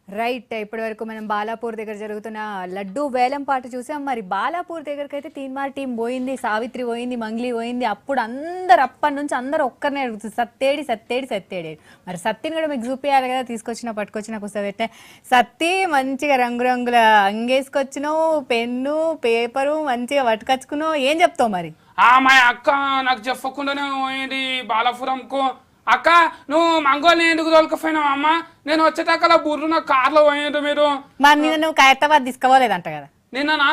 Right. ఇప్పటి వరకు మనం బాలాపూర్ దగ్గర జరుగుతున్న లడ్డూ వేలం పాట చూసాం. మరి బాలాపూర్ దగ్గరకైతే తీన్మార్ టీం పోయింది, సావిత్రి పోయింది, మంగ్లీ పోయింది. అప్పుడు అందరు అప్పటి నుంచి అందరు ఒక్కరినే అడుగుతుంది, సత్తేడి సత్తేడి సత్తేడి. మరి సత్తిని కూడా మీకు చూపించాలి కదా, పట్టుకొచ్చిన కూర్చోబెట్టే సత్తి మంచిగా రంగురంగుల అంగేసుకొచ్చినావు, పెన్ను పేపరు మంచిగా పట్టుకొచ్చుకున్నావు. ఏం చెప్తావు మరి? మా అక్క నాకు చెప్పకుండానే పోయింది బాలాపురంకు. అక్క నువ్వు మంగోల్ని ఎందుకు తోలుకపోయినావు అమ్మ? నేను వచ్చేటాకలా బుర్రు నా కార్లో పోయిండ్రు మీరు. మరి నిన్న నువ్వు ఖైరతాబాద్ తీసుకోలేదంట కదా? నిన్ననా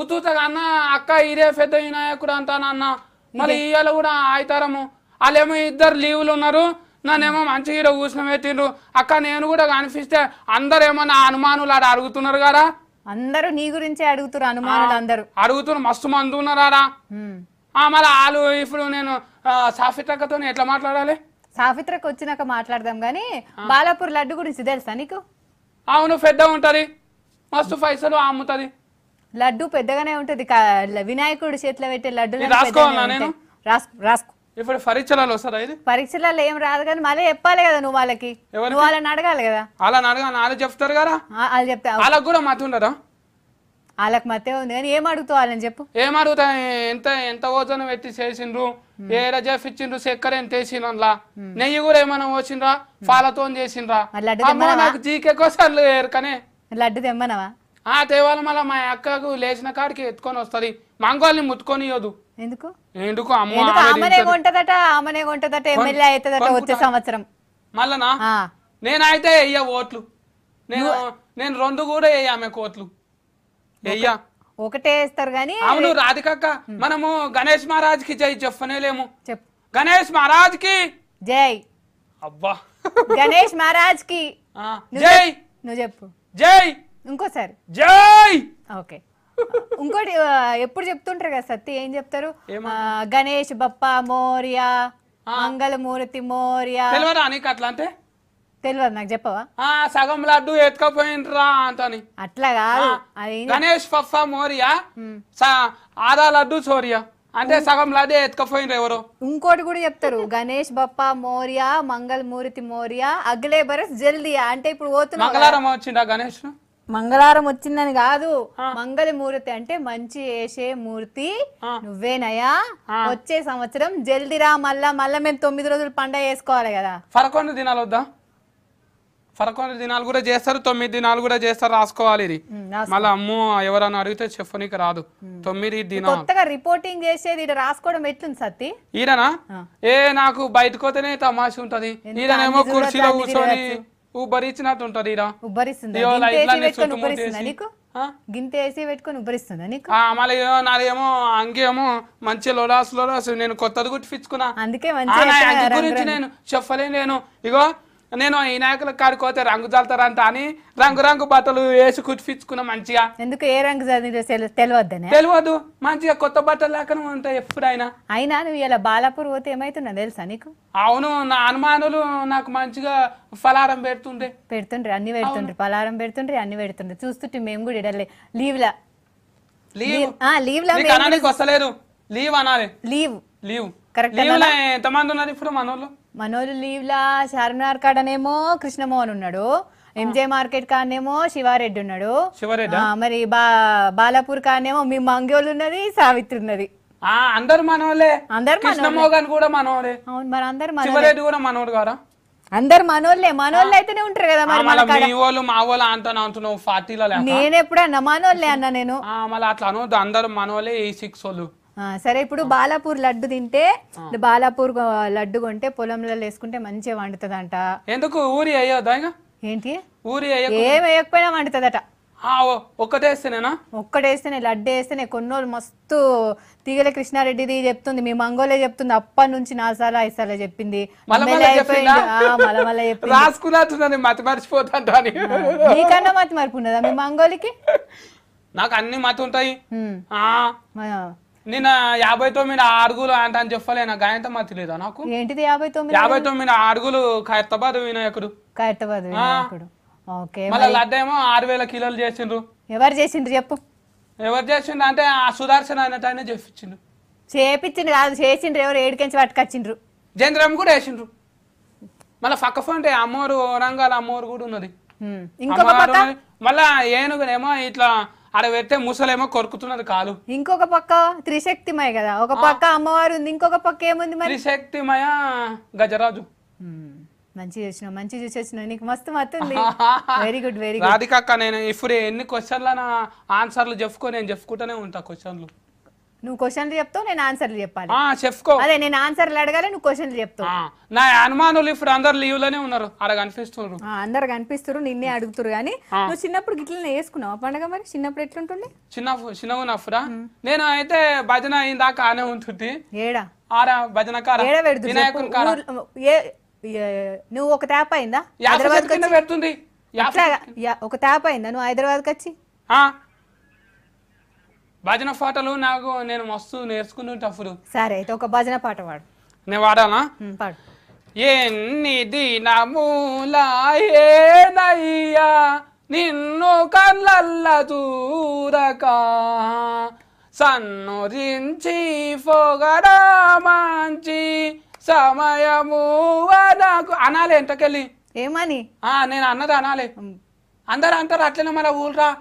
ఉతుగా అన్న అక్క ఇదే పెద్ద వినాయకుడు అంటానన్న. మళ్ళీ ఇవాళ కూడా ఆయితారము. వాళ్ళేమో ఇద్దరు లీవులు ఉన్నారు, నన్నేమో మంచిగా ఈడ కూర్చుని పెట్టిండ్రు. అక్క నేను కూడా కనిపిస్తే అందరేమో నా అనుమానులు ఆడ అడుగుతున్నారు కదా. అందరూ నీ గురించే అడుగుతున్నారు, అనుమానులు అందరూ అడుగుతున్నారు. మస్తు మంది ఉన్నారా? మళ్ళీ వాళ్ళు ఇప్పుడు నేను సాఫిత్రక్కతో ఎట్లా మాట్లాడాలి? సాఫిత్రకు వచ్చినాక మాట్లాడదాం గానీ, బాలాపూర్ లడ్డు గురించి తెలుసా నీకు? అవును, పెద్ద ఉంటది, మస్తు పైసలు అమ్ముతుంది. లడ్డు పెద్దగానే ఉంటది. వినాయకుడు చేతిలో పెట్టే లడ్డు రాసుకోవాలా నేను? రాసుకో. ఇప్పుడు పరీక్షలలో వస్తుందా ఇది? పరీక్షలలో ఏం రాదు కానీ మళ్ళీ చెప్పాలి కదా నువ్వు వాళ్ళకి. నువ్వు వాళ్ళని అడగాలి కదా. అలా అడగాలి, వాళ్ళు చెప్తారు కదా. వాళ్ళు చెప్తా, వాళ్ళకి కూడా మతి ఉండదా? వాళ్ళకి మతే ఉంది కానీ ఏం అడుగుతావు వాళ్ళని చెప్పు. ఏం అడుగుతా? ఎంత ఎంత ఓజనం పెట్టి చేసిండ్రు, ఏ రజాఫ్ ఇచ్చిండ్రు, చక్కెర ఎంత వేసిండ్రు, అందులో నెయ్యి కూడా ఏమైనా పోసిండ్రా, పాలతో చేసిండ్రా? నాకు జీకే కోసం కానీ లడ్డు తెమ్మనవా? తేవాలి. మళ్ళీ మా అక్కకు లేచిన కాడికి ఎత్తుకొని వస్తుంది, మంగోల్ని ముట్టుకొని ఇవ్వదు. ఎందుకు? ఎందుకు? ఆమెనే కొంటదట, ఎమ్మెల్యే అవుతుందట వచ్చే సంవత్సరం. మళ్ళనా నేనైతే వెయ్య ఓట్లు, నేను రెండు కూడా వెయ్యి ఆమెకు ఓట్లు వెయ్యా. ఒకటే వేస్తారు గానీ. అవును రాధికక్క, మనము గణేష్ మహారాజ్ కి జై చెప్పనేలేము. చెప్పు. గణేష్ మహారాజ్ కి జై. అబ్బా, గణేష్ మహారాజ్ కి జై. నువ్వు చెప్పు జై. ఇంకోసారి జై. ఓకే. ఇంకోటి ఎప్పుడు చెప్తుంటారు కదా సత్తి, ఏం చెప్తారు? గణేష్ బప్ప మోరియా, మంగళమూర్తి మోరియా. తెలియదా నీకు అట్లా? అంటే తెలియదు నాకు, చెప్పవా? సగం లడ్డు ఎత్తుకపోయినరా అంతని. అట్లా కాదు, గణేష్ పప్ప మోరియా, ఆదా లడ్డు చోరియా అంటే సగం లడ్డు ఎత్తుకపోయినరు ఎవరు. ఇంకోటి కూడా చెప్తారు, గణేష్ బప్ప మోరియా, మంగళమూర్తి మోరియా, అగలే బరస్ జల్దియా. అంటే ఇప్పుడు పోతున్నా మంగళవారం వచ్చిందా గణేష్? మంగళవారం వచ్చిందని కాదు, మంగళమూర్తి అంటే మంచి వేసే మూర్తి నువ్వేనయా, వచ్చే సంవత్సరం జల్దిరా. మళ్ళా మేము 9 రోజులు పండగ చేసుకోవాలి కదా. ఫరకొండ దినాలు వద్దా? ఫరకొండ దినాలు కూడా చేస్తారు, 9 దినాలు కూడా చేస్తారు, రాసుకోవాలి ఇది. మళ్ళీ అమ్మో ఎవరన్నా అడిగితే చెప్పనీకి రాదు. 9 దినాలు కొత్తగా రిపోర్టింగ్ చేసేది ఇక్కడ రాసుకోవడం ఎట్లుంది సత్తి? ఈయననా నాకు బయటకు పోతేనే తమాష ఉంటది. ఈయనేమో కుర్చీలో కూర్చొని ఉబ్బరిచ్చినట్టు ఉంటది. గింతేసి పెట్టుకొని ఉబ్బరిస్తుందా నీకు? మళ్ళీ నాదేమో అంగేమో మంచి లోడాస్ నేను కొత్తది గుట్టిపించుకున్నా, అందుకే గురించి నేను చెప్పలేను. నేను ఇగో నేను ఈ నాయకుల కాడికి పోతే రంగు చల్తారంట అని రంగు బట్టలు వేసి కుట్టిపించుకున్నా మంచిగా. ఎందుకు? ఏ రంగు తెలియదు, మంచిగా కొత్త బట్టలు లేకనే ఉంటాయి ఎప్పుడైనా. అయినా నువ్వు ఇలా బాలాపూర్ పోతే ఏమైతున్నా తెలుసా నీకు? అవును, నా అనుమానులు నాకు మంచిగా ఫలారం పెడుతుండ్రే. అన్ని పెడుతుండ్రి, పలారం పెడుతుండ్రి, అన్ని పెడుతుండ్రి. చూస్తుంటే మేము కూడా ఇడలే లీవ్ వస్తలేదు. లీవ్ అనాలి. Leave correct. ఎంతమంది ఉన్నారు ఇప్పుడు మనోళ్ళు లీవ్ లా? చార్మినార్ కాడనేమో కృష్ణమోహన్ ఉన్నాడు, ఎంజే మార్కెట్ కాడనేమో శివారెడ్డి ఉన్నాడు, మరి బాలాపూర్ కాడనేమో మీ మంగోళ్ళు ఉన్నది, సావిత్రి ఉన్నది. అందరు మనోళ్ళే. కృష్ణమోహన్ కూడా మనోడే. అవును, మరి అందరు శివారెడ్డి కూడా మనోడు కదా. అందరు మనోళ్ళే అయితేనే ఉంటారు కదా. మరి మా వాళ్ళు అంటున్నావు పార్టీలో. నేను ఎప్పుడన్నా మనోళ్ళే అన్నా నేను. మళ్ళీ అట్లా అనవద్దు, అందరు మనోళ్ళే. ఈ 6 వాళ్ళు. సరే, ఇప్పుడు బాలాపూర్ లడ్డు తింటే, బాలాపూర్ లడ్డు కొంటే పొలంలో వేసుకుంటే మంచిగా వండుతుందంట. ఎందుకు ఊరి అయ్యోదా? ఏంటి ఊరి ఏం వేయకపోయినా వండుతుందట. ఒక్కటేస్తేనే లడ్డు వేస్తేనే. కొన్నోళ్ళు మస్తు తీగల కృష్ణారెడ్డిది చెప్తుంది, మీ మంగోలే చెప్తుంది. అప్పటి నుంచి 4 సార్లు 5 సార్లు చెప్పింది. నీకన్నా మతి మరపు ఉన్నదా మీ మంగోలికి? నాకు అన్ని మతి ఉంటాయి. నిన్న 59 అడుగులు అంటే అని చెప్పలేనా? గాయంత మతి లేదా నాకు? ఏంటిది 59 అడుగులు ఖైరతాబాద్ వినాయకుడు. మళ్ళీ లడ్డు ఏమో 6000 కిలోలు చేసిండ్రు. ఎవరు చేసిండ్రు చెప్పు? ఎవరు చేసిండ్రు అంటే ఆ సుదర్శన్ అన్నట్టు ఆయన చేపించిండ్రు కాదు, చేసిండ్రు. ఎవరు ఏడికెంచి పట్టుకొచ్చిండ్రు? జేంద్రం కూడా వేసిండ్రు. మళ్ళీ పక్క ఫోన్ అమ్మోరు వరంగల్ అమ్మోరు కూడా ఉన్నది. ఇంకొక పక్క మళ్ళా ఏనుగునేమో ఇట్లా ఆడ పెడితే ముసలేమో కొరుకుతున్నది కాలు. ఇంకొక పక్క త్రిశక్తిమయ కదా, ఒక పక్క అమ్మవారు ఉంది, ఇంకొక పక్క ఏముంది మరి? త్రిశక్తిమయ గజరాజు. మంచి చూసినావు, మంచి చూసి వచ్చినావు, నీకు మస్తు మత్తుంది. Very good very good. రాధికక్క నేను ఇప్పుడు ఎన్ని క్వశ్చన్ల ఆన్సర్లు నేను చెప్పుకుంటూనే ఉంటా. క్వశ్చన్లు నువ్వు క్వశ్చన్లు చెప్తావు, నేను ఆన్సర్లు చెప్పాలి. చెప్పుకో. అదే నేను ఆన్సర్లు అడగాలి, నువ్వు క్వశ్చన్లు చెప్తావు. నా అనుమానులు ఇప్పుడు అందరు లీవ్ లోనే ఉన్నారు, అక్కడ కనిపిస్తున్నారు. అందరు కనిపిస్తారు, నిన్నే అడుగుతారు. కానీ నువ్వు చిన్నప్పుడు గిట్లనే వేసుకున్నావు పండగ? మరి చిన్నప్పుడు ఎట్లుంటుండే? చిన్నగా ఉన్నప్పుడా నేను అయితే భజన అయిందాకా ఆనే ఉంటుంది. ఏడా ఆరా భజన ఏడా పెడుతుంది? నువ్వు ఒక తేప అయిందా హైదరాబాద్ పెడుతుంది? ఒక తేప అయిందా నువ్వు హైదరాబాద్కి వచ్చి? భజన పాటలు నాకు నేను మస్తు నేర్చుకుంటుంటప్పుడు. సరే అయితే ఒక భజన పాట పాడు. నేను వాడాలా? పాడు. ఎన్ని దినములయ్యా నిన్ను కళ్ళల్ల చూరక సన్నురించి పొగడా మంచి సమయము నాకు అనాలి. ఎంతకెళ్ళి ఏమని? నేను అన్నది అనాలి. అందరు అంటారు అట్లనే మన ఊళ్ళరా.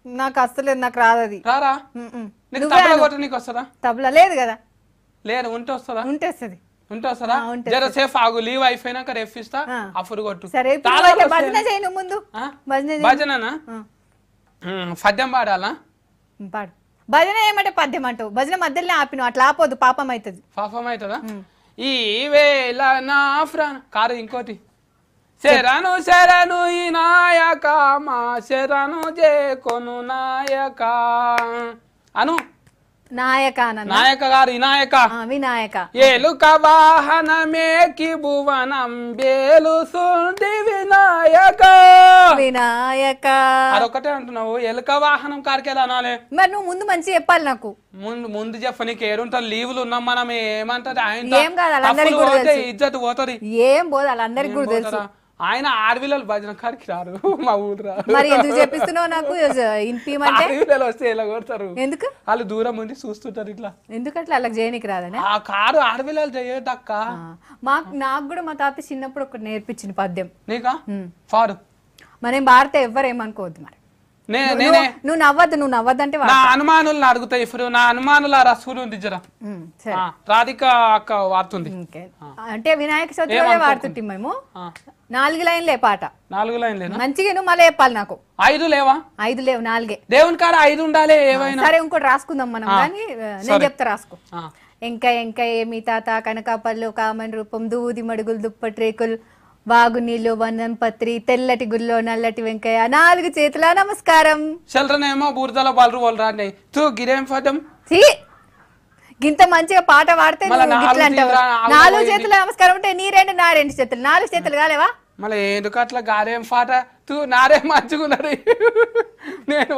నాకు అస్సలేదు, నాకు రాదు అది. రారా? నీకు తబలా కొట్ట నీకు వస్తుందా? తబలా లేదు కదా. లేదు, ఉంటే వస్తుందా? ఉంటే వస్తుంది. ఉంటే వస్తుందా? జర సేఫ్ ఆగు, లీవ్ అయిపోయినాక రెఫిస్తా అప్పుడు కొట్టు. సరే భజన చేయను ముందు. భజననా? పద్యం పాడాలా? పాడు. భజన ఏమంటే పద్యం అంటావు? భజన మధ్యలో ఆపిను, అట్లా ఆపోదు, పాపం అవుతుంది. పాపం అవుతుందా? ఈ వేళ నా కాదు ఇంకోటి. శరణు శరణు ఈ నాయక మా శరణు చేకొను నాయక అను. నాయక నాయక గారు వినాయక. వినాయక ఏలుక వాహనమేకి భువనం బేలుసుండి వినాయక. వినాయక అదొకటే అంటున్నావు. ఎలుక వాహనం కారికేలా అనాలి. మరి నువ్వు ముందు మంచి చెప్పాలి నాకు. ముందు చెప్ప. నీకు ఏడుంటా లీవులు ఉన్నాం మనం. ఏమంటది ఆయన ఇజ్జత్ పోతుంది. ఏం పోదు, వాళ్ళందరికి కూడా తెలుసు. ఆయన ఆడవిల్లలు భజన కాడికి రారు, మా ఊరు రారు. మరి ఎందుకు చెప్పిస్తున్నావు నాకు? ఆడవిల్లలు వస్తే ఎలా కొడతారు? ఎందుకు? వాళ్ళు దూరం ఉండి చూస్తుంటారు ఇట్లా. ఎందుకట్లా వాళ్ళకి చేయనికి రాదని? ఆ కారు ఆడవిల్లలు చేయదక్క. నాకు కూడా మా తాత చిన్నప్పుడు ఒకటి నేర్పించింది పద్యం. నీకా? పాడు. మనం భారత ఎవ్వరేమనుకోవద్దు. మరి నువ్వు నవ్వద్దు అంటే నా అనుమానులను అడుగుతా. ఇప్పుడు నా అనుమానుల రసూలు ఉంది జర. రాధిక అక్క వాడుతుంది అంటే వినాయక చవితి వాడుతుంటే మేము 4 లైన్లే పాట. 4 లైన్లే మంచిగా నువ్వు మళ్ళీ చెప్పాలి నాకు. 5 లేవా? 5 లేవు, 4. దేవుని కాడ 5 ఉండాలి ఏమైనా. సరే ఇంకోటి రాసుకుందాం మనం. కానీ నేను చెప్తా, రాసుకో. ఎంక ఏమి తాత కనకాపల్లు కామన్ రూపం దూది మడుగులు దుప్పటి రేకులు వాగు నీళ్ళు వనం పత్రి తెల్లటి గుల్లో నల్లటి వెంకయ్య 4 చేతుల నమస్కారం. చల్రనేమో బూర్దల బాలరు వాళ్ళు రాండి. తూ గిరేం పదం గింత మంచిగా పాట పాడితే 4 చేతుల నమస్కారం అంటే నీ 2 నా 2 చేతులు 4 చేతులు కాలేవా? మళ్ళీ ఎందుకు అట్లా గారేం పాట? తూ నారే మంచిగున్నది. నేను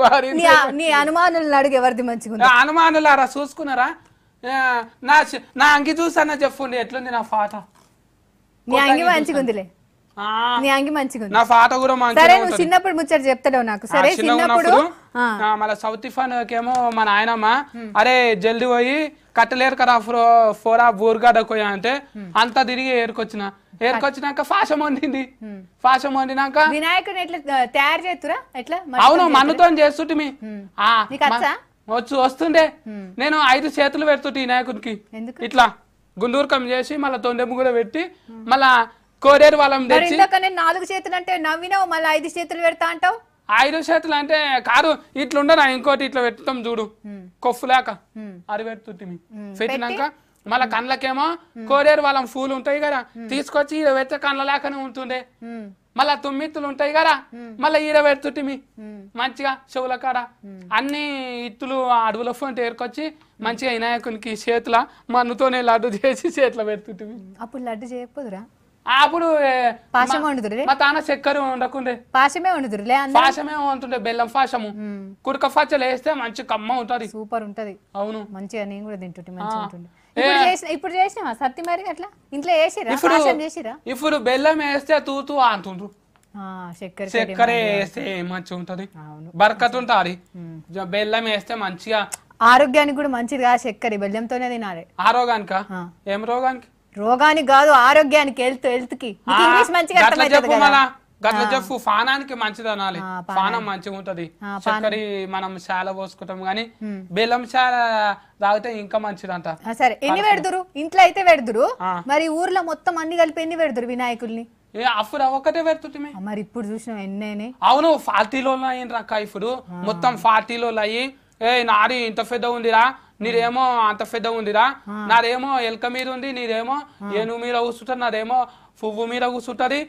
నీ అనుమానులను అడుగు ఎవరిది మంచిగా. అనుమానులారా చూసుకున్నారా? నా అంగి చూసన్నా చెప్పుండి ఎట్లుంది నా పాట. నీ అంగి మంచిగా ఉందిలే. నీ అంగి మంచిగా ఉంది. నా పాట కూడా మంచిగా. సరే నువ్వు చిన్నప్పుడు ముచ్చట చెప్తావు నాకు. సరే చిన్నప్పుడు మళ్ళీ సౌత్ ఇఫాన్కేమో మా నాయనమ్మ అరే జల్దీ పోయి కట్టలేరు కదా ఫోరా బూర్గాడకు పోయా అంటే అంతా తిరిగి ఏరుకొచ్చినాక పాశం వండింది. పాశం వండినాక వినాయకుని ఎట్లా తయారు చేస్తురా? ఎట్లా? అవును, మన్నుతో చేస్తుంటే వస్తుండే. నేను 5 చేతులు పెడుతుంటే వినాయకునికి ఇట్లా గుండూరుకం చేసి మళ్ళీ తొండెమ్మ కూడా పెట్టి మళ్ళా కోరేరు వాళ్ళం తెచ్చి. 4 చేతులు అంటే నవ్వినావు, మళ్ళీ 5 చేతులు పెడతా అంటావు. 5 చేతులు అంటే కాదు, ఇట్లుండదా ఇంకోటి ఇట్లా పెడతాం చూడు కొఫ్ఫులాక అది పెడుతుంటే పెట్టినాక మళ్ళా కండ్లకేమో కోరేరు వాళ్ళం పూలు ఉంటాయి కదా తీసుకొచ్చి ఈడ పెడితే కండ్ల లేకనే ఉంటుండే. మళ్ళా 9 ఉంటాయి కదా మళ్ళీ ఈడ పెడుతుంటే మంచిగా చెవుల కాడ అన్ని ఇత్తులు అడవుల ఫోన్ ఏరుకొచ్చి మంచిగా వినాయకునికి చేతుల మన్నుతోనే లడ్డు చేసి చేతిలో పెడుతుంటే. అప్పుడు లడ్డు చేయకపోదురా? అప్పుడు పాశం వండుతురే. మా తాన చక్కెర ఉండకుండే పాశమే వండుతురులే. పాశమే ఉంటుండే, బెల్లం పాశము. కుడక పచ్చలు వేస్తే మంచి కమ్మ ఉంటది, సూపర్ ఉంటది. అవును, మంచిగా నేను కూడా తింటుంటే మంచిగా ఉంటుండే. ఇప్పుడు చేసినావా సత్తి మరి అట్లా ఇంట్లో వేసిరా? చేసిరా? ఇప్పుడు బెల్లం వేస్తే తూతూ అంటుండ్రు. చక్కెర వేస్తే మంచిగా ఉంటది, బరకత్ ఉంటది. బెల్లం వేస్తే మంచిగా ఆరోగ్యానికి కూడా మంచిది కాదు చక్కెర, బెల్లంతోనే తినాలి. ఆరోగ్యానికా? ఏం రోగానికి? రోగానికి కాదు, ఆరోగ్యానికి, హెల్త్ కి. ఇంగ్లీష్ మంచిగా గట్ల చెప్పు ఫానానికి మంచిది అనాలి ఫానం మంచిగా ఉంటది చక్కెర మనం శాల పోసుకుంటాం గానీ బెల్లం శాల తాగితే ఇంకా మంచిదంట సరే ఎన్ని పెడుదురు ఇంట్లో అయితే పెడుదురు మరి ఊర్లో మొత్తం అన్ని కలిపి ఎన్ని పెడుదురు వినాయకుల్ని అప్పుడు ఒక్కటే పెడుతుంది మరి ఇప్పుడు చూసినాం ఎన్నైనా అవును 40లో అయ్యిండ్రు అక్క ఇప్పుడు మొత్తం 40లో అయ్యి నాది ఇంత పెద్ద ఉందిరా నీదేమో అంత పెద్ద ఉందిరా నాదేమో ఎలక మీద ఉంది నీదేమో ఏనుగు మీద కూర్చుంటది నాదేమో పువ్వు మీద కూర్చుంటది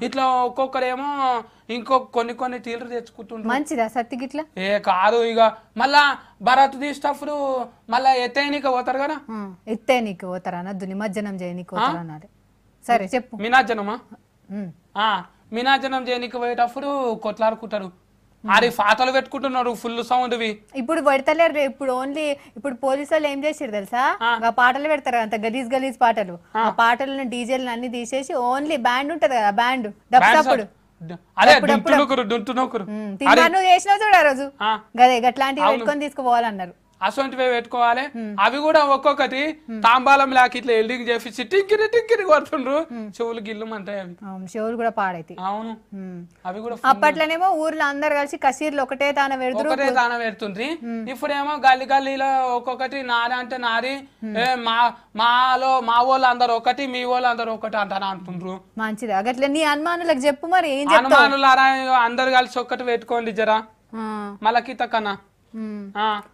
ఇట్లా ఒక్కొక్కరేమో ఇంకో కొన్ని తీర్లు తెచ్చుకుంటుండ్రు మంచిదా సత్తికి ఇట్లా కాదు ఇక మళ్ళా భరత్ తీసేటప్పుడు మళ్ళా ఎత్తేనికి పోతారు కదా ఎత్తే నీకు పోతారా అనద్దు నిమజ్జనం చేయనీకి పోతారా అన్నది సరే చెప్పు మీనాజనమా మీనాజనం చేయనీకి పోయేటప్పుడు కొట్లాడుకుంటారు అది పాటలు పెట్టుకుంటున్నారు ఫుల్ సౌండ్వి ఇప్పుడు పెడతలేరు ఇప్పుడు ఓన్లీ ఇప్పుడు పోలీసు వాళ్ళు ఏం చేసారు తెలుసా ఆ పాటలు పెడతారు అంత గలీజ్ పాటలు ఆ పాటలను డీజేలను అన్ని తీసేసి ఓన్లీ బ్యాండ్ ఉంటది కదా బ్యాండ్ డబ్బప్పుడు నువ్వు చేసినావు చూడ రోజు గదే గట్లాంటివి పెట్టుకొని తీసుకుపోవాలన్నారు అసొంటివే పెట్టుకోవాలి అవి కూడా ఒక్కొక్కటి తాంబాలం లాకి ఇట్లా ఎల్డింగ్ చేసి టిక్కిరి కొడుతుండ్రు చెవులు గిల్లు అంటాయి అవి చెవులు కూడా పాడైతే అవును అవి కూడా అప్పట్లోనేమో ఊర్లో అందరు కలిసి కసీర్లు ఒకటే తాన పెడుతుండ్రి ఇప్పుడేమో గల్లీలో ఒక్కొక్కటి నాది అంటే నాది మా వాళ్ళు అందరు ఒకటి మీ వాళ్ళు అందరు ఒకటి అంటారా అంటుండ్రు మంచిది అట్లా నీ అనుమానులకు చెప్పు మరి ఏం అనుమానులారా అందరు కలిసి ఒక్కటి పెట్టుకోండి జరా మళ్ళీ కన్నా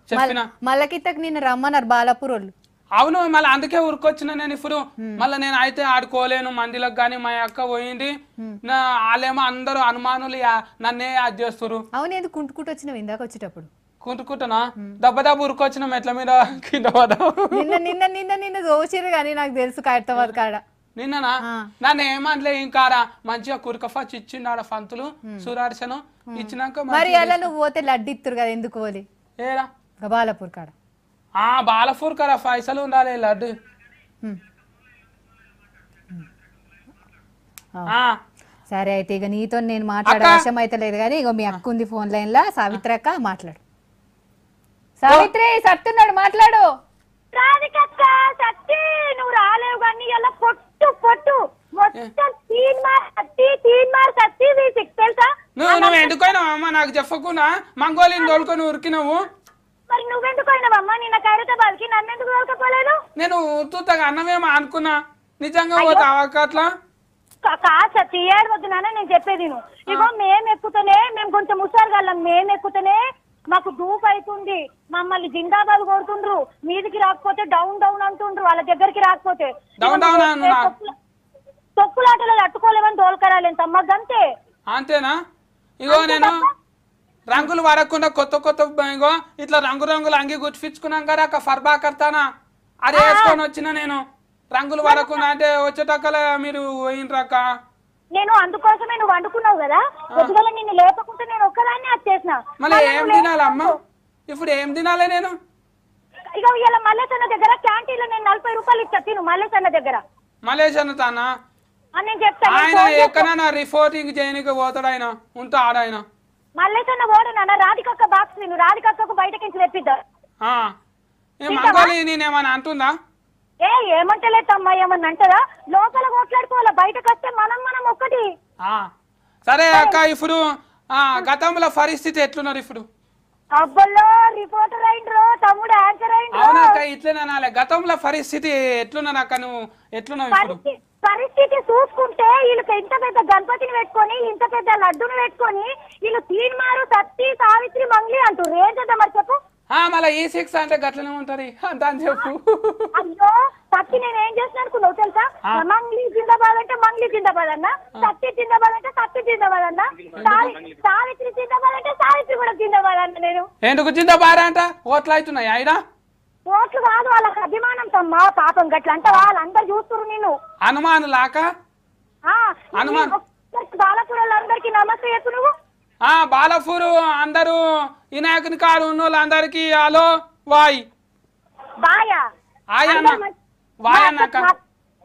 చెప్పిన మళ్ళకిత్తకు నిన్న రమ్మన్నారు బాలాపూర్ వాళ్ళు అవును మళ్ళీ అందుకే ఊరుకొచ్చిన నేను ఇప్పుడు మళ్ళీ నేను అయితే ఆడుకోలేను మందిలకు గానీ మా అక్క పోయింది వాళ్ళేమో అందరూ అనుమానులు నన్నే అది చేస్తారు అవును ఎందుకు కుంటుకుంటూ వచ్చినావు ఇందాక వచ్చేటప్పుడు కుంటుకుంటున్నా దెబ్బ ఊరుకొచ్చిన మెట్ల మీద కింద నిన్న దోచిరు కానీ నాకు తెలుసు ఖైరతాబాద్ కాడ నిన్ననా నన్ను ఏమనలే ఇంకారా మంచిగా కురకఫాచి ఇచ్చిండు ఆడ పంతులు సూరార్చను ఇచ్చినాక మరి అలా నువ్వు పోతే లడ్డు ఇస్తారు కదా ఎందుకు పోలే ఏరా బాలాపూర్ కాడ బాలాపూర్ కాడ పైసలు ఉండాలి లడ్డు సరే అయితే ఇక నీతో నేను మాట్లాడే అవసరం అయితే లేదు కానీ ఇగో మీ అక్క ఉంది ఫోన్ లైన్ లా సావిత్రి అక్క మాట్లాడు సావిత్రి సత్తున్నాడు మాట్లాడు నువ్వు రాలేవు కానీ ఇలా పొట్టు మొత్తం 3 మార్క్స్ తెలుసా నువ్వు ఎందుకైనావమ్మా నాకు చెప్పకుండా మంగోలిని తోలుకొని ఉరికినావు మరి నువ్వెందుకైనావమ్మా నిన్న ఖైరతాబాద్ కి నన్ను ఎందుకు తోలుకపోలేదు నేను ఊతుగా అన్నమేమో అనుకున్నా నిజంగా పోతావా అట్లా కాదు సత్తి ఏడవద్దు నాన్న నేను చెప్పేది ఇగో మేము కొంచెం ముసారుగల్లం మేము ఎక్కుతనే మాకు దూపు అవుతుంది మమ్మల్ని జిందాబాద్ కొడుతుండ్రు మీదికి రాకపోతే డౌన్ అంటుండ్రు వాళ్ళ దగ్గరికి రాకపోతే తొక్కులాటలో తట్టుకోలేమని తోలుకరాలేంత మాకంతే అంతేనా ఇగో నేను రంగులు వాడకుండా కొత్త ఇగో ఇట్లా రంగులు అంగి గుర్తిపించుకున్నాం కదా అక్క ఫర్బా కర్తానా అది వేసుకొని వచ్చిన నేను రంగులు వాడకుండా అంటే వచ్చేటక్కల మీరు పోయినరాక నేను అందుకోసమే నువ్వు వండుకున్నావు కదా పొద్దుగల నిన్ను లేపకుంటే నేను ఒక్కదాన్ని వచ్చేసిన మళ్ళీ ఏం తినాలమ్మా ఇప్పుడు ఏం తినాలి నేను ఇక ఇలా మల్లేశన్న దగ్గర క్యాంటీన్ లో నేను 40 రూపాయలు ఇచ్చా తిను మల్లేశన్న దగ్గర మల్లేశన్న తానా నేను చెప్తాను ఆయన ఎక్కడైనా రిపోర్టింగ్ చేయడానికి పోతాడు ఆయన ఉంటా ఆడాయన మల్లేశన్న ఓడు నాన్న రాధికక్క బాక్స్ తిను రాధికక్కకు బయటకించి తెప్పిద్దా మంగోలి నేనేమన్నా అంటుందా ఏమంటలేదమ్మా ఏమన్నా అంటదా లోపల కొట్లాడుకోవాలా బయటకు వస్తే మనం ఒక్కటి సరే అక్క ఇప్పుడు గతంలో పరిస్థితి ఎట్లున్నారు ఇప్పుడు అబ్బల్లో రిపోర్టర్ అయిండ్రో తమ్ముడు ఆన్సర్ అయిండ్రో అవునక్క ఇట్లనే గతంలో పరిస్థితి ఎట్లున్నారు అక్క నువ్వు ఎట్లున్నావు పరిస్థితి చూసుకుంటే వీళ్ళకి ఇంత పెద్ద గణపతిని పెట్టుకొని ఇంత పెద్ద లడ్డుని పెట్టుకొని వీళ్ళు తీన్మారు సత్తి సావిత్రి మంగ్లీ అంటారు ఏం చేద్దాం మరి చెప్పు మళ్ళీ E6 అంటే గట్లనే ఉంటది అంత అని చెప్పు అయ్యో సత్తి నేను ఏం చేసిన అనుకున్నావు తెలుసా మంగ్లీ జిందాబాద్ అంటే మంగ్లీ జిందాబాద్ అన్న సత్తి జిందాబాద్ అంటే సత్తి జిందాబాద్ అన్న సావిత్రి జిందాబాద్ అంటే సావిత్రి కూడా జిందాబాద్ అన్న నేను ఎందుకు జిందాబాద్ అంట ఓట్లు అవుతున్నాయి ఆయన ఓట్లు కాదు వాళ్ళకి అభిమానం తమ్మా పాపం గట్ల అంటే వాళ్ళందరూ చూస్తున్నారు నేను అనుమానులాక బాలపూర్ వాళ్ళందరికీ నమస్తే చెప్పు నువ్వు బాలపూరు అందరూ వినాయకుని కాడు ఉన్న వాళ్ళందరికి హలో వాయ్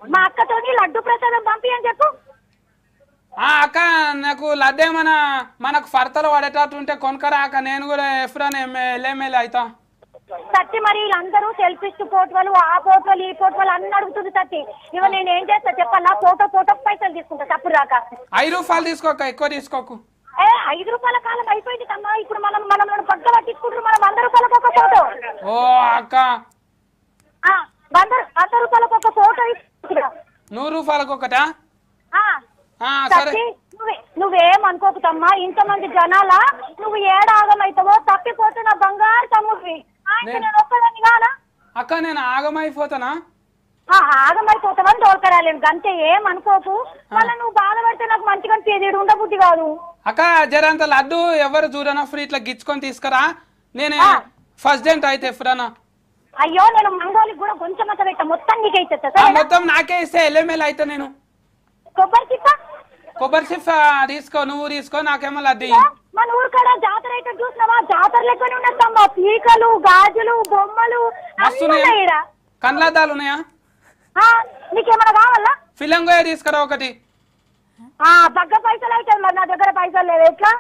మా అక్కతో లడ్డు ప్రసాదం పంపి అని చెప్పు అక్క నాకు లడ్డేమన్నా మనకు ఫర్తలు పడేటట్టు ఉంటే కొనకరా అక్క నేను కూడా ఎప్పుడైనా ఎల్ఎంఎల్ అవుతా సత్తి మరి వీళ్ళందరూ సెల్ఫిస్ట్ పోర్టులు ఆ పోర్టులు ఈ పోర్టులు అన్ని అడుగుతుంది సత్తి. ఇవ నేను ఏం చేస్తా చెప్పాలా? ఫోటో పైసలు తీసుకుంటా తప్పుడు రాక. 5 రూపాయలు తీసుకోక, ఎక్కువ తీసుకోకు. 5 రూపాయల కాలం అయిపోయింది కమ్మా. ఇప్పుడు మనం పక్క పట్టించుకుంటారు. మనం 100 రూపాయలకు ఒక ఫోటో. ఓ అక్క 100 రూపాయలకు ఒక ఫోటో తీసుకుంటా. 100 రూపాయలకు ఒకటా? సరే. నువ్వేమనుకోకుతమ్మా, ఇంతమంది జనాల నువ్వు ఏడాగమైతావో తప్పిపోతే నా బంగారు తమ్ముడివి. నేను ఒక్కదాన్ని కాదా అక్క? నేను ఆగమైపోతానా? ఆగమైపోతావని తోలుకరాలేను గంతే. ఏమనుకోకు. మళ్ళీ నువ్వు బాధపడితే నాకు మంచిగా పేదీడు ఉండబుద్ధి కాదు. అక్క జరంత లడ్డు ఎవరు చూడనప్పుడు ఇట్లా గిచ్చుకొని తీసుకురా. నేను ఫస్ట్ డేట్ అయితే ఎప్పుడన్నా. అయ్యో నేను మంగోలికి కూడా కొంచెం అంత పెట్టా. మొత్తం నీకే ఇచ్చేస్తా. మొత్తం నాకే ఇస్తే ఎల్ఎంఎల్ అయితే నేను కొబ్బరి చిప్ప తీసుకో, నువ్వు తీసుకో, నాకేమో లడ్డు. మన ఊరు కాడ జాతర అయితే చూసినావా? జాతర లెక్కనే ఉన్నట్టమ్మా. పీకలు, గాజులు, బొమ్మలు కండ్లద్దాలు ఉన్నాయా? నీకేమన్నా కావాలా? ఫిలంగోయ తీసుకురా ఒకటి. పక్క పైసలు అయితే మరి నా దగ్గర పైసలు లేవు. ఎట్లా?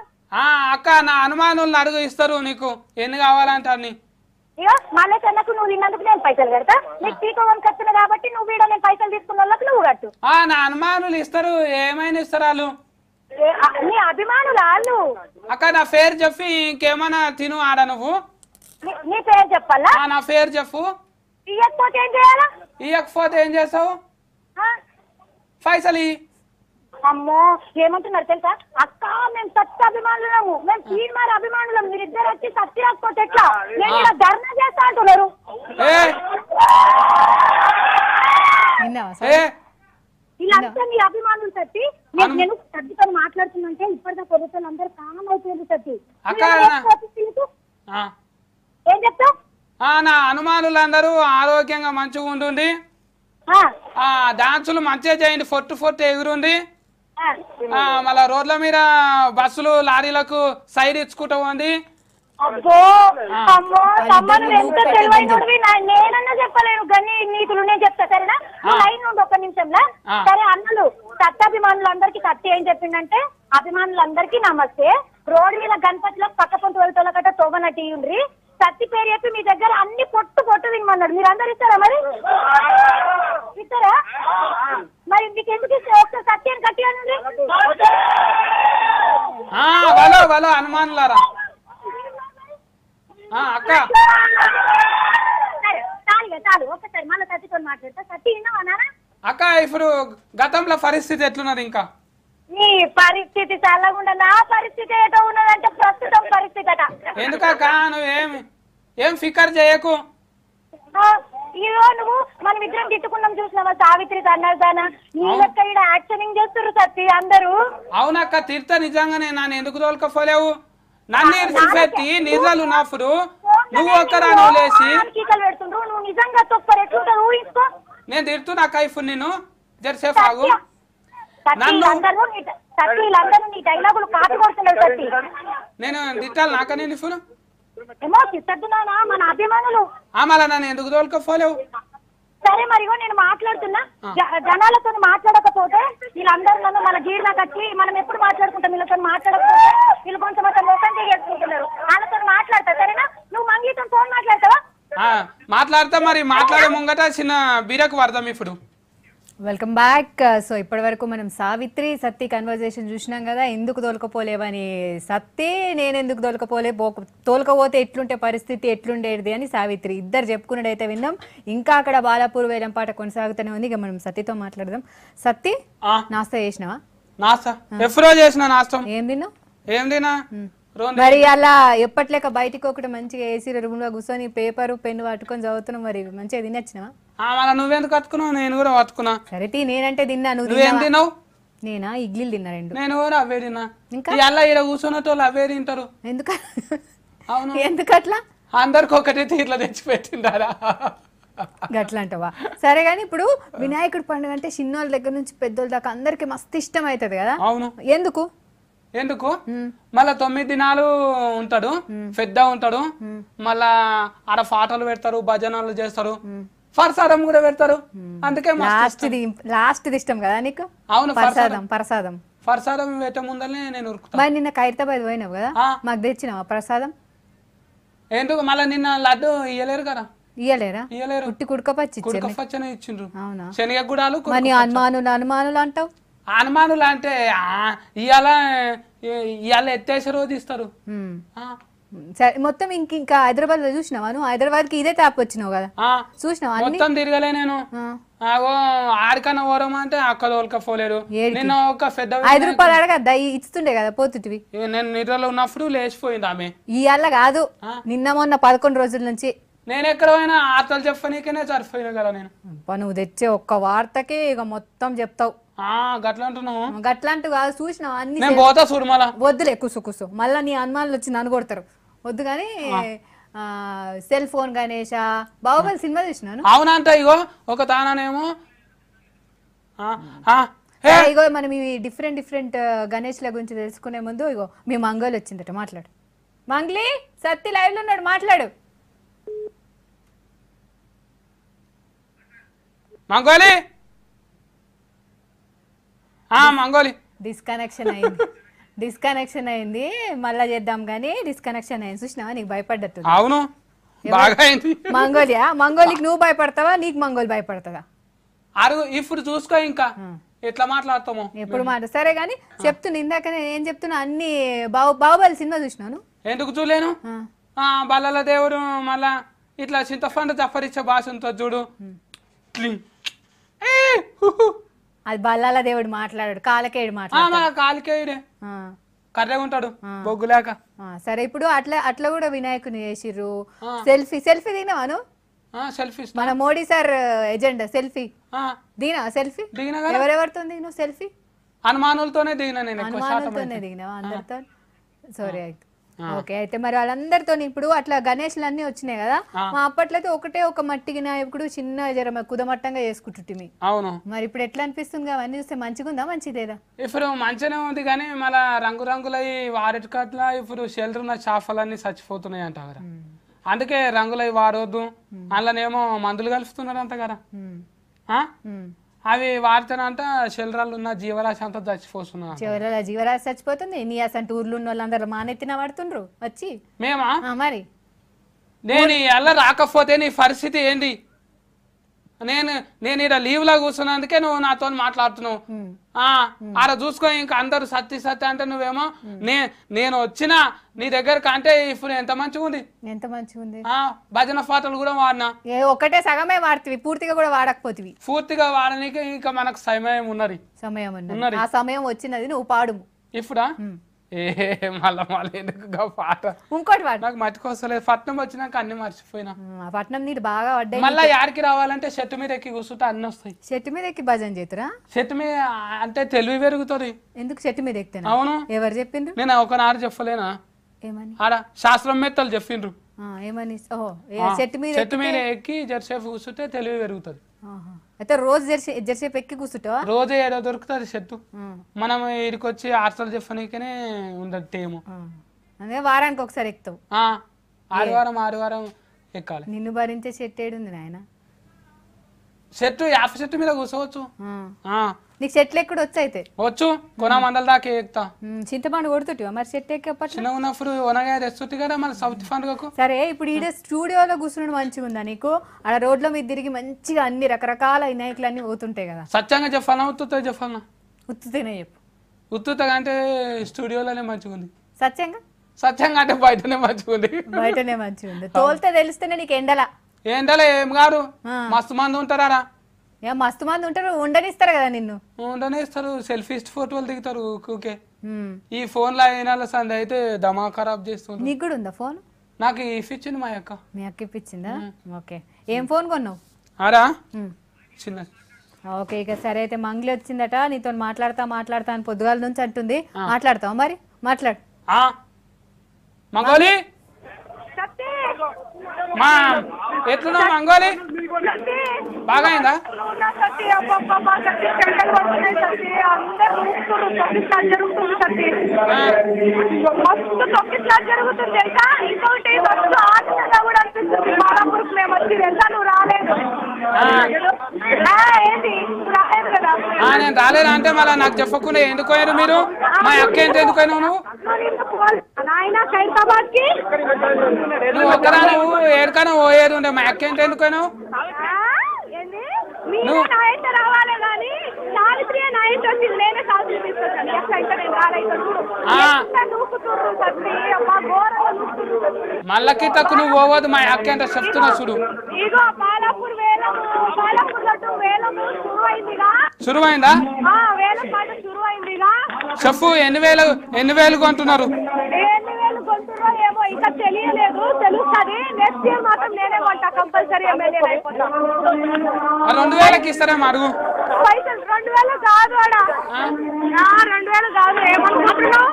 అక్క నా అనుమానులను అడుగు, ఇస్తారు నీకు ఎన్ని కావాలంటే అన్ని. ఇగో మళ్ళీ చెన్నకు నువ్వు తిన్నందుకు నేను పైసలు కడతా. నీకు టీకో కట్టిన కాబట్టి నువ్వు వీడ నేను పైసలు తీసుకున్న వాళ్ళకి నువ్వు కట్టు. నా అనుమానులు ఇస్తారు. ఏమైనా ఇస్తారు వాళ్ళు. నీ అభిమానులు వాళ్ళు. అక్క నా పేరు చెప్పి ఇంకేమైనా తిను ఆడ. నువ్వు నీ పేరు చెప్పాలా? నా పేరు చెప్పు. ఇవ్వకపోతే ఏం చేయాలా? ఇవ్వకపోతే ఏం చేస్తావు? పైసలు. అమ్మో ఏమంటున్నారు తెలుసా? అక్క మేము సత్య అభిమానులము, మేము తీర్మార్ అభిమానులం. మీరిద్దరు వచ్చి సత్య రాకపోతే ఎట్లా? నేను ఇలా ధర్నా చేస్తా అంటున్నారు. వీళ్ళంతా మీ అభిమానులు సత్తి. నేను సత్తితో మాట్లాడుతున్నంటే ఇప్పటిదా ప్రభుత్వం అందరూ కామం అయిపోయింది సత్తి. ఏం చెప్తావు? నా అనుమానులందరూ ఆరోగ్యంగా మంచిగా ఉండండి. డాన్సులు మంచిగా చేయండి. ఫొట్టు ఎగురుండి. మళ్ళా రోడ్ల మీద బస్సులు లారీలకు సైడ్ ఇచ్చుకుంటూ ఉంది. అబ్బో అమ్మో తమ్మను ఎంత తెలివైనవి. నేనన్నా చెప్పలేను కానీ నీతులు నేను చెప్తా. సరేనా? లైన్ నుండి 1 నిమిషంలా. సరే అన్నలు సత్యాభిమానులందరికీ సత్య ఏం చెప్పిండంటే, అభిమానులందరికీ నమస్తే. రోడ్డు మీద గణపతిలో పక్క పొంతు వెళ్తున్న కట్ట తోమనటి ఉండ్రి. సత్తి పేరు చెప్పి మీ దగ్గర అన్ని పొట్టు వినమన్నాడు. మీరు అందరు ఇస్తారా? మరి ఇస్తారా? మరి మీకు ఎందుకు ఇస్తే ఒకసారి సత్యాన్ని కట్టి అని అనుమానులారా అక్క. చాలు ఒకసారి మళ్ళీ సత్తితో మాట్లాడతా. సత్తి విన్నావా అక్క? ఇప్పుడు గతంలో పరిస్థితి ఎట్లున్నది? ఇంకా నీ పరిస్థితి చల్లకుండా నా పరిస్థితి ఏటో ఉన్నదంటే ప్రస్తుతం పరిస్థితి అట. ఎందుకక్క నువ్వు ఏం ఫికర్ చేయకు. ఇగో నువ్వు మనం ఇద్దరం తిట్టుకున్నాం చూసినావా? సావిత్రి తన్నదానా నీ లెక్క ఇక్కడ యాక్షనింగ్ చేస్తున్నారు సత్తి అందరూ. అవునక్క తిడతా నిజంగానే. నన్ను ఎందుకు తోలుకపోలేవు? నన్ను పెట్టి నిజాలు ఉన్నప్పుడు నువ్వు ఒక్కరా నువ్వు లేచి పెడుతుండ్రు. నువ్వు నిజంగా తొక్కరు ఎట్లుంటారు ఊహించుకో. నేను తిడుతున్నా కైఫ్. నేను జరసేపు ఆగు. నేను తిట్టాలి నాక? నేను ఇప్పుడు మన అభిమానులు మళ్ళా నన్ను ఎందుకు తోలుకపోలేవు? సరే మరిగో నేను మాట్లాడుతున్నా. జనాలతో మాట్లాడకపోతే వీళ్ళందరూ నన్ను మన జీర్ణ కట్టి మనం ఎప్పుడు మాట్లాడుకుంటాం. వీళ్ళతో మాట్లాడకపోతే వీళ్ళు కొంచెం మోసం చేసుకుంటున్నారు. వాళ్ళతో మాట్లాడతా. సరేనా? నువ్వు మంగీతో ఫోన్ మాట్లాడతావా? మాట్లాడతా. మరి మాట్లాడే ముంగట చిన్న బీరకు పడతాం ఇప్పుడు. Welcome back. సో ఇప్పటి వరకు మనం సావిత్రి సత్తి కన్వర్జేషన్ చూసినాం కదా. ఎందుకు తోలుకపోలేవని సత్తి, నేను ఎందుకు తోలుకపోతే ఎట్లుంటే పరిస్థితి ఎట్లుండేది అని సావిత్రి ఇద్దరు చెప్పుకున్నట్టయితే విన్నాం. ఇంకా అక్కడ బాలాపూర్ వేలం పాట కొనసాగుతూనే ఉంది. ఇక మనం సత్తితో మాట్లాడదాం. సత్తి నాస్తా చేసినావా? నాస్తా ఎప్పుడో చేసిన. నాస్తం ఏం తిన్నావు? ఏం తినా మరి అలా ఎప్పట్లేక బయటికి ఒకటి మంచిగా ఏసీ రూమ్ లో కూర్చొని పేపర్ పెన్ను పట్టుకొని చదువుతున్నావు. మరి మంచిగా తినొచ్చినావా? మళ్ళీ నువ్వెందుకు కట్టుకున్నావు? నేను కూడా పట్టుకున్నా. సరే నేనంటే తిన్నా. నువ్వేం తిన్నావు? నేనా ఇడ్లీలు తిన్నా 2. నేను కూడా అవే తిన్నా. ఇంకా ఇలా ఇక్కడ కూర్చున్నట్టు అవే తింటారు. ఎందుకు? అవును. ఎందుకట్లా? అందరికి ఒకటే తీర్ల తెచ్చి పెట్టిండారా? గట్లా అంటావా? సరే గానీ ఇప్పుడు వినాయకుడి పండుగ అంటే చిన్నోళ్ళ దగ్గర నుంచి పెద్దోళ్ళ దాకా అందరికి మస్తు ఇష్టం అవుతుంది కదా. అవును. ఎందుకు మళ్ళా 9 దినాలు ఉంటాడు. పెద్ద ఉంటాడు. మళ్ళా ఆడ పాటలు పెడతారు, భజనలు చేస్తారు, ప్రసాదం కూడా పెడతారు. అందుకే లాస్ట్ ఇష్టం కదా నీకు? అవును. ప్రసాదం పెట్టే ముందరనే నేను మరి నిన్న ఖైరతాబాద్ పోయినావు కదా, మాకు తెచ్చినావా ప్రసాదం? ఎందుకు మళ్ళీ నిన్న లడ్డు ఇయ్యలేరు కదా ఇయ్యలేరా ఇయ్యలేరు పుట్టి కుడకపచ్చి కుడకపచ్చనే ఇచ్చిండ్రు అవునా శనగ గుడాలు మరి అనుమానులు అంటావు అనుమానులు అంటే ఇవాళ ఇవాళ ఎత్తేసే రోజు ఇస్తారు సరే మొత్తం ఇంకా హైదరాబాద్ లో చూసినావా నువ్వు హైదరాబాద్ కి ఇదే తాపు వచ్చినావు కదా చూసినావా మొత్తం తిరగలే నేను ఆడికన్నా ఓరమా అంటే అక్క తోలుకపోలేరు నిన్న ఒక పెద్ద 5 రూపాయలు అడగద్దా ఇస్తుండే కదా పోతుటివి నేను నిద్రలో ఉన్నప్పుడు లేచిపోయింది ఆమె ఇవాళ కాదు నిన్న మొన్న 11 రోజుల నుంచి నేను ఎక్కడ పోయినా ఆర్తలు చెప్పనీకనే సరిపోయినా కదా నేను నువ్వు తెచ్చే ఒక్క వార్తకి ఇక మొత్తం చెప్తావు గట్లా అంటున్నావు గట్లాంటి కాదు చూసినావు అన్ని నేను పోతా చూడు మళ్ళా వద్దులే కుసు మళ్ళా నీ అనుమానాలు వచ్చి నన్ను కొడతారు వద్దు కానీ cell phone Ganesha Baahubali cinema చూసినాను అవునంట ఇగో ఒక తానేమో ఇగో మనం ఇవి డిఫరెంట్ గణేష్ల గురించి తెలుసుకునే ముందు ఇగో మీ మంగోలు వచ్చిందట మాట్లాడు మంగ్లీ సత్తి లైవ్ లో ఉన్నాడు మాట్లాడు మంగోలి మంగోలి డిస్కనెక్షన్ అయింది మళ్ళా చేద్దాం గానీ డిస్కనెక్షన్ అయింది చూసినావా నీకు భయపడ్డట్టు అవును బాగా అయింది మంగోలికి నువ్వు భయపడతావా నీకు మంగోలి భయపడతావా అరుగు ఇప్పుడు చూసుకో ఇంకా ఎట్లా మాట్లాడతాము ఎప్పుడు మాట సరే గానీ చెప్తున్నా ఇందాక నేను ఏం చెప్తున్నా అన్ని బాహుబలి సినిమా చూసినాను ఎందుకు చూడలేను బల్లల దేవుడు మళ్ళా ఇట్లా చింతపండు చప్పరిచ్చే భాష ఉంటుంది చూడు అది బల్లాల దేవుడు మాట్లాడాడు కాలకేయుడు మాట్లాడు కాలికేయుడే కర్రెగా ఉంటాడు బొగ్గులేక సరే ఇప్పుడు అట్లా కూడా వినాయకుని చేసిర్రు సెల్ఫీ దిగినావాను సెల్ఫీ మన మోడీ సార్ ఎజెండా సెల్ఫీ దిగినా సెల్ఫీ ఎవరెవరితో దిగినావు సెల్ఫీ అనుమానులతోనే దిగినా నేను అనుమానులతోనే దిగినావా అందరితో సారీ అయితే ఓకే అయితే మరి వాళ్ళందరితో ఇప్పుడు అట్లా గణేష్లు అన్ని వచ్చినాయి కదా మా అప్పట్లో ఒకటే ఒక మట్టి వినాయకుడు చిన్న జర కుదమట్టంగా చేసుకుంటుంది అవును మరి ఇప్పుడు ఎట్లా అనిపిస్తుంది అవన్నీ చూస్తే మంచిగా ఉందా మంచిదేదా ఇప్పుడు మంచిగానే ఉంది కానీ మళ్ళా రంగురంగుల వారెట్ కట్ల ఇప్పుడు షెల్టర్ ఉన్న చేపలన్నీ చచ్చిపోతున్నాయి అంట కదా అందుకే రంగులవి వాడవద్దు అందులోనేమో మందులు కలుపుతున్నారు అంట కదా అవి వాడితేనంట శరీరాలు ఉన్న జీవరాశి అంతా చచ్చిపోతున్నారు జీవరాశి చచ్చిపోతుంది నీ అసలు ఊర్లు ఉన్న వాళ్ళందరూ మానెత్తిన పడుతుండ్రు వచ్చి మేమా మరి నేను ఎలా రాకపోతే నీ పరిస్థితి ఏంటి నేను ఇక్కడ లీవ్ లా కూర్చున్నందుకే నువ్వు నాతో మాట్లాడుతున్నావు ఆడ చూసుకో ఇంకా అందరు సత్తి అంటే నువ్వేమో నేను వచ్చిన నీ దగ్గరకు అంటే ఇప్పుడు ఎంత మంచిగా ఉంది భజన పాటలు కూడా వాడినా ఒకటే సగమే వాడుతుంది పూర్తిగా కూడా వాడకపోతుంది పూర్తిగా వాడడానికి ఇంకా మనకు సమయం ఉన్నది ఆ సమయం వచ్చినది నువ్వు పాడు ఇప్పుడా మళ్ళా ఎందుకు పాట ఇంకోటి పాట నాకు మర్చిపోలేదు పట్నం వచ్చినాక అన్ని మర్చిపోయినా పట్నం నీరు బాగా పడ్డాయి మళ్ళీ యాడికి రావాలంటే చెట్టు మీద ఎక్కి కూర్చుంటే అన్ని వస్తాయి చెట్టు మీద ఎక్కి భజన చేతురా చెట్టు మీద అంటే తెలివి పెరుగుతుంది ఎందుకు చెట్టు మీద ఎక్కుతాను అవును ఎవరు చెప్పిండ్రు నేను ఒకనాడు చెప్పలేనా ఏమని ఆడ శాస్త్రం మెత్తలు చెప్పిండ్రు ఏమని చెట్టు మీద ఎక్కి జరసేపు కూర్చుంటే తెలివి పెరుగుతుంది అయితే రోజు జెర్సేపు ఎక్కి కూర్చుంటావా రోజు ఏదో దొరుకుతుంది చెట్టు మనం ఇడికి వచ్చి హాస్టల్ చెప్పనీకనే ఉండదు టేము అదే వారానికి ఒకసారి ఎక్కుతావు ఆదివారం ఎక్కాలి నిన్ను భరించే చెట్టు ఏడుంది నాయన చెట్టు యాప చెట్టు మీద కూర్చోవచ్చు నీకు చెట్లు ఎక్కడ వచ్చి వచ్చు కొన మండల దాకా ఎక్కుతా చింతపండు కొడుతుంటివా మరి చెట్టు ఎక్కేపట్టు చిన్న ఉన్నప్పుడు వనగా తెస్తుంది కదా మన సౌత్ పండుగకు సరే ఇప్పుడు ఈడ స్టూడియోలో కూర్చుని మంచిగా ఉందా నీకు ఆడ రోడ్ల మీద తిరిగి మంచిగా అన్ని రకరకాల వినాయకులు అన్ని పోతుంటాయి కదా సత్యంగా చెప్పాలా ఉత్తుతా చెప్పాలా ఉత్తుతేనే చెప్పు ఉత్తుతగా అంటే స్టూడియోలోనే మంచిగా ఉంది సత్యంగా అంటే బయటనే మంచిగా ఉంది తోలితే తెలిస్తేనే నీకు ఎండలా ఏం కాదు మస్తు మంది ఉంటారా మస్తు మంది ఉంటారు ఉండనిస్తారు కదా నిన్ను ఉండనిస్తారు సెల్ఫీ ఫోటోలు దిగుతారు ఓకే ఈ ఫోన్ లో అయినా సంది అయితే దమా ఖరాబ్ చేస్తుంది నీకు కూడా ఉందా ఫోన్ నాకు ఇప్పించింది మా అక్క మీ అక్క ఇప్పించిందా ఓకే ఏం ఫోన్ కొన్నావు అరా చిన్న ఓకే ఇక సరే అయితే మంగ్లీ వచ్చిందట నీతో మాట్లాడతా అని పొద్దుగాల నుంచి అంటుంది మాట్లాడతావు మరి మాట్లాడు మంగోలి మా ఎట్లున్నా మంగోలి బాగా అయిందా మస్తు తొక్కిస్లాట్ జరుగుతుంది తెలుసా ఇంకోటి మస్తు ఆనందంగా కూడా అనిపిస్తుంది మాదాపూర్కి మేము వచ్చి తెలుసా నువ్వు రాలేదు ఏంటి రాలేదు కదా నేను రాలేదా అంటే మళ్ళీ నాకు చెప్పకుండా ఎందుకు పోయారు మీరు? మా అక్క ఎంత ఎందుకు పోయినావు నువ్వు? నాయన ఖైరతాబాద్ కి నువ్వు ఒక్కరా నువ్వు ఏడుకన్నా పోయేది ఉండే, మా అక్క ఎంత ఎందుకు పోయినావు? మీరే నా ఇంట రావాలి కానీ సావిత్రి నా ఇంట వచ్చింది, నేనే సావిత్రి తీసుకొచ్చాను. ఎట్లా అయితే నేను రాలేదు చూడు నూకుతుర్రు సత్తి అమ్మా ఘోరంగా నూకుతుర్రు. మళ్ళకి తక్కువ నువ్వు పోవద్దు, మా అక్క ఎంత చెప్తున్నా చూడు. ఇగో పాలపూర్ వేలము పాలపూర్ లడ్డు వేలము శురువైందిగా. శురువైందా? వేలం పాట శురువైందిగా. చెప్పు ఎన్ని వేలు కొంటున్నారు? ఎన్ని వేలు కొంటుర్రో ఏమో ఇంకా తెలియలేదు, తెలుస్తుంది. నెక్స్ట్ ఇయర్ మాత్రం నేనే కొంటా కంపల్సరీ, ఎమ్మెల్యే అయిపోతా. 2000కి ఇస్తారేమో అడుగు. పైసలు 2000 కాదు ఆడ, 2000 కాదు. ఏమనుకుంటున్నావు?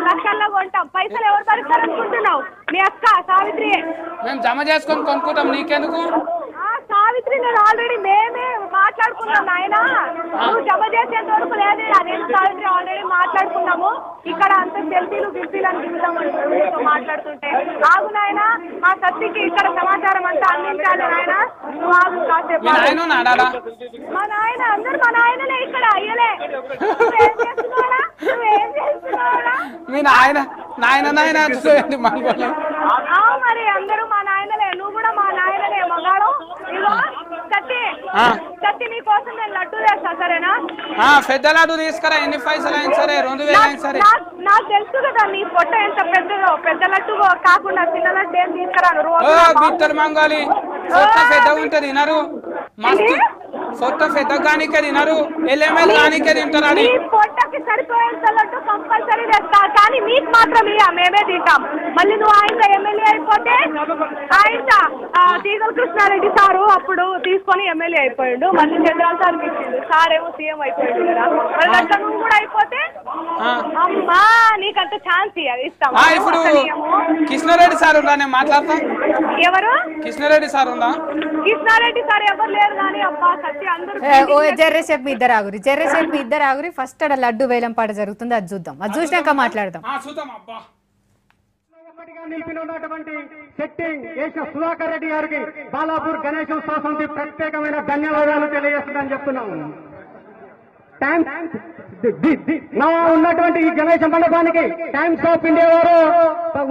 లక్షల్లో కొంటాం. పైసలు ఎవరు భరిస్తారు అనుకుంటున్నావు? మీ అక్క సావిత్రి. మేము జమ చేసుకొని కొనుక్కుంటాం, నీకెందుకు? సావిత్రి నేను ఆల్రెడీ మేమే మాట్లాడుకున్నాం ఆయన, నువ్వు జమ చేసేంత వరకు లేదు. నేను సావిత్రి ఆల్రెడీ మాట్లాడుకున్నాము. ఇక్కడ అంత సెల్ఫీలు గిల్ఫీలు అని దిగుతాం మాట్లాడుతుంటే. ఆగు నాయన, మా సత్తికి ఇక్కడ సమాచారం అంతా అందించాలి నాయన. నువ్వు ఆగు కాసేపు. మా నాయన అందరు మా నాయనలే ఇక్కడ అయ్యలే. నువ్వేం చేస్తున్నావురా? మీ నాయన మరి అందరూ మా నాయనలే, నువ్వు కూడా మా నాయనలే మగాడు. ఇగో సత్తి నీ కోసం నేను లడ్డు చేస్తా, సరేనా? పెద్ద లడ్డు తీసుకురా, ఎన్ని పైసలు అయినా సరే, 2000 అయినా సరే. నాకు తెలుసు కదా నీ పొట్ట ఎంత పెద్దదో. పెద్ద లడ్డు కాకుండా చిన్న లడ్డు ఏం తీసుకురాను. బిత్తలు మంగాలి పెద్దగా ఉంటది తినరు, మస్తు పొట్ట పెద్ద కానికే తినరు, ఎల్ఎంఎల్ కానికే తింటారు. అది పొట్టకి సరిపోయేంత లడ్డు కంపల్సరీ తెస్తా, కానీ మీకు మాత్రం మేమే తింటాం. మళ్ళీ నువ్వు ఆయన ఎమ్మెల్యే అయిపోతే ఆయన తీగల కృష్ణారెడ్డి సారు అప్పుడు తీసుకొని ఎమ్మెల్యే అయిపోయాడు. మళ్ళీ చంద్రబాబు సార్కి ఇచ్చిండు, సార్ ఏమో సీఎం అయిపోయాడు కదా. మళ్ళీ అట్లా నువ్వు కూడా అయిపోతే అమ్మా నీకంత ఛాన్స్ ఇస్తాం. ఇప్పుడు కృష్ణారెడ్డి సార్ ఉందా? నేను మాట్లాడతా. ఎవరు? కృష్ణారెడ్డి సార్ ఉందా? కృష్ణారెడ్డి సార్ ఎవరు లేరు కానీ అబ్బా సత్య అందరూ జర్రేసేపు మీ ఇద్దరు ఆగురి. ఫస్ట్ అక్కడ లడ్డు వేలం పాట జరుగుతుంది, అది చూద్దాం. అది చూసినాక మాట్లాడదాం. నిలిపినటువంటి సెట్టింగ్ సుధాకర్ రెడ్డి గారికి బాలాపూర్ గణేష్ ఉత్సవ సమితి ప్రత్యేకమైన ధన్యవాదాలు తెలియజేస్తుందని చెప్తున్నాము. ఉన్నటువంటి ఈ గణేష మండపానికి టైమ్స్ ఆఫ్ ఇండియా వారు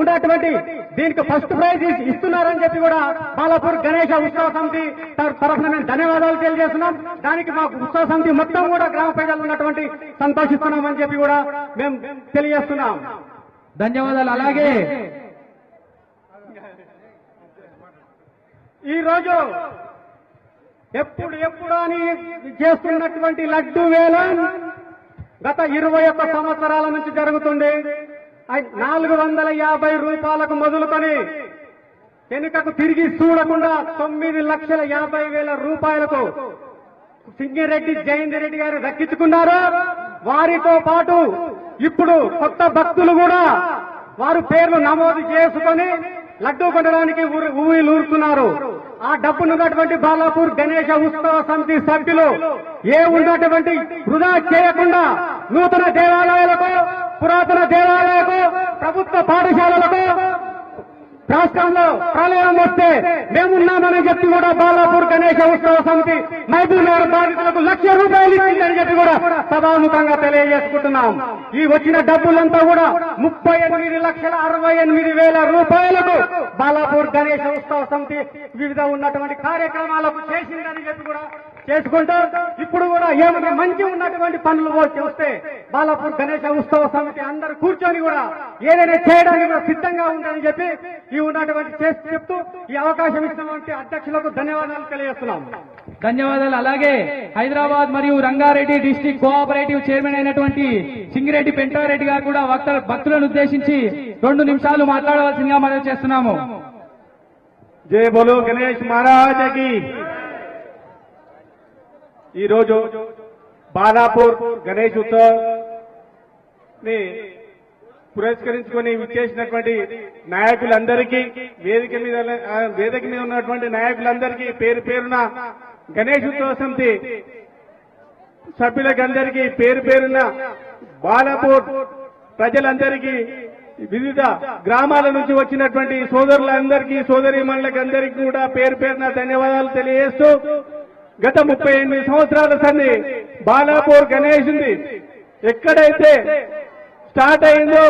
ఉన్నటువంటి దీనికి ఫస్ట్ ప్రైజ్ ఇస్తున్నారని చెప్పి కూడా బాలాపూర్ గణేష ఉత్సవ సమితి తరఫున మేము ధన్యవాదాలు తెలియజేస్తున్నాం. దానికి మాకు ఉత్సవ సమితి మొత్తం కూడా గ్రామ ప్రజలు ఉన్నటువంటి సంతోషిస్తున్నామని చెప్పి కూడా మేము తెలియజేస్తున్నాం. ధన్యవాదాలు. అలాగే ఈ రోజు ఎప్పుడు అని చేస్తున్నటువంటి లడ్డు వేలం గత 21 సంవత్సరాల నుంచి జరుగుతుంది. 450 రూపాయలకు మొదలుకొని వెనుకకు తిరిగి చూడకుండా 9,50,000 రూపాయలకు సింగిరెడ్డి జయేందర్ రెడ్డి గారు దక్కించుకున్నారు. వారితో పాటు ఇప్పుడు కొత్త భక్తులు కూడా వారు పేర్లు నమోదు చేసుకొని లడ్డూ కొనడానికి ఊరుతున్నారు. ఆ డబ్బునున్నటువంటి బాలాపూర్ గణేష ఉత్సవ సమితి సభ్యులు ఉన్నటువంటి వృధా చేయకుండా నూతన దేవాలయాలకు, పురాతన దేవాలయాలకు, ప్రభుత్వ పాఠశాలలకు రాష్ట్రంలో ప్రళయం వస్తే మేమున్నామని చెప్పి కూడా బాలాపూర్ గణేష ఉత్సవ సమితి మహబూబ్ నగర్ బాధితులకు ₹1,00,000 ఇచ్చిందని చెప్పి కూడా సభాముఖంగా తెలియజేసుకుంటున్నాం. ఈ వచ్చిన డబ్బులంతా కూడా 38,68,000 రూపాయలకు బాలాపూర్ గణేష ఉత్సవ సమితి వివిధ ఉన్నటువంటి కార్యక్రమాలకు చేసిందని చెప్పి కూడా చేసుకుంటూ ఇప్పుడు కూడా ఏమైనా మంచి ఉన్నటువంటి పనులు చూస్తే బాలాపూర్ గణేష ఉత్సవ సమితి అందరూ కూర్చొని కూడా ఏదైనా చేయడానికి కూడా సిద్ధంగా ఉందని చెప్పి ఈ ఉన్నటువంటి చెప్తూ ఈ అవకాశం ఇచ్చినటువంటి అధ్యక్షులకు ధన్యవాదాలు తెలియజేస్తున్నాం. ధన్యవాదాలు. అలాగే హైదరాబాద్ మరియు రంగారెడ్డి డిస్ట్రిక్ట్ కోఆపరేటివ్ చైర్మన్ అయినటువంటి సింగిరెడ్డి పెంటారెడ్డి గారు కూడా భక్తులను ఉద్దేశించి 2 నిమిషాలు మాట్లాడవలసిందిగా మనం చేస్తున్నాము. జై బోలో గణేష్ మహారాజకి. ఈ రోజు బాలాపూర్ గణేష్ ఉత్సవ్ ని పురస్కరించుకొని విచ్చేసినటువంటి నాయకులందరికీ, వేదిక మీద ఉన్నటువంటి నాయకులందరికీ పేరు పేరున గణేష్ ఉత్సవ సమితి సభ్యులకందరికీ పేరు పేరున బాలాపూర్ ప్రజలందరికీ వివిధ గ్రామాల నుంచి వచ్చినటువంటి సోదరులందరికీ సోదరీమణులకి అందరికీ కూడా పేరు పేరున ధన్యవాదాలు తెలియజేస్తూ గత 38 సంవత్సరాల సంది బాలాపూర్ గణేష్ ఉంది ఎక్కడైతే స్టార్ట్ అయిందో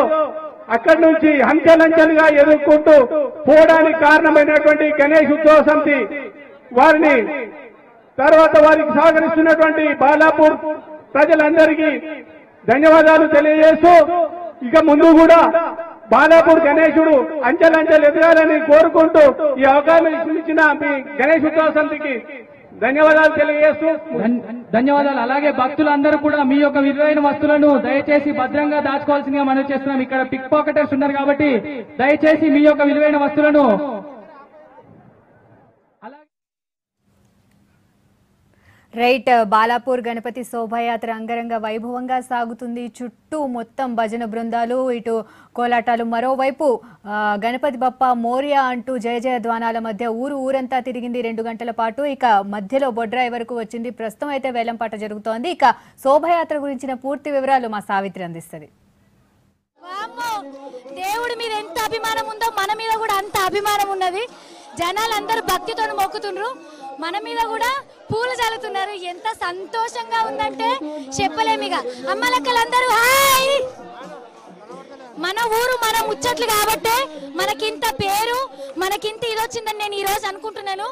అక్కడి నుంచి అంచెలంచెలుగా ఎదుర్కొంటూ పోవడానికి కారణమైనటువంటి గణేష్ ఉత్సవ సమితి వారిని తర్వాత వారికి సహకరిస్తున్నటువంటి బాలాపూర్ ప్రజలందరికీ ధన్యవాదాలు తెలియజేస్తూ ఇక ముందు కూడా బాలాపూర్ గణేశుడు అంచెలంచెలు ఎదగాలని కోరుకుంటూ ఈ అవకాశం ఇచ్చిన మీ గణేష్ ఉత్సవ సమితికి ధన్యవాదాలు తెలియజేస్తూ ధన్యవాదాలు. అలాగే భక్తులందరూ కూడా మీ యొక్క విలువైన వస్తువులను దయచేసి భద్రంగా దాచుకోవాల్సిందిగా మనం చేస్తున్నాం. ఇక్కడ పిక్ పాకెటర్స్ ఉన్నారు కాబట్టి దయచేసి మీ యొక్క విలువైన వస్తువులను రైట్. బాలాపూర్ గణపతి శోభాయాత్ర అంగరంగ వైభవంగా సాగుతుంది. చుట్టూ మొత్తం భజన బృందాలు, ఇటు కోలాటాలు, మరోవైపు గణపతి బప్ప మోరియా అంటూ జయ జయ ధ్వానాల మధ్య ఊరంతా తిరిగింది 2 గంటల పాటు. ఇక మధ్యలో బొడ్రాయి వరకు వచ్చింది. ప్రస్తుతం అయితే వేలంపాట జరుగుతోంది. ఇక శోభాయాత్ర గురించిన పూర్తి వివరాలు మా సావిత్రి అందిస్తుంది. దేవుడి మీద ఎంత అభిమానం ఉందో మన మీద కూడా అంత అభిమానం ఉన్నది. జనాలందరూ భక్తితో మొక్కుతుండ్రు, మన మీద కూడా పూలు చల్లుతున్నారు. ఎంత సంతోషంగా ఉందంటే చెప్పలేమిగా. అమ్మలక్కలందరూ హాయ్. మన ఊరు మన ముచ్చట్లు కాబట్టే మనకింత పేరు, మనకింత ఇది వచ్చిందని నేను ఈ రోజు అనుకుంటున్నాను.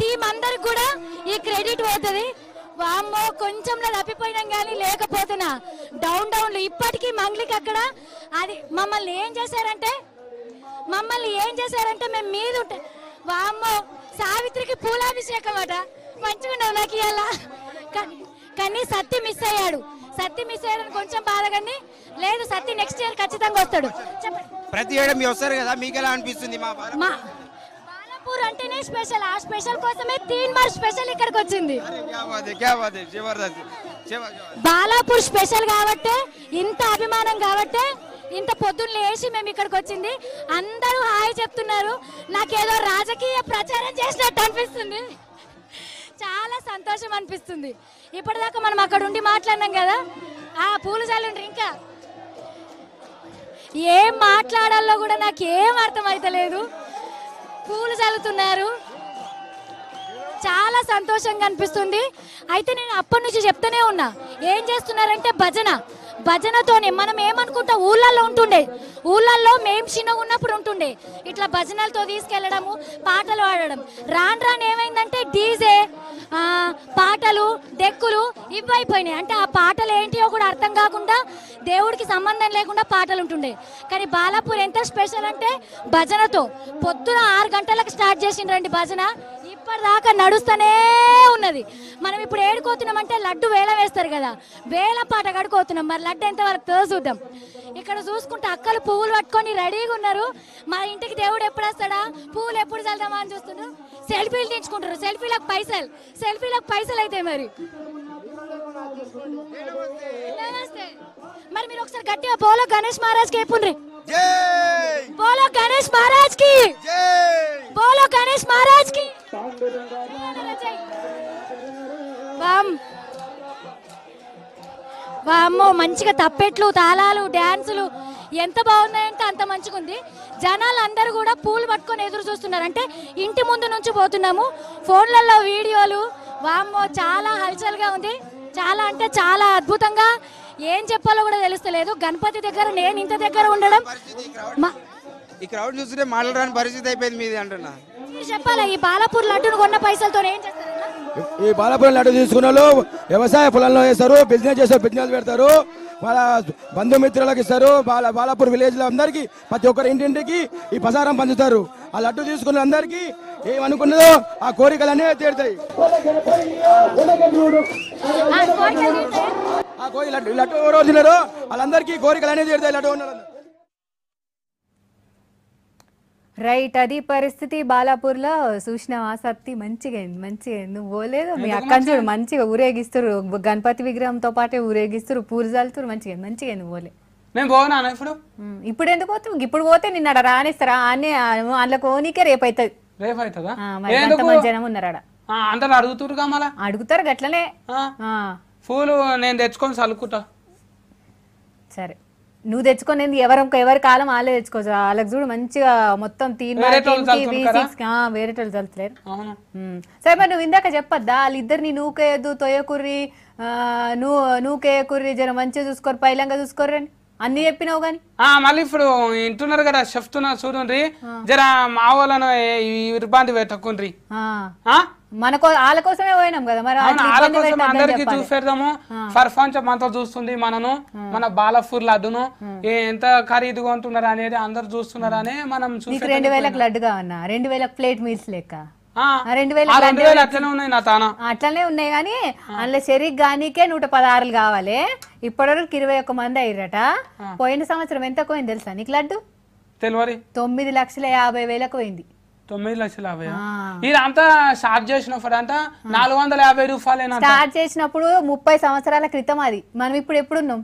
టీం అందరికి కూడా ఈ క్రెడిట్ పోతుంది. వామ్మో కొంచెంలో తప్పిపోయినాం కానీ లేకపోతున్నా డౌన్లు ఇప్పటికీ మంగ్లికి అక్కడ అది మమ్మల్ని ఏం చేశారంటే మేము మీద ఉంటే వామ్మో సావిత్రికి పూలాభిషేకం అట మంచిగా నాకు ఇవాళ. కానీ సత్తి మిస్ అయ్యాడని కొంచెం బాధ, కానీ లేదు సత్తి నెక్స్ట్ ఇయర్ ఖచ్చితంగా వస్తాడు. ప్రతి ఏడు మీరు వస్తారు కదా, మీకు ఎలా అనిపిస్తుంది? బాలాపూర్ అంటేనే స్పెషల్. ఆ స్పెషల్ కోసమే 3 మార్చ్ స్పెషల్ ఇక్కడికి వచ్చింది. బాలాపూర్ స్పెషల్ కాబట్టే, ఇంత అభిమానం కాబట్టే ఇంత పొద్దున్న లేచి మేము ఇక్కడికి వచ్చింది. అందరూ హాయ్ చెప్తున్నారు. నాకేదో రాజకీయ ప్రచారం చేసినట్టు అనిపిస్తుంది. చాలా సంతోషం అనిపిస్తుంది. ఇప్పటిదాకా మనం అక్కడ ఉండి మాట్లాడినాం కదా, ఆ పూలు చల్లుండ్రి. ఇంకా ఏం మాట్లాడాలో కూడా నాకు ఏం అర్థం అవుతలేదు. పూలు చల్లుతున్నారు, చాలా సంతోషంగా అనిపిస్తుంది. అయితే నేను అప్పటి నుంచి చెప్తూనే ఉన్నా, ఏం చేస్తున్నారంటే భజనతోనే మనం ఏమనుకుంటాం, ఊళ్ళల్లో మేము చిన్నగా ఉన్నప్పుడు ఉంటుండే ఇట్లా భజనలతో తీసుకెళ్లడము, పాటలు పాడడం. రాను ఏమైందంటే డీజే, పాటలు, డెక్కులు ఇవ్వైపోయినాయి. అంటే ఆ పాటలు ఏంటియో కూడా అర్థం కాకుండా, దేవుడికి సంబంధం లేకుండా పాటలు ఉంటుండే. కానీ బాలాపూర్ ఎంత స్పెషల్ అంటే భజనతో పొద్దున 6 గంటలకు స్టార్ట్ చేసిండ్రండి భజన. ఇప్పటిదాకా నడుస్తూనే ఉన్నది. మనం ఇప్పుడు ఏడుకోతున్నామంటే లడ్డు వేల వేస్తారు కదా, వేల పాట కడుకోతున్నాం. మరి లడ్డు ఎంతవరకు చూద్దాం. ఇక్కడ చూసుకుంటే అక్కలు పువ్వులు పట్టుకొని రెడీగా ఉన్నారు. మా ఇంటికి దేవుడు ఎప్పుడు వస్తాడా, పువ్వులు ఎప్పుడు చల్దామా అని చూస్తున్నారు. సెల్ఫీలు తెచ్చుకుంటారు. సెల్ఫీలకు పైసలు అయితే మరి. నమస్తే. మరి మీరు ఒకసారి గట్టిగా బోలో గణేష్ మహారాజ్ కి చెప్పుండ్రి. బోలో గణేష్ మహారాజ్ కి, బోలో గణేష్ మహారాజ్ కి. వామ్మో మంచిగా తప్పెట్లు, తాళాలు, డాన్సులు ఎంత బాగున్నాయంటే అంత మంచిగా ఉంది. జనాలు అందరూ కూడా పూలు పట్టుకొని ఎదురు చూస్తున్నారు. అంటే ఇంటి ముందు నుంచి పోతున్నాము, ఫోన్లలో వీడియోలు. వామ్మో చాలా హల్చల్గా ఉంది. చాలా అంటే చాలా అద్భుతంగా. ఏం చెప్పాలో కూడా తెలుస్తలేదు. గణపతి దగ్గర నేను ఇంత దగ్గర ఉండడం, ఈ క్రౌడ్ చూస్తుంటే మాట్లాడడానికి పరిస్థితి అయిపోయింది మీది అంటున్నా. చెప్పాలా, ఈ బాలాపూర్ లడ్డును కొన్న పైసలతో ఏం చేస్తారన్నా? ఈ బాలాపూర్ లడ్డు తీసుకున్న వాళ్ళు వ్యవసాయ పొలంలో వేస్తారు, బిజినెస్ చేస్తారు, బిజినెస్ పెడతారు, వాళ్ళ బంధుమిత్రులకు ఇస్తారు. బాలాపూర్ విలేజ్ లో అందరికి, ప్రతి ఒక్కరి ఇంటింటికి ఈ ప్రసారం పంచుతారు. ఆ లడ్డు తీసుకున్న అందరికి ఏమనుకున్నదో ఆ కోరికలన్నీ తీరుతాయి. ఆ కోరి లడ్డు ఎవరో తిన్నారో వాళ్ళందరికీ కోరికలన్నీ తీరుతాయి. లడ్డు ఉన్న రైట్. అది పరిస్థితి బాలాపూర్లో. చూసినావా సత్తి? మంచిగా నువ్వు పోలేదు. మీ అక్కని చూడు మంచిగా ఊరేగిస్తారు, గణపతి విగ్రహంతో పాటే ఊరేగిస్తారు, పూలు చల్లుతారు. మంచిగా నువ్వు పోలే. నేను పోనా ఇప్పుడు ఎందుకు పోతావు? ఇప్పుడు పోతే నిన్న రానిస్తారా? అందులో కోనికే రేపు అవుతుంది. రేపు అవుతుందా? జనం ఉన్నారు అందరు అడుగుతురుగా, మళ్ళా అడుగుతారు గట్లనే. పూలు నేను తెచ్చుకొని చల్లుకుంటా. సరే, నువ్వు తెచ్చుకునేది ఎవరి కాలం వాళ్ళే తెచ్చుకోవచ్చు. వాళ్ళకి చూడు మంచిగా మొత్తం వేరేటోళ్ళు చల్లుతలేరు. సరే మరి నువ్వు ఇందాక చెప్పొద్దా వాళ్ళిద్దరిని నూకేయద్దు తొయ్యకుర్రి నూకేయకుర్రి జర మంచిగా చూసుకోరు పైలంగా చూసుకోర్రి అని అన్ని చెప్పినావు గాని మళ్ళీ ఇప్పుడు వింటున్నారు కదా చెప్తున్నా చూడండి జర మా వాళ్ళను ఇబ్బంది పెట్టకుండ్రి వాళ్ళ కోసమే పోయినాం కదా మరి వాళ్ళ కోసం అందరికి చూపెడదాము. ప్రపంచం అంతా చూస్తుంది మనను మన బాలపూర్ లడ్డును ఎంత ఖరీదుగా ఉంటున్నారు అనేది అందరు చూస్తున్నారు అని మనం 2000 లడ్డు కావన్నా 2000 ప్లేట్ మీల్స్ లెక్క 2000 అట్లనే ఉన్నాయి నా తాన అట్లనే ఉన్నాయి కానీ అందులో షరీక్ గానికే 116 కావాలి. ఇప్పటివరకు 21 మంది అయ్యారట. పోయిన సంవత్సరం ఎంత పోయింది తెలుసా నీకు లడ్డు? తెలియదు. 9,50,000 పోయింది. 9,50,000 ఇదంతా స్టార్ట్ చేసినప్పుడు అంట 450 రూపాయలు స్టార్ట్ చేసినప్పుడు 30 సంవత్సరాల క్రితం. అది మనం ఇప్పుడు ఎప్పుడున్నాం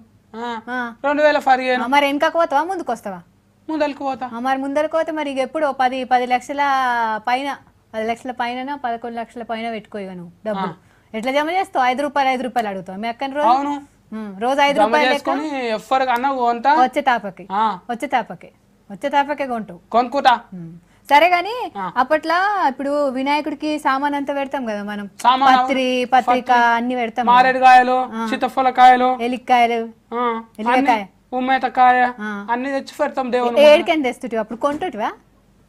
2015. మరి వెనకకు పోతావా ముందుకు వస్తావా? ముందరికి పోతా. మరి ముందరికి పోతే మరి ఎప్పుడు 10 లక్షల పైన 10 లక్షల పైన 11 లక్షల పైన పెట్టుకోగా నువ్వు డబ్బులు ఎట్లా జమ చేస్తావు? 5 రూపాయలు అడుగుతావు మీ అక్కని రోజు రోజు 5 రూపాయలు వచ్చే తాపకే కొంటావు కొనుక్కుంటా. సరే గాని అప్పట్లో ఇప్పుడు వినాయకుడికి సామాన్ అంతా పెడతాం కదా మనం పత్రిక అన్ని పెడతాం. మారేడుకాయలు సీతఫలకాయలు ఎలిక్కాయలు ఎలికాయ ఉమ్మేతకాయ అన్ని తెచ్చి పెడతాం దేవుడు. ఏడికని తెస్తుంటివి అప్పుడు కొంటుంటివా?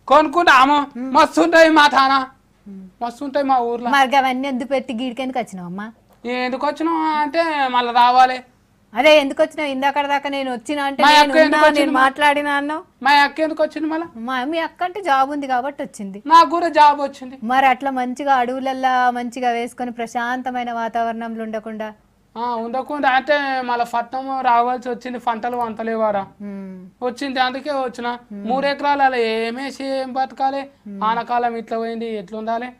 కొనుక్కుంటాము. మస్తు ఉంటాయి మా తాన మస్తు ఉంటాయి మా ఊర్లో. మరి అవన్నీ ఎందుకు పెట్టి గీడికెందుకు వచ్చినావు అమ్మా? ఎందుకు వచ్చినావు అంటే మళ్ళీ రావాలి. అదే ఎందుకు వచ్చినావు? ఇందాక దాకా నేను వచ్చినా అంటే మాట్లాడినా అన్నావు. మా అక్క ఎందుకు వచ్చింది? మళ్ళీ మీ అక్క అంటే జాబ్ ఉంది కాబట్టి వచ్చింది. నాకు కూడా జాబ్ వచ్చింది. మరి అట్లా మంచిగా అడవులల్లా మంచిగా వేసుకొని ప్రశాంతమైన వాతావరణంలో ఉండకుండా అంటే మళ్ళీ పట్నం రావాల్సి వచ్చింది. పంటలు వంతలేవారా వచ్చింది. అందుకే వచ్చిన 3 ఎకరాలు అలా ఏమేసి ఏం బతకాలి? ఆనకాలం ఇట్లా పోయింది ఎట్లా ఉండాలి?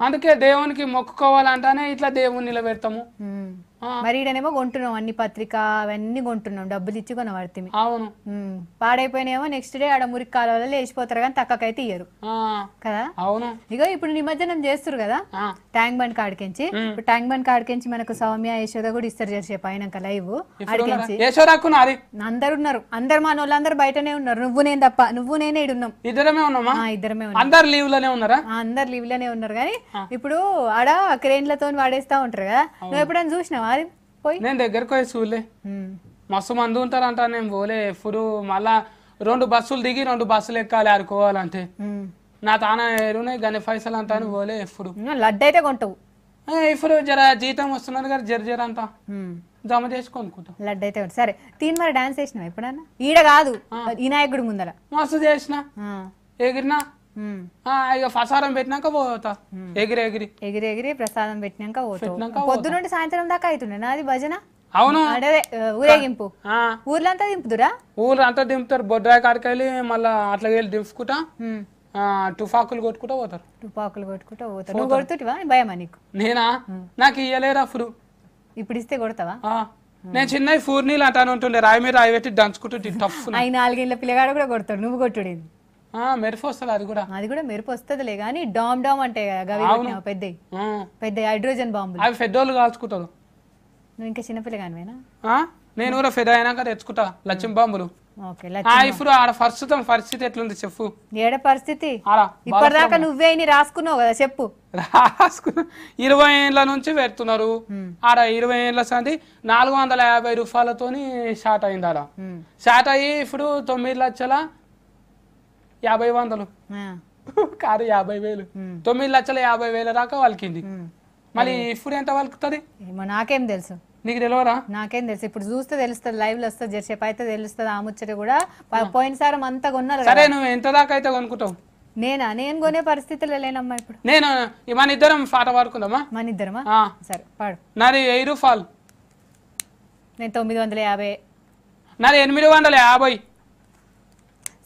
అందుకే దేవునికి మొక్కుకోవాలంటానే ఇట్లా దేవుని నిలబెడతాము. మరి ఈడనేమో కొంటున్నాం అన్ని పత్రిక అవన్నీ కొంటున్నాం డబ్బులు ఇచ్చి కొనబడితే. అవును. పాడైపోయినేమో నెక్స్ట్ డే ఆడ మురికి కాలువలో లేచిపోతారు కానీ తక్కకైతే ఇయ్యరు కదా. అవును. ఇగో ఇప్పుడు నిమజ్జనం చేస్తారు కదా ట్యాంక్ బండ్ కాడికించి. ఇప్పుడు ట్యాంక్ బండ్ కాడికించి మనకు సౌమ్య యశోద కూడా ఇస్తారు చేసే పైన లైవ్ ఆడికించి అందరు ఉన్నారు. అందరు మన వాళ్ళందరూ బయటనే ఉన్నారు. నువ్వు నేను తప్ప నువ్వు నేనే ఇడున్నాం. ఇద్దరమే ఉన్నామా? ఇద్దరమే అందరు లీవ్ లోనే ఉన్నారా? అందరు లీవ్ లోనే ఉన్నారు కానీ ఇప్పుడు ఆడ క్రేన్లతో వాడేస్తా ఉంటారు కదా. నువ్వు ఎప్పుడైనా చూసినావా? నేను దగ్గరకు పోయి చూడలే. మస్తు మంది ఉంటారంట. నేను పోలే ఎప్పుడు. మళ్ళా 2 బస్సులు దిగి 2 బస్సులు ఎక్కాలి ఆడుకోవాలంటే. నా తాన ఎరున్నాయి గని పైసలు అంతా అని పోలే ఎప్పుడు. లడ్డు అయితే కొంటావు ఇప్పుడు జర జీతం వస్తున్నారు కదా జర అంతా జమ చేసి కొనుక్కుంటాం. లడ్డు అయితే సరే. మరి డాన్స్ చేసినావా ఎప్పుడన్నా? ఈడ కాదు వినాయకుడి ముందర. మస్తు చేసిన ఎగిరినా. ఇక ప్రసాదం పెట్టినాక పోతా. ఎగిరి ప్రసాదం పెట్టినాక పొద్దు నుండి సాయంత్రం దాకా అవుతుండే నాది భజన. అవును. అదే ఊరేగింపు ఊర్లంతా దింపుతురా? ఊర్లంతా దింపుతారు. బొడ్రాయి కాడికి వెళ్ళి మళ్ళా అట్లా వెళ్ళి దింపుకుంటా తుఫాకులు కొట్టుకుంటా పోతారు. నువ్వు కొడుతుంటివా? భయమా నీకు? నేనా? నాకు ఇయ్యలేరా అప్పుడు. ఇప్పుడు ఇస్తే కొడతావా? నేను చిన్న ఫూర్నీలు అంటాను ఉంటుండే రాయి మీద రాయి పెట్టి దంచుకుంటుంటే టఫ్. 4 ఏళ్ళ పిల్లగాడు కూడా కొడతాడు. నువ్వు కొట్టుడు మెరుపు వస్తుంది. అది కూడా మెరుపు వస్తుందిలే కానీ డామ్ డామ్ అంటే పెద్ద హైడ్రోజన్ బాంబులు అవి పెద్దోళ్ళు కాల్చుకుంటారు. నువ్వు ఇంకా చిన్నపిల్లగానివేనా? నేను కూడా పెద్ద అయినాక తెచ్చుకుంటా లక్ష్యం బాంబులు. ఇప్పుడు ఆడ ప్రస్తుతం పరిస్థితి ఎట్లుంది చెప్పు? ఏడ పరిస్థితి? ఇప్పటిదాకా నువ్వే రాసుకున్నావు కదా చెప్పు. 20 ఏళ్ళ నుంచి పెడుతున్నారు ఆడ. 20 ఏళ్ళ సంది 450 రూపాయలతోని స్టార్ట్ అయింది ఆడ. స్టార్ట్ అయ్యి ఇప్పుడు 9,50,000 కాదు 50,000 9,50,000 దాకా వలికింది. మళ్ళీ ఇప్పుడు ఎంత వలుకుతుంది? నాకేం తెలుసు. నీకు తెలియరా? నాకేం తెలుసు. ఇప్పుడు చూస్తే తెలుస్తుంది. లైవ్ లో వస్తుంది జరసేపు అయితే తెలుస్తుంది. ఆ ముచ్చట కూడా పోయినసారి అంతా కొన్నారు. సరే నువ్వు ఎంత దాకా అయితే కొనుక్కుంటావు? నేను కొనే పరిస్థితిలో లేనమ్మా ఇప్పుడు. నేను మన ఇద్దరం పాట పాడుకుందామా? మన ఇద్దరమా? సరే పాడు. నాది 1000 రూపాయలు. నేను 950. నాది 850.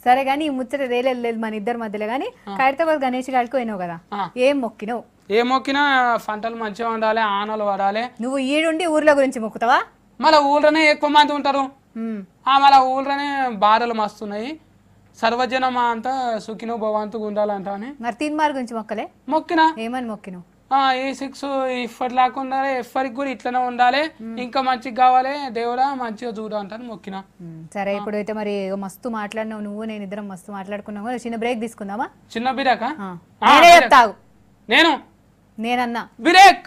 సరే గానీ ఈ ముచ్చట లేదు మన ఇద్దరి మధ్యలో. గానీ ఖైరతాబాద్ గణేష్ గారికి పోయినావు కదా, ఏం మొక్కినావు? ఏం మొక్కినా పంటలు మంచిగా ఉండాలి, ఆనలు పడాలి. నువ్వు ఈడుండి ఊర్ల గురించి మొక్కుతావా? మళ్ళీ ఊళ్ళోనే ఎక్కువ మంది ఉంటారు. మళ్ళీ ఊళ్ళోనే బాధలు మస్తున్నాయి. సర్వజనమా అంతా సుఖినో భవంతుగా ఉండాలంట అని. మరి తీన్మార్ గురించి మొక్కలే? మొక్కినా. ఏమని మొక్కినావు? E6 ఇప్పటి లాగా ఉండాలి, ఎఫ్ఆర్కి కూడా ఇట్లనే ఉండాలి, ఇంకా మంచిగా కావాలి దేవుడా మంచిగా చూడు అంటాను మొక్కిన. సరే ఇప్పుడు అయితే మరి మస్తు మాట్లాడినావు నువ్వు, నేను ఇద్దరం మస్తు మాట్లాడుకున్నావు కదా, చిన్న బ్రేక్ తీసుకుందామా? చిన్న బిరేకా? నేనే చెప్తావు. నేనన్నా బిరేక్.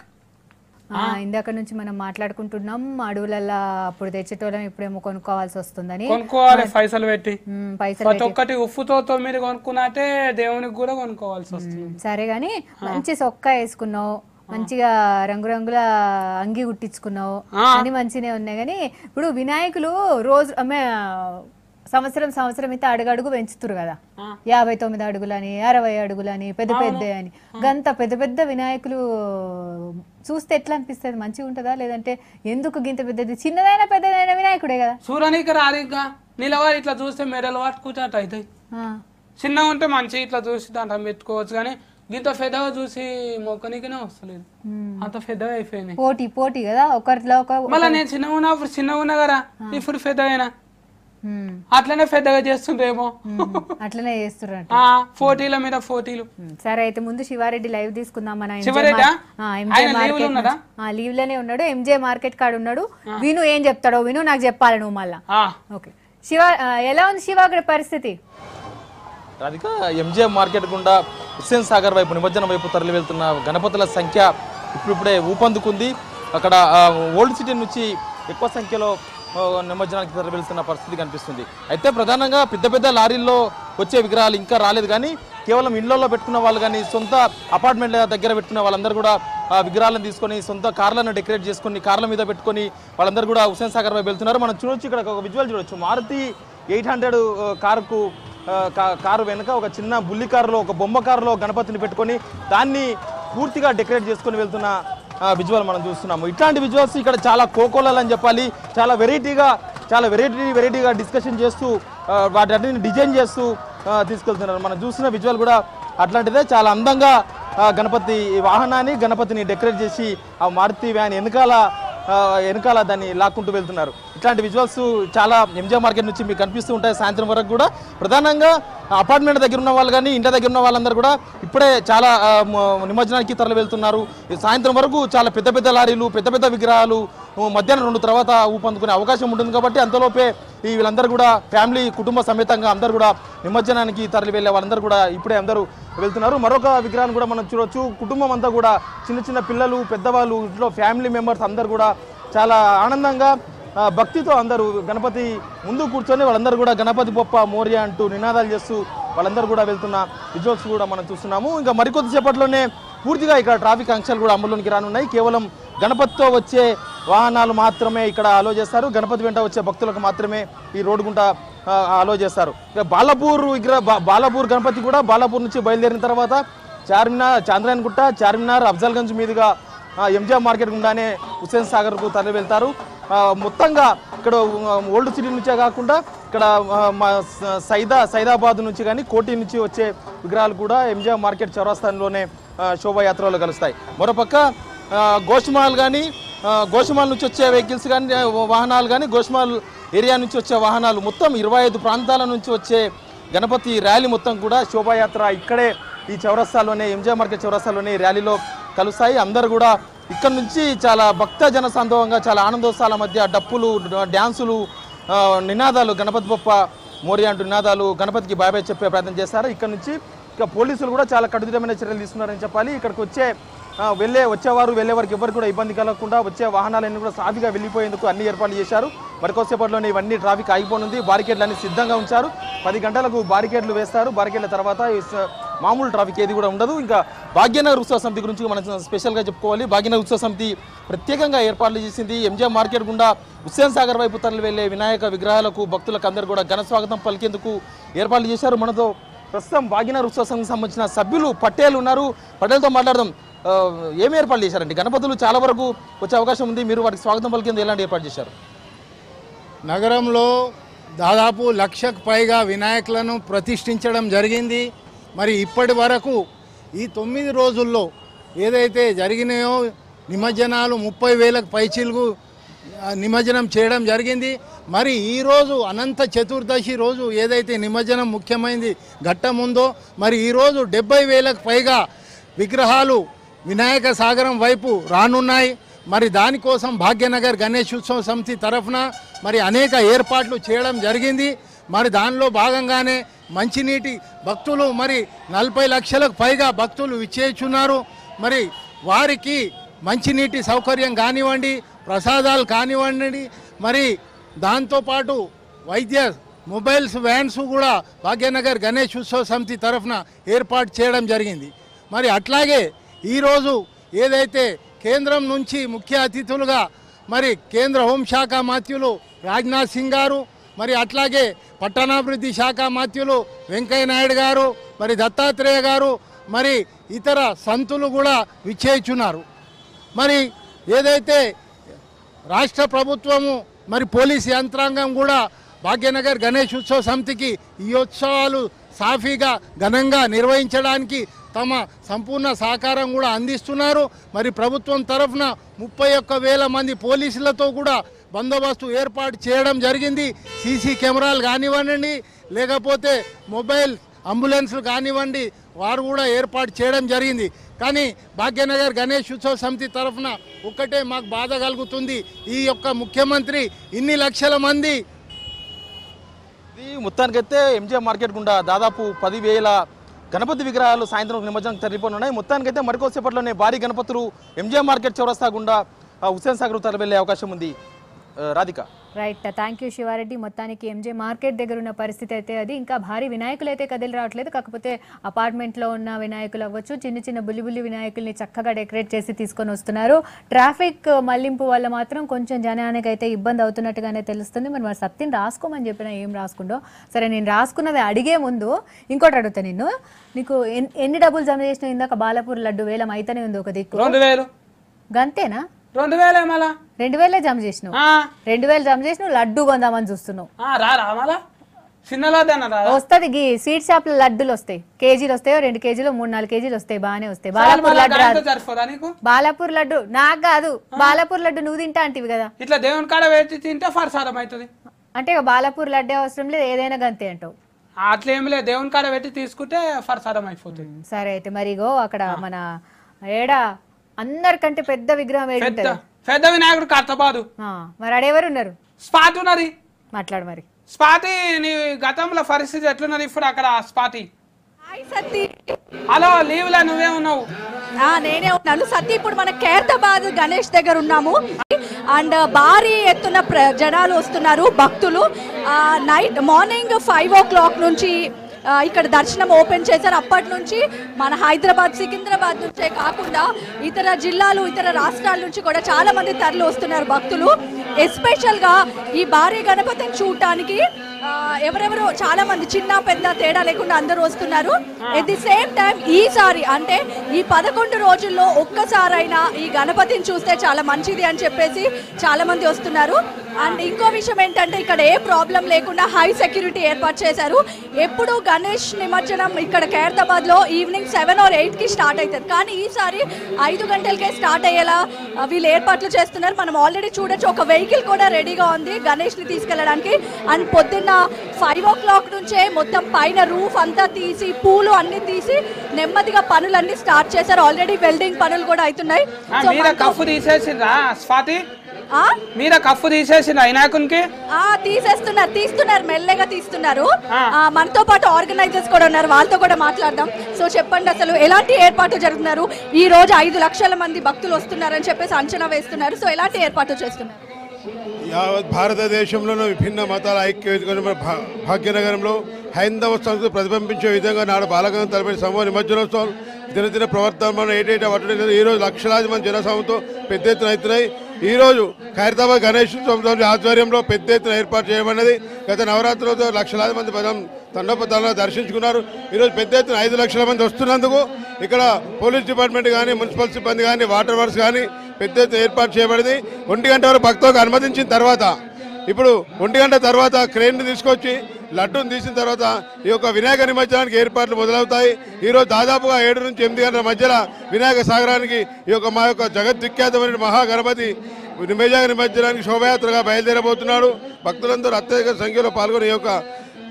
ఇందాక నుంచి మనం మాట్లాడుకుంటున్నాం అడవులల్లో అప్పుడు తెచ్చేటోళ్ళం ఇప్పుడేమో కొనుక్కోవాల్సి వస్తుందని. కొనుక్కోవాలి పైసలు పెట్టి, పైసలు ప్రతి ఒక్కటి ఉప్పుతో 9 కొనుక్కున్నట్టే దేవునికి కూడా కొనుక్కోవాల్సి వస్తుంది. సరే గాని మంచి సొక్కా వేసుకున్నావు, మంచిగా రంగురంగుల అంగి కుట్టించుకున్నావు, అన్ని మంచినే ఉన్నాయి. కానీ ఇప్పుడు వినాయకులు రోజు సంవత్సరం అయితే అడుగడుగు పెంచుతురు కదా, 59 అడుగులని 60 అడుగులని పెద్ద పెద్ద అని. గంత పెద్ద పెద్ద వినాయకులు చూస్తే ఎట్లా అనిపిస్తుంది? మంచిగా ఉంటుందా లేదంటే ఎందుకు గింత పెద్దది? చిన్నదైనా పెద్దదైనా వినాయకుడే కదా. చూడనీకి రారిగా నిలవారి ఇట్లా చూస్తే మెడలు పట్టుకుంటే అవుతాయి. చిన్నగా ఉంటే మంచి ఇట్లా చూసి దాంట్లో పెట్టుకోవచ్చు, కానీ ఇంత పెద్దగా చూసి మొక్కనికనే వస్తలేదు, అంత పెద్దగా అయిపోయినాయి. పోటీ కదా ఒకరిలో ఒక. మళ్ళీ నేను చిన్నగా ఉన్నా కదా, ఇప్పుడు పెద్దగా అట్లనే పెద్దగా చేస్తుండ్రేమో, అట్లనే చేస్తున్నారు పోటీల మీద పోటీలు. సరే అయితే ముందు శివారెడ్డి లైవ్ తీసుకుందాం. మన లీవ్ లోనే ఉన్నాడు, ఎంజే మార్కెట్ కాడ ఉన్నాడు. విను ఏం చెప్తాడో విను, నాకు చెప్పాలి నువ్వు మళ్ళా. ఓకే శివ, ఎలా ఉంది శివ అక్కడ పరిస్థితి? రాధిక, ఎంజే మార్కెట్ గుండా హుస్సేన్ సాగర్ వైపు నిమజ్జనం వైపు తరలి వెళ్తున్న గణపతుల సంఖ్య ఇప్పుడిప్పుడే ఊపందుకుంది. అక్కడ ఓల్డ్ సిటీ నుంచి ఎక్కువ సంఖ్యలో నిమజ్జనానికి తరలి వెళ్తున్న పరిస్థితి కనిపిస్తుంది. అయితే ప్రధానంగా పెద్ద పెద్ద లారీల్లో వచ్చే విగ్రహాలు ఇంకా రాలేదు, కానీ కేవలం ఇళ్లలో పెట్టుకున్న వాళ్ళు కానీ సొంత అపార్ట్మెంట్ల దగ్గర పెట్టుకున్న వాళ్ళందరూ కూడా ఆ విగ్రహాలను తీసుకొని సొంత కార్లను డెకరేట్ చేసుకొని కార్ల మీద పెట్టుకొని వాళ్ళందరూ కూడా హుస్సేన్ సాగర్ వైపు వెళ్తున్నారు. మనం చూడొచ్చు, ఇక్కడ ఒక విజువల్ చూడొచ్చు. మారుతి 800 కారు వెనుక ఒక చిన్న బుల్లి కారులో, ఒక బొమ్మ కారులో గణపతిని పెట్టుకొని దాన్ని పూర్తిగా డెకరేట్ చేసుకొని వెళ్తున్న విజువల్ మనం చూస్తున్నాము. ఇట్లాంటి విజువల్స్ ఇక్కడ చాలా కోకోలలు అని చెప్పాలి, చాలా వెరైటీగా డిస్కషన్ చేస్తూ వాటిని డిజైన్ చేస్తూ తీసుకెళ్తున్నారు. మనం చూస్తున్న విజువల్ కూడా అట్లాంటిదే. చాలా అందంగా గణపతి వాహనాన్ని, గణపతిని డెకరేట్ చేసి ఆ మారుతి వ్యాన్ వెనకాల దాన్ని లాక్కుంటూ వెళ్తున్నారు. ఇట్లాంటి విజువల్స్ చాలా ఎంజే మార్కెట్ నుంచి మీకు కనిపిస్తూ ఉంటాయి సాయంత్రం వరకు కూడా. ప్రధానంగా అపార్ట్మెంట్ దగ్గర ఉన్న వాళ్ళు కానీ ఇంటి దగ్గర ఉన్న వాళ్ళందరూ కూడా ఇప్పుడే చాలా నిమజ్జనానికి తరలి వెళ్తున్నారు. సాయంత్రం వరకు చాలా పెద్ద పెద్ద లారీలు, పెద్ద పెద్ద విగ్రహాలు మధ్యాహ్నం 2 తర్వాత ఊపందుకునే అవకాశం ఉంటుంది. కాబట్టి అంతలోపే వీళ్ళందరూ కూడా ఫ్యామిలీ కుటుంబ సమేతంగా అందరూ కూడా నిమజ్జనానికి తరలి వెళ్ళే వాళ్ళందరూ కూడా ఇప్పుడే అందరూ వెళ్తున్నారు. మరొక విగ్రహాన్ని కూడా మనం చూడవచ్చు. కుటుంబం అంతా కూడా చిన్న పిల్లలు, పెద్దవాళ్ళు, ఇంట్లో ఫ్యామిలీ మెంబర్స్ అందరూ కూడా చాలా ఆనందంగా భక్తితో అందరూ గణపతి ముందు కూర్చొని వాళ్ళందరూ కూడా గణపతి బొప్ప మోరియా అంటూ నినాదాలు చేస్తూ వాళ్ళందరూ కూడా వెళ్తున్న విజువల్స్ కూడా మనం చూస్తున్నాము. ఇంకా మరికొద్దిసేపట్లోనే పూర్తిగా ఇక్కడ ట్రాఫిక్ ఆంక్షలు కూడా అమలులోకి రానున్నాయి. కేవలం గణపతితో వచ్చే వాహనాలు మాత్రమే ఇక్కడ అలో చేస్తారు, గణపతి వెంట వచ్చే భక్తులకు మాత్రమే ఈ రోడ్డు గుంట అలో చేస్తారు. ఇక బాలాపూర్ గణపతి కూడా బాలాపూర్ నుంచి బయలుదేరిన తర్వాత చార్మినార్, చాంద్రాయన్ గుట్ట, చార్మినార్, అఫ్జల్గంజ్ మీదుగా ఎంజీఆర్ మార్కెట్ గుండానే హుస్సేన్ సాగర్కు తరలి వెళ్తారు. మొత్తంగా ఇక్కడ ఓల్డ్ సిటీ నుంచే కాకుండా ఇక్కడ సైదాబాద్ నుంచి కానీ కోటి నుంచి వచ్చే విగ్రహాలు కూడా ఎంజీఆర్ మార్కెట్ చౌరస్తాలోనే శోభాయాత్రలో కలుస్తాయి. మరోపక్క గోష్మాల్ కానీ, గోష్మాల్ నుంచి వచ్చే వెహికల్స్ కానీ, వాహనాలు కానీ, గోష్మాల్ ఏరియా నుంచి వచ్చే వాహనాలు మొత్తం 25 ప్రాంతాల నుంచి వచ్చే గణపతి ర్యాలీ మొత్తం కూడా శోభాయాత్ర ఇక్కడే ఈ చౌరస్తాలోనే, ఎంజీఆర్ మార్కెట్ చౌరస్తాలోనే ర్యాలీలో కలుస్తాయి. అందరూ కూడా ఇక్కడ నుంచి చాలా భక్త జన సందోహంగా, చాలా ఆనందోత్సాహాల మధ్య డప్పులు, డ్యాన్సులు, నినాదాలు, గణపతి బొప్ప మోరియా అంటూ నినాదాలు, గణపతికి బాయ్ చెప్పే ప్రయత్నం చేస్తారు. ఇక్కడ నుంచి ఇక పోలీసులు కూడా చాలా కఠినమైన చర్యలు తీసుకున్నారని చెప్పాలి. ఇక్కడికి వచ్చేవారు వెళ్ళేవారికి ఎవరికి కూడా ఇబ్బంది కలగకుండా వచ్చే వాహనాలన్నీ కూడా సాఫీగా వెళ్ళిపోయేందుకు అన్ని ఏర్పాట్లు చేశారు. మరికొద్దిసేపట్లోనే ఇవన్నీ ట్రాఫిక్ ఆగిపోనుంది. బారికేడ్లు అన్ని సిద్ధంగా ఉంచారు. 10 గంటలకు బారికేడ్లు వేస్తారు. బారికేడ్ల తర్వాత మామూలు ట్రాఫిక్ ఏది కూడా ఉండదు. ఇంకా భాగ్యనగర్ ఉత్సవ సమితి గురించి మనం స్పెషల్గా చెప్పుకోవాలి. భాగ్యనగర్ ఉత్సవ సమితి ప్రత్యేకంగా ఏర్పాట్లు చేసింది. ఎంజీఆర్ మార్కెట్ గుండా హుస్సేన్ సాగర్ వైపు తరలి వెళ్లే వినాయక విగ్రహాలకు భక్తులకు అందరూ కూడా ఘన స్వాగతం పలికేందుకు ఏర్పాట్లు చేశారు. మనతో ప్రస్తుతం భాగ్యనగర్ ఉత్సవ సంఘం సంబంధించిన సభ్యులు పటేల్ ఉన్నారు. పటేల్తో మాట్లాడదాం. ఏమి ఏర్పాట్లు చేశారండి? గణపతులు చాలా వరకు వచ్చే అవకాశం ఉంది, మీరు వాటికి స్వాగతం పలికేందుకు ఎలాంటి ఏర్పాటు చేశారు? నగరంలో దాదాపు 1,00,000కు పైగా వినాయకులను ప్రతిష్ఠించడం జరిగింది. మరి ఇప్పటి వరకు ఈ 9 రోజుల్లో ఏదైతే జరిగినాయో నిమజ్జనాలు 30,000కు పైచిలుగు నిమజ్జనం చేయడం జరిగింది. మరి ఈరోజు అనంత చతుర్దశి రోజు ఏదైతే నిమజ్జనం ముఖ్యమైనది ఘట్టం ఉందో, మరి ఈరోజు 70,000కు పైగా విగ్రహాలు వినాయక సాగరం వైపు రానున్నాయి. మరి దానికోసం భాగ్యనగర్ గణేష్ ఉత్సవ సమితి తరఫున మరి అనేక ఏర్పాట్లు చేయడం జరిగింది. మరి దానిలో భాగంగానే మంచినీటి భక్తులు మరి 40 లక్షలకు పైగా భక్తులు విచ్చేస్తున్నారు. మరి వారికి మంచినీటి సౌకర్యం కానివ్వండి, ప్రసాదాలు కానివ్వండి, మరి దాంతోపాటు వైద్య మొబైల్స్ వ్యాన్స్ కూడా భాగ్యనగర్ గణేష్ ఉత్సవ సమితి తరఫున ఏర్పాటు చేయడం జరిగింది. మరి అట్లాగే ఈరోజు ఏదైతే కేంద్రం నుంచి ముఖ్య అతిథులుగా మరి కేంద్ర హోంశాఖ మంత్రులు రాజ్నాథ్ సింగ్ గారు, మరి అట్లాగే పట్టణాభివృద్ధి శాఖ మంత్రులు వెంకయ్యనాయుడు గారు, మరి దత్తాత్రేయ గారు, మరి ఇతర సంతులు కూడా విచ్చేస్తున్నారు. మరి ఏదైతే రాష్ట్ర ప్రభుత్వము మరి పోలీస్ యంత్రాంగం కూడా భాగ్యనగర్ గణేష్ ఉత్సవ సమితికి ఈ ఉత్సవాలు సాఫీగా ఘనంగా నిర్వహించడానికి తమ సంపూర్ణ సహకారం కూడా అందిస్తున్నారు. మరి ప్రభుత్వం తరఫున 31,000 మంది పోలీసులతో కూడా బందోబస్తు ఏర్పాటు చేయడం జరిగింది. సీసీ కెమెరాలు కానివ్వండి, లేకపోతే మొబైల్ అంబులెన్స్లు కానివ్వండి, వారు కూడా ఏర్పాటు చేయడం జరిగింది. కానీ భాగ్యనగర్ గణేష్ ఉత్సవ సమితి తరఫున ఒక్కటే మాకు బాధ కలుగుతుంది, ఈ యొక్క ముఖ్యమంత్రి ఇన్ని లక్షల మంది మొత్తానికైతే ఎంజీఎం మార్కెట్ గుండా దాదాపు 10,000 గణపతి విగ్రహాలు సాయంత్రం నిమజ్జనం తరలిపోనున్నాయి. మొత్తానికైతే మరికొద్దిసేపట్లోనే భారీ గణపతులు ఎంజీఎం మార్కెట్ చౌరస్తా గుండా హుస్సేన్ సాగర్ తరలి వెళ్లే అవకాశం ఉంది. Radhika. Right, thank you Shiva Reddy. మొత్తానికి ఎంజే మార్కెట్ దగ్గర ఉన్న పరిస్థితి అయితే అది. ఇంకా భారీ వినాయకులు అయితే కదిలి రావట్లేదు. కాకపోతే అపార్ట్మెంట్లో ఉన్న వినాయకులు అవ్వచ్చు, చిన్న చిన్న బుల్లి వినాయకుల్ని చక్కగా డెకరేట్ చేసి తీసుకొని వస్తున్నారు. ట్రాఫిక్ మళ్లింపు వల్ల మాత్రం కొంచెం జనానికి అయితే ఇబ్బంది అవుతున్నట్టుగానే తెలుస్తుంది. మరి సత్యం రాసుకోమని చెప్పినా ఏం రాసుకుండో. సరే, నేను రాసుకున్నది అడిగే ముందు ఇంకోటి అడుగుతా. నీకు ఎన్ని డబ్బులు జమ చేసినా? ఇందాక బాలాపూర్ లడ్డు వేలం అయితేనే ఉంది ఒక దిక్కు. 2,000 గంతేనా? 2,000 మళ్ళా 2,000 జమ చేసినావు. 2,000 జమ చేసినావు, లడ్డు కొందామని చూస్తున్నావు. వస్తుంది స్వీట్ షాప్ లో లడ్డులు వస్తాయి, కేజీలు వస్తాయో 2 కేజీలు 3-4 కేజీలు వస్తాయి, బానే వస్తాయి. బాలాపూర్ లడ్డు బాలాపూర్ లడ్డు నాకు కాదు, బాలాపూర్ లడ్డు నువ్వు తింటా అంటివి కదా. ఇట్లా దేవుని కాడ పెట్టి తింటే ఫర్సారం అవుతుంది అంటే బాలాపూర్ లడ్డే అవసరం లేదు, ఏదైనా గంతే అంటావు. అట్లా ఏమి లేదు, దేవుని కాడ పెట్టి తీసుకుంటే ఫర్సారం అయిపోతుంది. సరే అయితే మరిగో అక్కడ మన ఏడా అందరికంటే పెద్ద విగ్రహం పెద్ద వినాయకుడు కర్తబాదు. మరి అడెవరు ఉన్నారు? స్పాట్ ఉన్నది. మాట్లాడు మరి. స్పాటి నీ గతంలో పరిస్థితి ఎట్లున్నది ఇప్పుడు అక్కడ స్పాటి? హలో, లీవ్ లా నువ్వే ఉన్నావు? నేనే ఉన్నాను సతీ. ఇప్పుడు మన ఖైరతాబాద్ గణేష్ దగ్గర ఉన్నాము. అండ్ భారీ ఎత్తున జనాలు వస్తున్నారు, భక్తులు. మార్నింగ్ 5 o'clock నుంచి ఇక్కడ దర్శనం ఓపెన్ చేశారు. అప్పటి నుంచి మన హైదరాబాద్, సికింద్రాబాద్ నుంచే కాకుండా ఇతర జిల్లాలు, ఇతర రాష్ట్రాల నుంచి కూడా చాలా మంది తరలి వస్తున్నారు భక్తులు. ఎస్పెషల్గా ఈ భారీ గణపతిని చూడటానికి ఎవరెవరు చాలా మంది, చిన్న పెద్ద తేడా లేకుండా అందరూ వస్తున్నారు. ఎట్ ది సేమ్ టైం ఈసారి అంటే ఈ 11 రోజుల్లో ఒక్కసారైనా ఈ గణపతిని చూస్తే చాలా మంచిది అని చెప్పేసి చాలా మంది వస్తున్నారు. అండ్ ఇంకో విషయం ఏంటంటే ఇక్కడ ఏ ప్రాబ్లం లేకుండా హై సెక్యూరిటీ ఏర్పాటు చేశారు. ఎప్పుడు గణేష్ నిమజ్జనం ఇక్కడ ఖైరతాబాద్ లో ఈవినింగ్ 7 or 8 కి స్టార్ట్ అవుతుంది, కానీ ఈసారి 5 గంటలకే స్టార్ట్ అయ్యేలా వీళ్ళు ఏర్పాట్లు చేస్తున్నారు. మనం ఆల్రెడీ చూడొచ్చు, ఒక వెహికల్ కూడా రెడీగా ఉంది గణేష్ ని తీసుకెళ్ళడానికి. అండ్ పొద్దున్న 5 o'clock నుంచే మొత్తం పైన రూఫ్ అంతా తీసి, పూలు అన్ని తీసి నెమ్మదిగా పనులన్నీ స్టార్ట్ చేశారు. ఆల్రెడీ వెల్డింగ్ పనులు కూడా అవుతున్నాయి. మీర కఫ్ తీసేసిన వినాయకునికి తీస్తున్నారు, మెల్లగా తీస్తున్నారు. మనతో పాటు ఆర్గనైజర్స్ కూడా ఉన్నారు, వాళ్ళతో కూడా మాట్లాడదాం. సో చెప్పండి, అసలు ఎలాంటి ఏర్పాట్లు జరుగుతున్నారు? ఈ రోజు 5 లక్షల మంది భక్తులు వస్తున్నారని చెప్పేసి అంచనా వేస్తున్నారు. సో ఎలాంటి ఏర్పాట్లు చేస్తున్నారు? యావత్ భారతదేశంలోని విభిన్న మతాల ఐక్యవేదిక భాగ్యనగరంలో హైందవ సంస్కృతి ప్రతిబింబించే విధంగా నాడు బాలగంధం తలపడి సమూహ నిమజ్జనోత్సవం దినదిన ప్రవర్తన ఏటేటా ఈరోజు లక్షలాది మంది జనసమూహంతో పెద్ద ఎత్తున అవుతున్నాయి. ఈరోజు ఖైరతాబాద్ గణేష్ ఉత్సవం ఆధ్వర్యంలో పెద్ద ఎత్తున ఏర్పాటు చేయబడినది. గత నవరాత్రులతో లక్షలాది మంది తండోపతాలను దర్శించుకున్నారు. ఈరోజు పెద్ద ఎత్తున 5 లక్షల మంది వస్తున్నందుకు ఇక్కడ పోలీస్ డిపార్ట్మెంట్ కానీ, మున్సిపల్ సిబ్బంది కానీ, వాటర్ వర్క్స్ కానీ పెద్ద ఎత్తున ఏర్పాటు చేయబడింది. 1 గంట వరకు భక్తులకు అనుమతించిన తర్వాత, ఇప్పుడు 1 గంట తర్వాత క్రేన్ తీసుకొచ్చి లడ్డూని తీసిన తర్వాత ఈ యొక్క వినాయక నిమజ్జనానికి ఏర్పాట్లు మొదలవుతాయి. ఈరోజు దాదాపుగా 7 నుంచి 8 గంటల మధ్యలో వినాయక సాగరానికి ఈ యొక్క మా యొక్క జగద్విఖ్యాతమైన మహాగణపతి నిమజ్జనానికి శోభయాత్రగా బయలుదేరబోతున్నాడు. భక్తులందరూ అత్యధిక సంఖ్యలో పాల్గొని ఈ యొక్క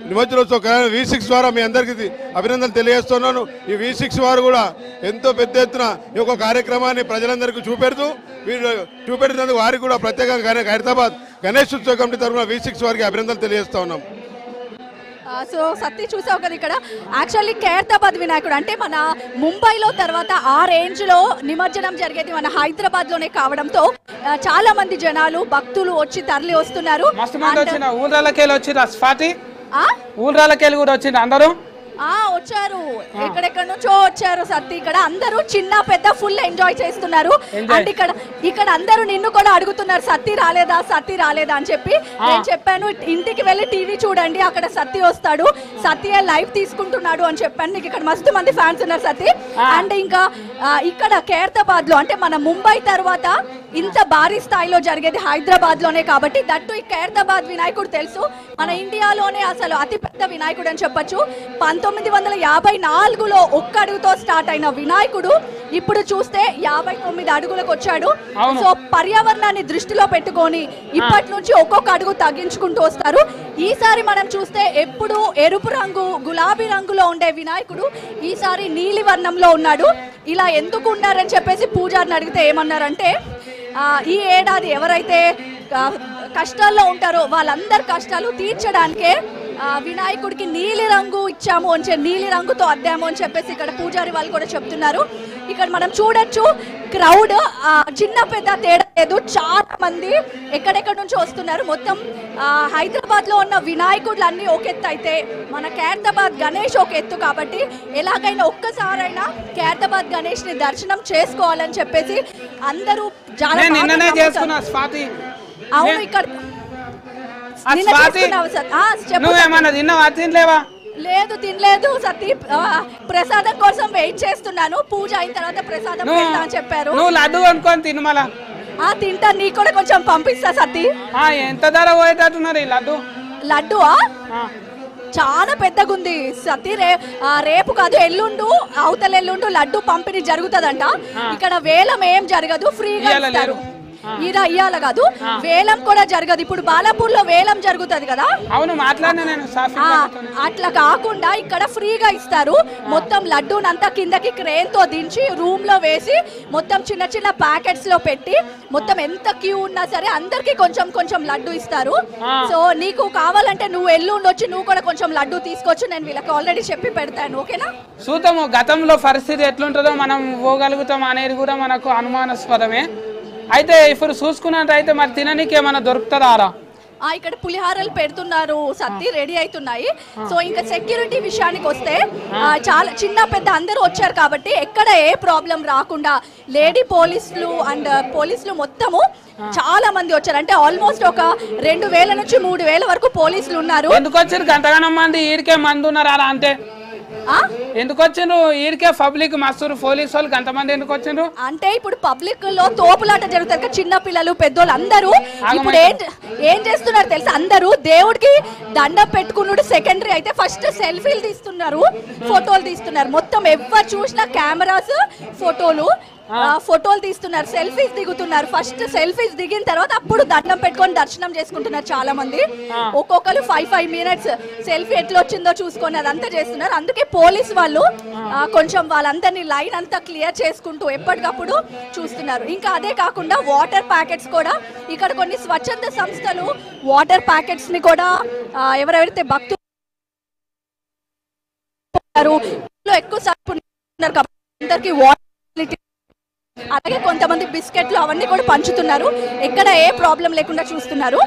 నిమజ్జనోత్సవ V6 ద్వారా మీ అందరికీ అభినందనలు తెలియజేస్తున్నాను. ఈ V6 వారు కూడా ఎంతో పెద్ద ఎత్తున ఈ యొక్క కార్యక్రమాన్ని ప్రజలందరికీ చూపెడుతున్నందుకు వారికి కూడా ప్రత్యేకంగా హైదరాబాద్ గణేష్ ఉత్సవ కమిటీ తరఫున V6 వారికి అభినందనలు తెలియజేస్తా ఉన్నాం. సో సత్తి చూసావు కదా, ఇక్కడ యాక్చువల్లీ ఖైరతాబాద్ వినాయకుడు అంటే మన ముంబైలో తర్వాత ఆ రేంజ్లో నిమజ్జనం జరిగేది మన హైదరాబాద్లోనే కావడంతో చాలా మంది జనాలు భక్తులు వచ్చి తరలి వస్తున్నారు. ఊళ్ళకెళ్ళి కూడా వచ్చింది అందరూ వచ్చారు, ఎక్కడెక్కడ నుంచో వచ్చారు సత్తి. ఇక్కడ అందరూ చిన్న పెద్ద ఫుల్ ఎంజాయ్ చేస్తున్నారు. అండ్ ఇక్కడ అందరూ నిన్ను కూడా అడుగుతున్నారు సత్తి రాలేదా అని చెప్పి. నేను చెప్పాను ఇంటికి వెళ్ళి టీవీ చూడండి, అక్కడ సత్తి వస్తాడు, సత్తి లైవ్ తీసుకుంటున్నాడు అని చెప్పాను. నీకు ఇక్కడ మస్తు మంది ఫ్యాన్స్ ఉన్నారు సత్తి. అండ్ ఇంకా ఇక్కడ ఖైరతాబాద్ లో అంటే మన ముంబై తర్వాత ఇంత భారీ స్థాయిలో జరిగేది హైదరాబాద్ లోనే కాబట్టి దట్టు ఈ ఖైరతాబాద్ వినాయకుడు తెలుసు మన ఇండియాలోనే అసలు అతిపెద్ద వినాయకుడు అని చెప్పొచ్చు. 1954లో ఒక్క అడుగుతో స్టార్ట్ అయిన వినాయకుడు ఇప్పుడు చూస్తే 59 అడుగులకు వచ్చాడు. సో పర్యావరణాన్ని దృష్టిలో పెట్టుకొని ఇప్పటి నుంచి ఒక్కొక్క అడుగు తగ్గించుకుంటూ వస్తారు. ఈసారి మనం చూస్తే ఎప్పుడు ఎరుపు రంగు గులాబీ రంగులో ఉండే వినాయకుడు ఈసారి నీలి వర్ణంలో ఉన్నాడు. ఇలా ఎందుకు ఉన్నారని చెప్పేసి పూజారిని అడిగితే ఏమన్నారంటే ఈ ఏడాది ఎవరైతే కష్టాల్లో ఉంటారో వాళ్ళందరి కష్టాలు తీర్చడానికే వినాయకుడికి నీలి రంగు ఇచ్చాము అని నీలి రంగుతో అద్దాము అని చెప్పేసి ఇక్కడ పూజారి వాళ్ళు కూడా చెప్తున్నారు. ఇక్కడ మనం చూడొచ్చు క్రౌడ్ చిన్న పెద్ద తేడా లేదు, చాలా మంది ఎక్కడెక్కడ నుంచి వస్తున్నారు. మొత్తం హైదరాబాద్ లో ఉన్న వినాయకుడులు అన్ని ఒక ఎత్తు అయితే మన ఖైరతాబాద్ గణేష్ ఒక ఎత్తు కాబట్టి ఎలాగైనా ఒక్కసారైనా ఖైరతాబాద్ గణేష్ ని దర్శనం చేసుకోవాలని చెప్పేసి అందరూ అవును ఇక్కడ లేదు తినలేదు సతీ, ప్రసాదం కోసం వెయిట్ చేస్తున్నాను. పూజ అయిన తర్వాత ప్రసాదం పెడతా అని చెప్పారు. లడ్డు అనుకోని తినమల తింటా, నీ కూడా కొంచెం పంపిస్తా సతీ. ఎంత ధర పోయేటట్టున్నారు ఈ లడ్డు? లడ్డు చాలా పెద్దగా ఉంది సతీ. రేపు కాదు ఎల్లుండు అవతల ఎల్లుండు లడ్డు పంపిణీ జరుగుతుందంట. ఇక్కడ వేలం ఏం జరగదు, ఫ్రీగా ఇస్తారు. ఇయ్యాల కాదు, వేలం కూడా జరగదు. ఇప్పుడు బాలాపూర్ లో వేలం జరుగుతుంది కదా, అవును మాట్లాడినా నేను. అట్లా కాకుండా ఇక్కడ ఫ్రీగా ఇస్తారు. మొత్తం లడ్డూనంతా కిందకి క్రేన్ తో దించి రూమ్ లో వేసి మొత్తం చిన్న చిన్న ప్యాకెట్స్ లో పెట్టి మొత్తం ఎంత క్యూ ఉన్నా సరే అందరికి కొంచెం కొంచెం లడ్డు ఇస్తారు. సో నీకు కావాలంటే నువ్వు ఎల్లుండి వచ్చి నువ్వు కూడా కొంచెం లడ్డు తీసుకోవచ్చు. నేను వీళ్ళకి ఆల్రెడీ చెప్పి పెడతాను, ఓకేనా? చూద్దాము గతంలో పరిస్థితి ఎట్లుంటుందో మనం పోగలుగుతాం అనేది కూడా మనకు అనుమానాస్పదమే. అయితే ఇప్పుడు చూసుకున్నట్టయితే మరి తిననీకి ఏమైనా దొరుకుతుందా? ఇక్కడ పులిహారలు పెడుతున్నారు సత్తి, రెడీ అవుతున్నాయి. సో ఇంకా సెక్యూరిటీ విషయానికి వస్తే చాలా చిన్న పెద్ద అందరూ వచ్చారు కాబట్టి ఎక్కడ ఏ ప్రాబ్లం రాకుండా లేడీ పోలీసులు అండ్ పోలీసులు మొత్తము చాలా మంది వచ్చారు. అంటే ఆల్మోస్ట్ ఒక 2000 నుంచి 3000 వరకు పోలీసులు ఉన్నారు. ఎందుకు వచ్చారు గంటగానం మంది? ఈడికే మంది ఉన్నారు అలా అంతే. ఎందుకు వచ్చిండ్రు ఈడికే? పబ్లిక్ మస్తు పోలీసు వాళ్ళు అంతమంది ఎందుకు వచ్చిండ్రు అంటే ఇప్పుడు పబ్లిక్ లో తోపులాట జరుగుతుంది. చిన్న పిల్లలు పెద్దోళ్ళు అందరూ ఇప్పుడు ఏం చేస్తున్నారు తెలుసా? అందరూ దేవుడికి దండం పెట్టుకున్నాడు సెకండరీ అయితే ఫస్ట్ సెల్ఫీలు తీస్తున్నారు, ఫోటోలు తీస్తున్నారు. మొత్తం ఎవరు చూసినా కెమెరాస్ ఫోటోలు తీస్తున్నారు, సెల్ఫీస్ దిగుతున్నారు. ఫస్ట్ సెల్ఫీస్ దిగిన తర్వాత అప్పుడు దండం పెట్టుకొని దర్శనం చేసుకుంటున్నారు చాలా మంది. ఒక్కొక్కరు 5 minutes సెల్ఫీ ఎట్లా వచ్చిందో చూసుకొని అదంతా చేస్తున్నారు. అందుకే పోలీస్ వాళ్ళు కొంచెం వాళ్ళందరినీ లైన్ అంతా క్లియర్ చేసుకుంటూ ఎప్పటికప్పుడు చూస్తున్నారు. ఇంకా అదే కాకుండా వాటర్ ప్యాకెట్స్ కూడా ఇక్కడ కొన్ని స్వచ్ఛంద సంస్థలు వాటర్ ప్యాకెట్స్ ని కూడా ఎవరెవరైతే భక్తులు ఎక్కువ అందరికి వాటర్ అలాగే కొంతమంది బిస్కెట్లు అవన్నీ కూడా పంచుతున్నారు. ఎక్కడ ఏ ప్రాబ్లం లేకుండా చూస్తున్నారు.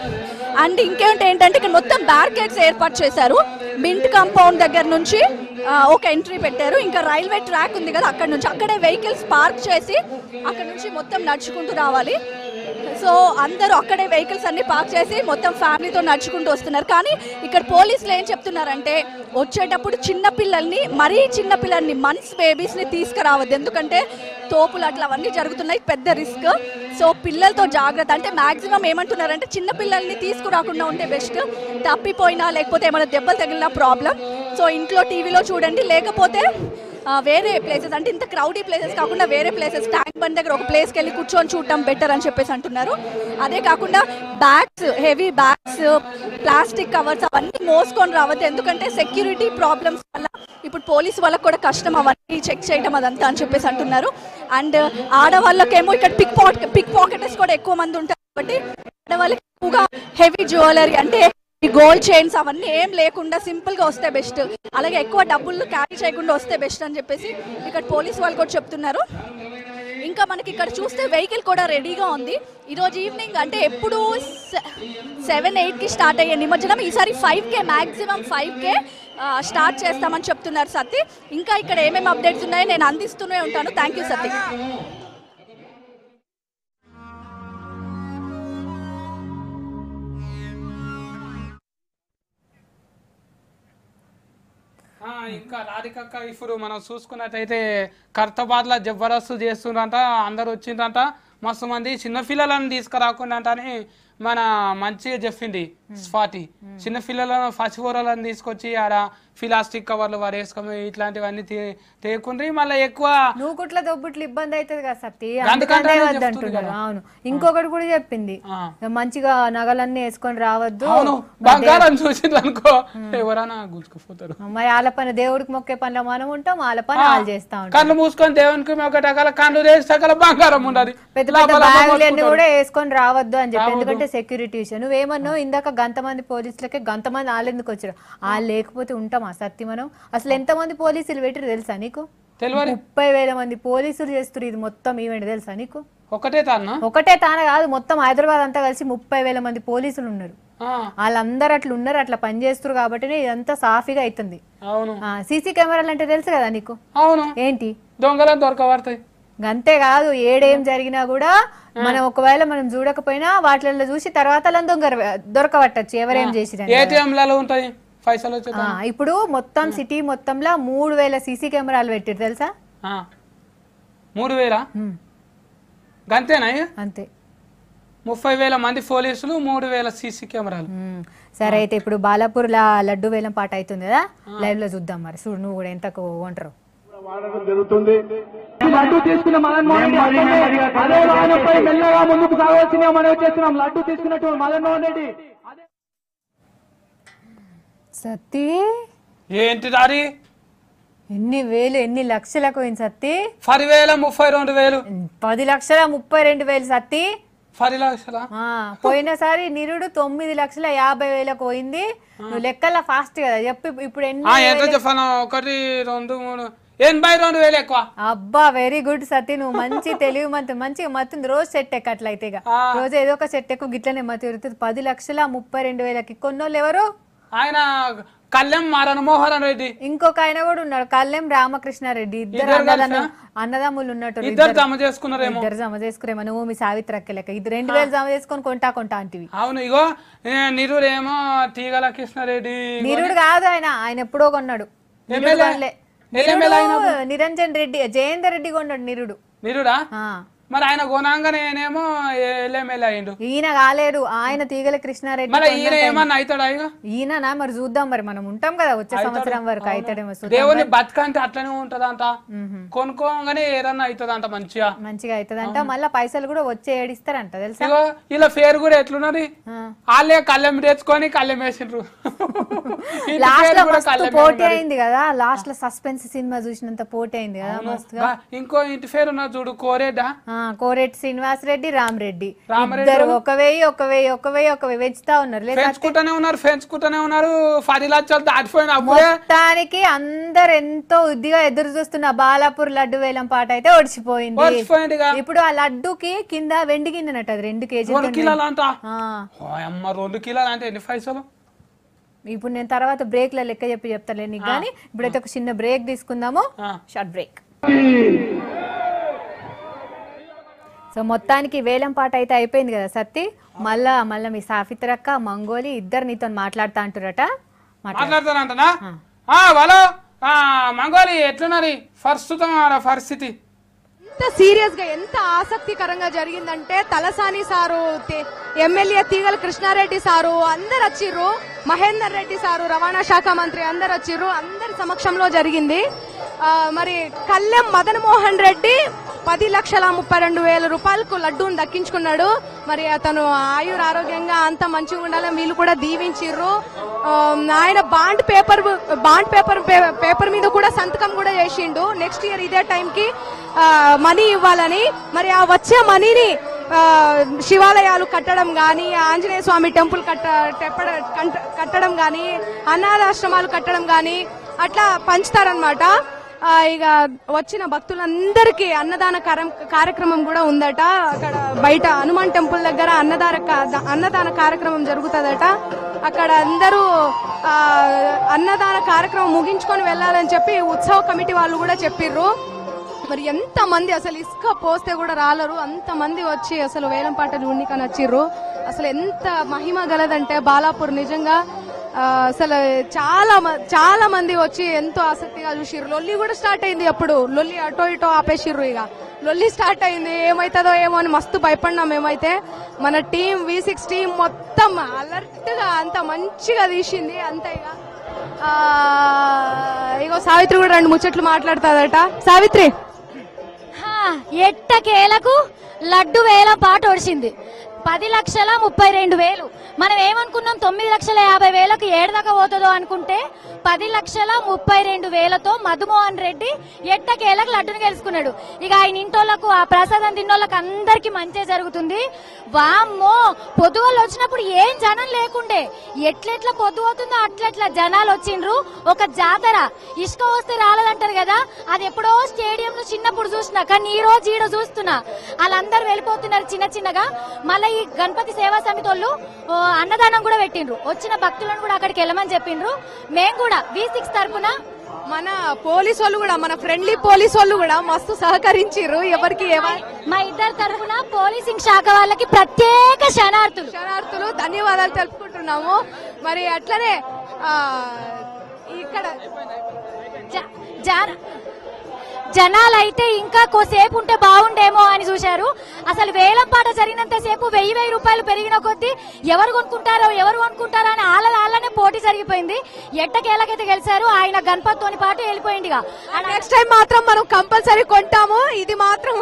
అండ్ ఇంకేంటంటే ఇక్కడ మొత్తం బ్యారికేడ్స్ ఏర్పాటు చేశారు. మింట్ కాంపౌండ్ దగ్గర నుంచి ఒక ఎంట్రీ పెట్టారు. ఇంకా రైల్వే ట్రాక్ ఉంది కదా, అక్కడ నుంచి అక్కడే వెహికల్స్ పార్క్ చేసి అక్కడ నుంచి మొత్తం నడుచుకుంటూ రావాలి. సో అందరూ అక్కడే వెహికల్స్ అన్ని పార్క్ చేసి మొత్తం ఫ్యామిలీతో నడుచుకుంటూ వస్తున్నారు. కానీ ఇక్కడ పోలీసులు ఏం చెప్తున్నారంటే వచ్చేటప్పుడు చిన్నపిల్లల్ని, మరీ చిన్నపిల్లల్ని, మంత్స్ బేబీస్ని తీసుకురావద్దు. ఎందుకంటే తోపులు అట్లా అవన్నీ జరుగుతున్నాయి, పెద్ద రిస్క్. సో పిల్లలతో జాగ్రత్త. అంటే మ్యాక్సిమం ఏమంటున్నారంటే చిన్నపిల్లల్ని తీసుకురాకుండా ఉంటే బెస్ట్. తప్పిపోయినా లేకపోతే ఏమైనా దెబ్బలు తగిలినా ప్రాబ్లం. సో ఇంట్లో టీవీలో చూడండి, లేకపోతే వేరే ప్లేసెస్ అంటే ఇంత క్రౌడీ ప్లేసెస్ కాకుండా వేరే ప్లేసెస్ ట్యాంక్ బండ్ దగ్గర ఒక ప్లేస్కి వెళ్ళి కూర్చొని చూడటం బెటర్ అని చెప్పేసి అంటున్నారు. అదే కాకుండా bags, heavy bags, plastic covers అవన్నీ మోసుకొని రావద్దు, ఎందుకంటే సెక్యూరిటీ ప్రాబ్లమ్స్ వల్ల ఇప్పుడు పోలీసు వాళ్ళకి కూడా కష్టం అవన్నీ చెక్ చేయడం అదంతా అని చెప్పేసి అంటున్నారు. అండ్ ఆడవాళ్ళకేమో ఇక్కడ పిక్ పాకెటర్స్ కూడా ఎక్కువ మంది ఉంటారు కాబట్టి ఆడవాళ్ళకి ఎక్కువగా హెవీ జ్యువెలరీ అంటే ఈ గోల్డ్ చైన్స్ అవన్నీ ఏం లేకుండా సింపుల్ గా వస్తే బెస్ట్, అలాగే ఎక్కువ డబ్బులు క్యారీ చేయకుండా వస్తే బెస్ట్ అని చెప్పేసి ఇక్కడ పోలీస్ వాళ్ళు కూడా చెప్తున్నారు. ఇంకా మనకి ఇక్కడ చూస్తే వెహికల్ కూడా రెడీగా ఉంది. ఈరోజు ఈవినింగ్ అంటే ఎప్పుడు 7-8కి స్టార్ట్ అయ్యే నిమజ్జనం ఈసారి 5K మ్యాక్సిమం 5K స్టార్ట్ చేస్తామని చెప్తున్నారు సత్తి. ఇంకా ఇక్కడ ఏమేమి అప్డేట్స్ ఉన్నాయో నేను అందిస్తూనే ఉంటాను. Thank you Satti. ఇంకా రాధికక్క ఇప్పుడు మనం చూసుకున్నట్టయితే ఖైరతాబాద్లో జబర్దస్త్ చేస్తుందంట, అందరు వచ్చిందంట, మస్తు మంది చిన్నపిల్లలను తీసుకురాకుండా అని మన మంచిగా చెప్పింది స్వాతి. చిన్నపిల్లలను పసిపోరలను తీసుకొచ్చి ఆడ ప్లాస్టిక్ కవర్లు వారు వేసుకొని ఇట్లాంటివన్నీ తేకుండ్రి. మళ్ళీ ఎక్కువ నూకుట్ల దొబ్బుట్లు ఇబ్బంది అవుతుంది కదా సత్తి, అందుకంటే వద్దంటున్నారు. అవును, ఇంకొకటి కూడా చెప్పింది మంచిగా నగలన్నీ వేసుకొని రావద్దు, బంగారం చూసింది అనుకో ఎవరైనా గుంజుకుపోతారు. మరి వాళ్ళ పని దేవుడికి మొక్కే పనిలో మనం ఉంటాం, వాళ్ళ పని వాళ్ళు చేస్తా ఉంటాం. కళ్ళు మూసుకొని దేవునికి మొక్కటగల కళ్ళు వేసగల బంగారం ఉండదు, పెద్ద పెద్ద బ్యాగులన్నీ కూడా వేసుకొని రావద్దు అని చెప్పి, ఎందుకంటే సెక్యూరిటీ ఇష్యూ. నువ్వేమన్నావు ఇందాక గంతమంది పోలీసులకే గంతమంది వాళ్ళు ఎందుకు వచ్చారు, వాళ్ళు లేకపోతే ఉంటామా సత్తి మనం? అసలు ఎంతమంది పోలీసులు పెట్టారు తెలుసా నీకు? 30,000 మంది పోలీసులు చేస్తారు ఇది మొత్తం ఈవెంట్, తెలుసా నీకు? ఒకటే తాన కాదు, మొత్తం హైదరాబాద్ అంతా కలిసి 30,000 మంది పోలీసులు ఉన్నారు. వాళ్ళందరూ అట్లా ఉన్నారు, అట్లా పని చేస్తారు కాబట్టి ఇదంతా సాఫీగా అవుతుంది. సీసీ కెమెరాలు అంటే తెలుసు కదా నీకు? అవును. ఏంటి దొంగలను దొరకబడతాయి. అంతే కాదు, ఏడేం జరిగినా కూడా మనం ఒకవేళ మనం చూడకపోయినా వాటిల్లో చూసి తర్వాత దొరకబట్టచ్చు ఎవరేం చేసిరు. ఉంటాయి పైసలు. ఇప్పుడు మొత్తం సిటీ మొత్తంలో 3,000 సీసీ కెమెరాలు పెట్టారు తెలుసా? 3,000 గంతేనా? అంతే. 30,000 మంది పోలీసులు, 3,000 సీసీ కెమెరాలు. సరే, అయితే ఇప్పుడు బాలాపూర్ లడ్డు వేలం పాట అవుతుంది కదా, లైవ్ లో చూద్దాం. మరి చూడు నువ్వు కూడా ఎంతకు వంటరు జరుగుతుంది. లడ్డు తీసుకున్న మదన్ మోహన్ రెడ్డి అదే వాహనంపై మెల్లగా ముందుకు సాగవలసిందిగా మనం చేస్తున్నాం. లడ్డు తీసుకున్నట్టు మదన్ మోహన్ రెడ్డి. సత్తి ఏంటి దారి ఎన్ని లక్షలకు పోయింది సత్తి? 10,000 32,000 10,32,000 సత్తి. 10 లక్షల పోయినసారి నిరుడు 9,50,000 పోయింది. నువ్వు లెక్కల ఫాస్ట్ కదా చెప్పి ఇప్పుడు ఎంత చెప్పాను? 1 2 3 82,000 ఎక్కువ. అబ్బా వెరీ గుడ్ సతీ, నువ్వు మంచి తెలివి మంచిగా మత్తుంది. రోజు సెట్ ఎక్కట్లయితే రోజు ఏదో ఒక సెట్ ఎక్కువ గిట్లనే మతి 10,32,000 కొన్నోళ్ళు ఎవరు? ఆయన కళ్యాణ్ మరణమోహన్ రెడ్డి, ఇంకొక ఆయన కూడా ఉన్నాడు కళ్యాణ్ రామకృష్ణారెడ్డి. ఇద్దరు అన్నదమ్ములు ఉన్నట్టు. ఇద్దరు జమ చేసుకున్నారేమో. నువ్వు మీ సావిత్రక్క లెక్క 2,000 జమ చేసుకొని కొంటా అంటివి. అవును. ఇగో నిరుడేమో తీగల కృష్ణారెడ్డి. నిరుడు కాదు, ఆయన ఎప్పుడో కొన్నాడు. నిరంజన్ రెడ్డి, జయేందర్ రెడ్డి కొన్నాడు నిరుడా. మరి ఆయన కొనంగానేమో ఎల్ఎంఎల్ అయ్యిండు. ఈయన కాలేడు, ఆయన తీగల కృష్ణారెడ్డి. ఈయన మరి చూద్దాం, మరి మనం ఉంటాం కదా వచ్చే సంవత్సరం వరకు అవుతాడేమో. దేవుని బతుకంటే అట్లనే ఉంటదంట, కొనుక్కోగానే ఏదన్నా అవుతుందంట, మంచిగా అవుతుందంట. మళ్ళీ పైసలు కూడా వచ్చే ఏడిస్తారంట తెలుసా? ఇలా పేరు కూడా ఎట్లున్నది, వాళ్ళే కళ్ళెం తెచ్చుకొని కళ్ళెం వేసిండ్రు. లాస్ట్ లో పోటీ అయింది కదా, లాస్ట్ లో సస్పెన్స్ సినిమా చూసినంత పోటీ అయింది కదా మస్తుగా. ఇంకో ఇంటి పేరు ఉన్నా చూడు, కోరేడా, కోరెట్టి శ్రీనివాస్ రెడ్డి, రామరెడ్డి. ఇద్దరు ఒక వెయ్యి పెంచుతా ఉన్నారు. పెంచుకుంటూనే ఉన్నారు. 10 లక్షలు దాటిపోయిన మొత్తానికి అందరు ఎంతో ఉద్దిగా ఎదురు చూస్తున్న బాలాపూర్ లడ్డు వేలం పాట అయితే ఒడిచిపోయింది. ఇప్పుడు ఆ లడ్డుకి కింద వెండి గిన్నెనట్టు, అది 2 కేజీలు. 2 కిలోలు అంట. 2 కిలోలు అంటే ఎన్ని పైసలు? ఇప్పుడు నేను తర్వాత బ్రేక్ లో లెక్క చెప్తాలే నీకు. కానీ ఇప్పుడైతే ఒక చిన్న బ్రేక్ తీసుకుందాము, షార్ట్ బ్రేక్. సో మొత్తానికి వేలం పాట అయితే అయిపోయింది కదా సత్తి. మళ్ళా మీ సాఫిత్రక్క మంగోలి ఇద్దరు నీతో మాట్లాడుతా అంటారట. మాట్లాడతారంటనా? మంగోలి ఎట్లున్నది ప్రస్తుతం పరిస్థితి? ఎంత సీరియస్ గా ఎంత ఆసక్తికరంగా జరిగిందంటే తలసాని సారు, ఎమ్మెల్యే తీగల కృష్ణారెడ్డి సారు అందరు వచ్చిర్రు, మహేందర్ రెడ్డి సారు రవాణా శాఖ మంత్రి అందరు వచ్చిర్రు, అందరి సమక్షంలో జరిగింది. మరి కల్లెం మదన్ మోహన్ రెడ్డి 10,32,000 రూపాయలకు లడ్డూని దక్కించుకున్నాడు. మరి అతను ఆయుర ఆరోగ్యంగా అంత మంచిగా ఉండాలని వీళ్ళు కూడా దీవించిర్రు. ఆయన బాండ్ పేపర్ మీద కూడా సంతకం కూడా చేసిండు. నెక్స్ట్ ఇయర్ ఇదే టైంకి మనీ ఇవ్వాలని. మరి ఆ వచ్చే మనీని శివాలయాలు కట్టడం గాని, ఆంజనేయ స్వామి టెంపుల్ కట్టడం గాని, అనాథాశ్రమాలు కట్టడం గాని అట్లా పంచుతారనమాట. ఇక వచ్చిన భక్తులందరికీ అన్నదాన కార్యక్రమం కూడా ఉందట. అక్కడ బయట హనుమాన్ టెంపుల్ దగ్గర అన్నదాన కార్యక్రమం జరుగుతుందట. అక్కడ అందరూ అన్నదాన కార్యక్రమం ముగించుకొని వెళ్లాలని చెప్పి ఉత్సవ కమిటీ వాళ్ళు కూడా చెప్పిర్రు. మరి ఎంత మంది అసలు ఇసుక పోస్తే కూడా రాలరు, అంత మంది వచ్చి అసలు వేలంపాట చూడనీకని వచ్చిర్రు. అసలు ఎంత మహిమ గలదంటే బాలాపూర్ నిజంగా అసలు చాలా మంది వచ్చి ఎంతో ఆసక్తిగా చూసిర్రు. లొల్లి కూడా స్టార్ట్ అయింది. అప్పుడు లొల్లి అటో ఇటో ఆపేసిర్రు. ఇక లొల్లి స్టార్ట్ అయింది. ఏమైతుందో ఏమో అని మస్తు భయపడినాం మేమైతే. మన టీం V6 టీం మొత్తం అలర్ట్ గా అంత మంచిగా తీసింది. అంతే ఇగో సావిత్రి కూడా 2 ముచ్చట్లు మాట్లాడుతుందట. సావిత్రి, ఎట్టకేలకు లడ్డు వేలం పాట ఒడిచింది. 10,32,000. మనం ఏమనుకున్నాం 9,50,000కి ఏడదాకా పోతుందో అనుకుంటే 10,32,000తో మధుమోహన్ రెడ్డి ఎట్టకేలకు లడ్డును గెలుచుకున్నాడు. ఇక ఆయన ఇంటోళ్లకు ఆ ప్రసాదం తిన్నోళ్ళకి అందరికి మంచి జరుగుతుంది. వామ్మో, పొద్దుగోళ్ళు వచ్చినప్పుడు ఏం జనం లేకుండే, ఎట్లెట్లా పొద్దు అవుతుందో అట్లెట్లా జనాలు వచ్చిండ్రు. ఒక జాతర, ఇసుక వస్తే రాలేదంటారు కదా, అది ఎప్పుడో స్టేడియంలో చిన్నప్పుడు చూసినా, కానీ ఈ రోజు ఈడ చూస్తున్నా వాళ్ళందరూ వెళ్ళిపోతున్నారు చిన్న చిన్నగా. మళ్ళీ ఈ గణపతి సేవా సమితి వాళ్ళు అన్నదానం కూడా పెట్టిండ్రు. వచ్చిన భక్తులను కూడా అక్కడికి వెళ్ళమని చెప్పిండ్రు. మేము కూడా V6 తరఫున మన పోలీసు వాళ్ళు కూడా, మన ఫ్రెండ్లీ పోలీసు వాళ్ళు కూడా మస్తు సహకరించారు. ఎవరికి మా ఇద్దరు తరఫున పోలీసింగ్ శాఖ వాళ్ళకి ప్రత్యేక శరణార్థులు ధన్యవాదాలు తెలుపుకుంటున్నాము. మరి అట్లనే ఇక్కడ జనాలైతే ఇంకా కోసేపు ఉంటే బాగుండేమో అని చూశారు. అసలు వేలం పాట జరిగినంత సేపు 1,000 రూపాయలు పెరిగిన కొద్దీ ఎవరు కొనుక్కుంటారో అని వాళ్ళనే పోటీ జరిగిపోయింది. ఎట్టకేలకైతే గెలిచారు. ఆయన గణపతితోని పాటు వెళ్ళిపోయింది. నెక్స్ట్ టైం మాత్రం మనం కంపల్సరీ కొంటాము. ఇది మాత్రం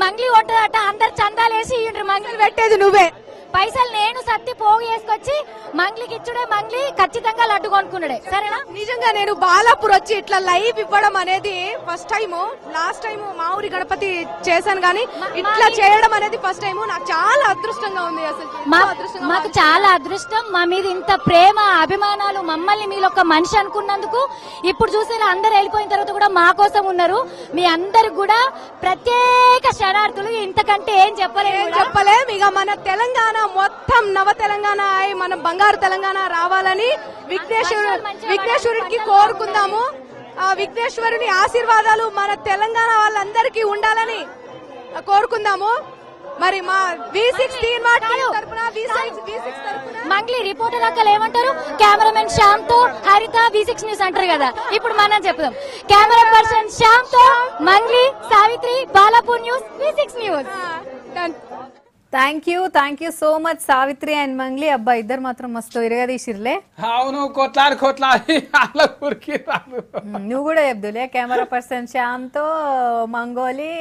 మంగ్లీ కొట్టదట. అందరు చందాలేసి మంగ్లీ పెట్టేది నువ్వే. పైసలు నేను సత్తి పోగు చేసుకొచ్చి మంగ్లీకి ఇచ్చుడే. మంగ్లీ ఖచ్చితంగా లడ్డు కొనుక్కున్నాడే. సరేనా? నిజంగా నేను బాలాపూర్ వచ్చి ఇట్లా లైవ్ ఇవ్వడం అనేది ఫస్ట్ టైం. లాస్ట్ టైం మా ఊరి గణపతి చేశాను, కానీ ఇట్లా చేయడం అనేది ఫస్ట్ టైం. నాకు చాలా అదృష్టంగా ఉంది. అసలు మాకు చాలా అదృష్టం. మా మీద ఇంత ప్రేమ అభిమానాలు, మమ్మల్ని మీరు ఒక మనిషి అనుకున్నందుకు. ఇప్పుడు చూసేలా అందరు వెళ్ళిపోయిన తర్వాత కూడా మా కోసం ఉన్నారు. మీ అందరికి కూడా ప్రత్యేక శరణార్థులు. ఇంతకంటే ఏం చెప్పలేం. ఇక మన తెలంగాణ మొత్తం నవ తెలంగాణ అయి మనం బంగారు తెలంగాణ రావాలని విఘ్నేశ్వరుడికి కోరుకుందాము. ఆ విఘ్నేశ్వరుని ఆశీర్వాదాలు మన తెలంగాణ వాళ్ళందరికీ ఉండాలని కోరుకుందాము. మరి మా V6 టీం తరపున మంగ్లీ రిపోర్టర్ అక్కలు ఏమంటారు? కెమెరామెన్ శ్యామ్ తో హరిత V6 న్యూస్ అంటారు కదా. ఇప్పుడు మనం చెప్దాం. కెమెరా పర్సన్ శ్యామ్ తో Mangli, Savitri, Balapur news, V6 news. Thank you so much Savitri and Mangli. అబ్బా, ఇద్దరు మాత్రం మస్తు ఇరగదీసిర్లే. అవును, కొట్లాడి అలా కురికి నువ్వు కూడా చెప్దులే. కెమెరా పర్సన్ శ్యామ్ తో మంగోలి,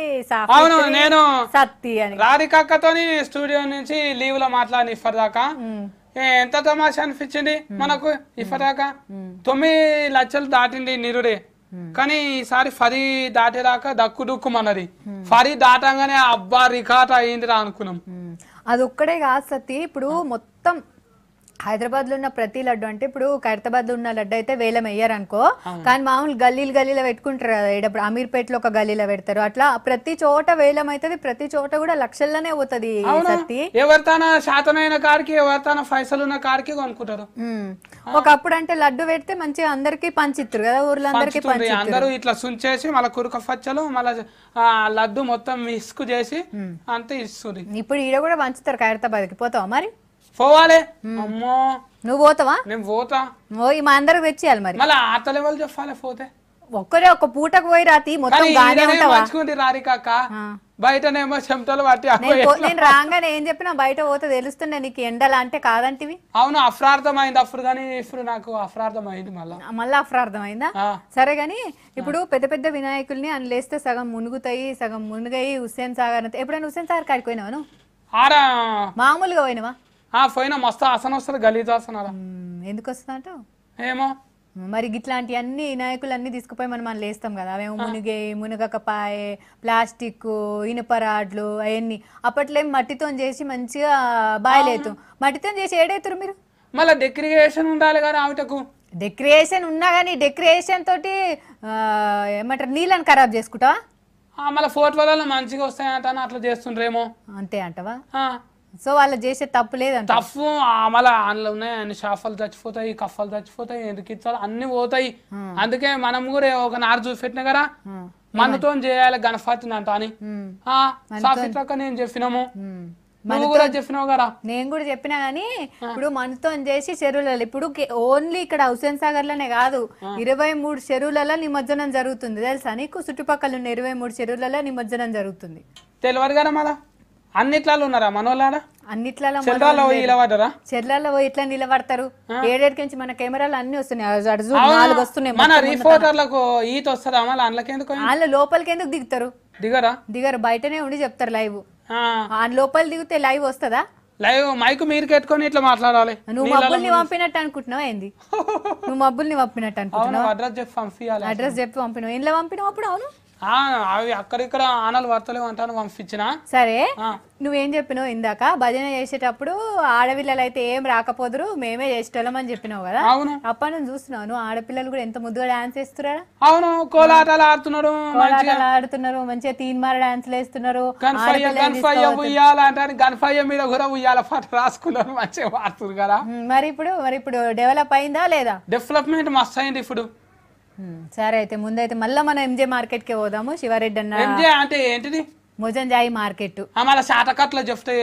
అవును నేను సత్తి అని రాధికక్కతోని స్టూడియో నుంచి లీవ్ లో మాట్లాడి ఇప్పటిదాకా ఎంత తమాషా అనిపించింది మనకు. ఇప్పటిదాకా 9 లక్షలు దాటింది నిరుడే. కానీ ఈసారి 10 దాటేదాకా దక్కుమన్నది. 10 దాటంగానే అబ్బా రికార్డ్ అయ్యిందిరా అనుకున్నాం. అది ఒక్కడే కాదు సత్తి. ఇప్పుడు మొత్తం హైదరాబాద్ లో ఉన్న ప్రతి లడ్డు, అంటే ఇప్పుడు ఖైరతాబాద్ లో ఉన్న లడ్డు అయితే వేలం వేయరు అనుకో, కానీ మామూలు గల్లీలో పెట్టుకుంటారు కదా. ఇప్పుడు అమీర్పేటలో ఒక గల్లీలో పెడతారు. అట్లా ప్రతి చోట వేలం అవుతుంది. ప్రతి చోట కూడా లక్షల్లోనే పోతుంది. సత్తి ఎవరితోనా శాతమైన కాడికి, ఎవరితోనా పైసలు ఉన్న కాడికి కొనుక్కుంటారు. ఒకప్పుడు అంటే లడ్డు పెడితే మంచిగా అందరికి పంచిత్తురు కదా, ఊర్లో అందరికి అందరూ ఇట్లా సుంచేసి మళ్ళీ కురుక పచ్చలు మళ్ళా లడ్డు మొత్తం మిస్కు చేసి అంతే ఇస్తుంది. ఇప్పుడు ఈడ కూడా పంచుతారు ఖైరతాబాద్కి. పోతావా మరి? పోవాలి. అమ్మో, నువ్వు పోతావా? నేను పోతా. మా అందరికి తెచ్చేయాలి మరి. మళ్ళీ ఆట లెవెల్ చెప్పాలి. పోతే ఒక్కరే ఒక పూటకు పోయి రాతి మొత్తం మంచుకుంది రారికాక. బయటనేమో చెమటలు పట్టి నేను రాగానే ఏం చెప్పినా బయట పోతే తెలుస్తుండే నీకు ఎండలా అంటే కాదంటివి. అవును అఫ్రార్థమైంది అప్పుడు, కానీ ఇప్పుడు నాకు అఫ్రార్థమైంది మళ్ళీ అఫ్రార్థమైందా? సరే గాని ఇప్పుడు పెద్ద పెద్ద వినాయకుల్ని అందులేస్తే సగం మునుగుతాయి, సగం మునుగాయి. హుస్సేన్ సాగర్ ఎప్పుడైనా హుస్సేన్ సాగర్ కాడికి పోయినావా నువ్వు? మామూలుగా పోయినావా? పోయినా, మస్తు ఆసన వస్తుంది, గలీజ్ ఆసనాలు. ఎందుకు వస్తుంది అంటావు? ఏమో మరి ఇట్లాంటి అన్ని వినాయకులు అన్ని తీసుకుపోయి మనం లేస్తాం కదా, అవేమో మునిగే మునగకపాయే, ప్లాస్టిక్, ఇనుపరాడ్లు అవన్నీ. అప్పట్లో మట్టితో చేసి మంచిగా బాయలేదు. మట్టితో చేసి ఏడైతారు మీరు? మళ్ళీ డెకరేషన్ ఉండాలి కదా ఆవిటకు. డెకరేషన్ ఉన్నా కానీ డెకరేషన్ తోటి ఏమంటారు నీళ్ళని ఖరాబ్ చేసుకుంటావా? మళ్ళీ ఫోటోలలో మంచిగా వస్తాయంట అట్లా చేస్తుండ్రేమో. అంతే అంటవా? సో వాళ్ళు చేసే తప్పు లేదంట. తప్పు మళ్ళీ అందులో ఉన్నాయి అన్ని షాఫలు చచ్చిపోతాయి, కఫలు చచ్చిపోతాయి, ఎందుకు ఇచ్చారు అన్ని పోతాయి. అందుకే మనం కూడా ఒక నారు చూసి పెట్టినా కదా మనతో చేయాలి గణపతిని అంట అని. నేను చెప్పినాము, నువ్వు కూడా చెప్పినావు కదా. నేను కూడా చెప్పినా గానీ ఇప్పుడు మనతో చేసి చెరువులలో ఇప్పుడు ఓన్లీ ఇక్కడ హుస్సేన్ సాగర్ లోనే కాదు 23 చెరువులలో నిమజ్జనం జరుగుతుంది తెలుసా నీకు? చుట్టుపక్కల ఉన్న 23 చెరువులలో నిమజ్జనం జరుగుతుంది. తెలియదు కదా మళ్ళా అన్నిట్లలో ఉన్నారా మనోళ్ళ? అన్నిట్లలో చెర్లలో పోయి ఇట్లా నిలబడతారు. ఏడేడికి మన కెమెరాలు అన్ని వస్తున్నాయి, 4 వస్తున్నాయి. మన రిపోర్టర్లకు ఈత వస్తుందా మళ్ళీ? అందులోకెందుకు వాళ్ళు లోపలికి ఎందుకు దిగుతారు? దిగరు, బయటనే ఉండి చెప్తారు లైవ్. లోపల దిగితే లైవ్ వస్తుందా? లైవ్ మైక్ మీరు కట్టుకొని ఇట్లా మాట్లాడాలి. నువ్వు మబ్బుల్ని పంపినట్టు అనుకుంటున్నావా ఏంది? నువ్వు మబ్బుల్ని పంపినట్టు అనుకుంటున్నావు? అడ్రస్ చెప్పి పంపినావు. ఇంట్లో పంపినావు అప్పుడు? అవును అవి అక్కడిక్కడ ఆనలు వర్తలేవు అంటాను పంపించిన. సరే నువ్వేం చెప్పినావు ఇందాక? భజన చేసేటప్పుడు ఆడపిల్లలు అయితే ఏం రాకపోదురు, మేమే చేసేటోళ్ళం అని చెప్పినావు కదా. అవును, అప్పటి నుంచి చూస్తున్నావు నువ్వు ఆడపిల్లలు కూడా ఎంత ముద్దుగా డాన్స్ వేస్తున్నారా? అవును, కోలాటాలు ఆడుతున్నారు, మంచిగా తీన్మార డాన్స్లు వేస్తున్నారు. గణపయ్య ఉయ్యాల అంటే గణపయ్య మీద కూడా ఉయ్యాల పాట రాసుకున్నారు, మంచిగా వాడుతున్నారు కదా. మరి ఇప్పుడు డెవలప్ అయిందా లేదా? డెవలప్మెంట్ మస్తు అయింది ఇప్పుడు. సరే అయితే ముందైతే మళ్ళీ మనం ఎంజే మార్కెట్ కి పోదాము. శివారెడ్డి అన్న ఎంజే అంటే ఏంటిది? మొజంజాయి మార్కెట్. మళ్ళీ శాతకట్లో చెప్తే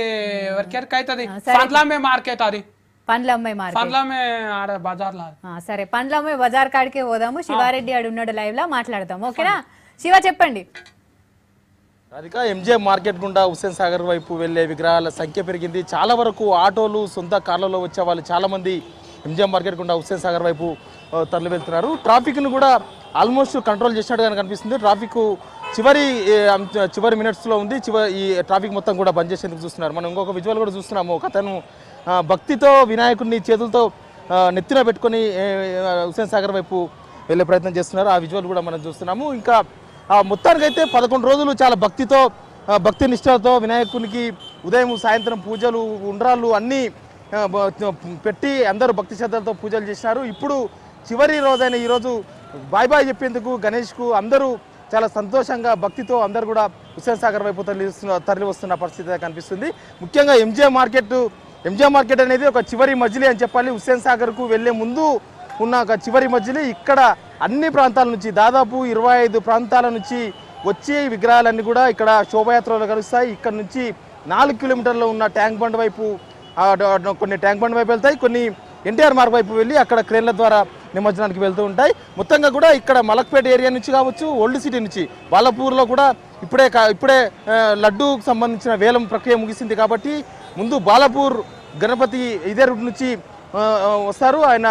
ఎవరికి అవుతుంది? పండ్లమ్మే మార్కెట్, అది పండ్లమ్మే మార్కెట్, పండ్లమ్మే ఆడ బజార్ లా. సరే పండ్లమ్మే బజార్ కాడికే పోదాము. శివారెడ్డి ఆడు ఉన్నాడు లైవ్ లా, మాట్లాడదాం. ఓకేనా శివ చెప్పండి. రాధిక, ఎంజే మార్కెట్ గుండా హుస్సేన్ సాగర్ వైపు వెళ్లే విగ్రహాల సంఖ్య పెరిగింది. చాలా వరకు ఆటోలు, సొంత కార్లలో వచ్చే వాళ్ళు చాలా మంది ఎంజే మార్కెట్ గుండా హుస్సేన్ సాగర్ వైపు తరలి వెళ్తున్నారు. ట్రాఫిక్ను కూడా ఆల్మోస్ట్ కంట్రోల్ చేసినట్టుగా కనిపిస్తుంది. ట్రాఫిక్ చివరి మినిట్స్లో ఉంది. ఈ ట్రాఫిక్ మొత్తం కూడా బంద్ చేసేందుకు చూస్తున్నారు. మనం ఇంకొక విజువల్ కూడా చూస్తున్నాము. ఒక అతను భక్తితో వినాయకుడిని చేతులతో నెత్తిన పెట్టుకొని హుస్సేన్ సాగర్ వైపు వెళ్ళే ప్రయత్నం చేస్తున్నారు. ఆ విజువల్ కూడా మనం చూస్తున్నాము. ఇంకా మొత్తానికైతే 11 రోజులు చాలా భక్తి నిష్ఠలతో వినాయకునికి ఉదయం సాయంత్రం పూజలు, ఉండ్రాళ్ళు అన్నీ పెట్టి అందరూ భక్తి శ్రద్ధలతో పూజలు చేసినారు. ఇప్పుడు చివరి రోజైన ఈరోజు బాయ్ చెప్పేందుకు గణేష్కు అందరూ చాలా సంతోషంగా భక్తితో అందరూ కూడా హుస్సేన్ సాగర్ వైపు తరలి వస్తున్న పరిస్థితి కనిపిస్తుంది. ముఖ్యంగా ఎంజే మార్కెట్ అనేది ఒక చివరి మజిలీ అని చెప్పాలి. హుస్సేన్ సాగర్కు వెళ్లే ముందు ఉన్న ఒక చివరి మజిలీ. ఇక్కడ అన్ని ప్రాంతాల నుంచి దాదాపు 25 ప్రాంతాల నుంచి వచ్చి విగ్రహాలన్నీ కూడా ఇక్కడ శోభయాత్రలు కలుస్తాయి. ఇక్కడ నుంచి 4 కిలోమీటర్లు ఉన్న ట్యాంక్ బండ్ వైపు, కొన్ని ట్యాంక్ బండ్ వైపు వెళ్తాయి, కొన్ని ఎన్టీఆర్ మార్గ్ వైపు వెళ్ళి అక్కడ క్రేన్ల ద్వారా నిమజ్జనానికి వెళ్తూ ఉంటాయి. మొత్తంగా కూడా ఇక్కడ మలక్పేట ఏరియా నుంచి కావచ్చు, ఓల్డ్ సిటీ నుంచి బాలాపూర్లో కూడా ఇప్పుడే లడ్డూకు సంబంధించిన వేలం ప్రక్రియ ముగిసింది. కాబట్టి ముందు బాలాపూర్ గణపతి ఇదే రూట్ నుంచి వస్తారు. ఆయన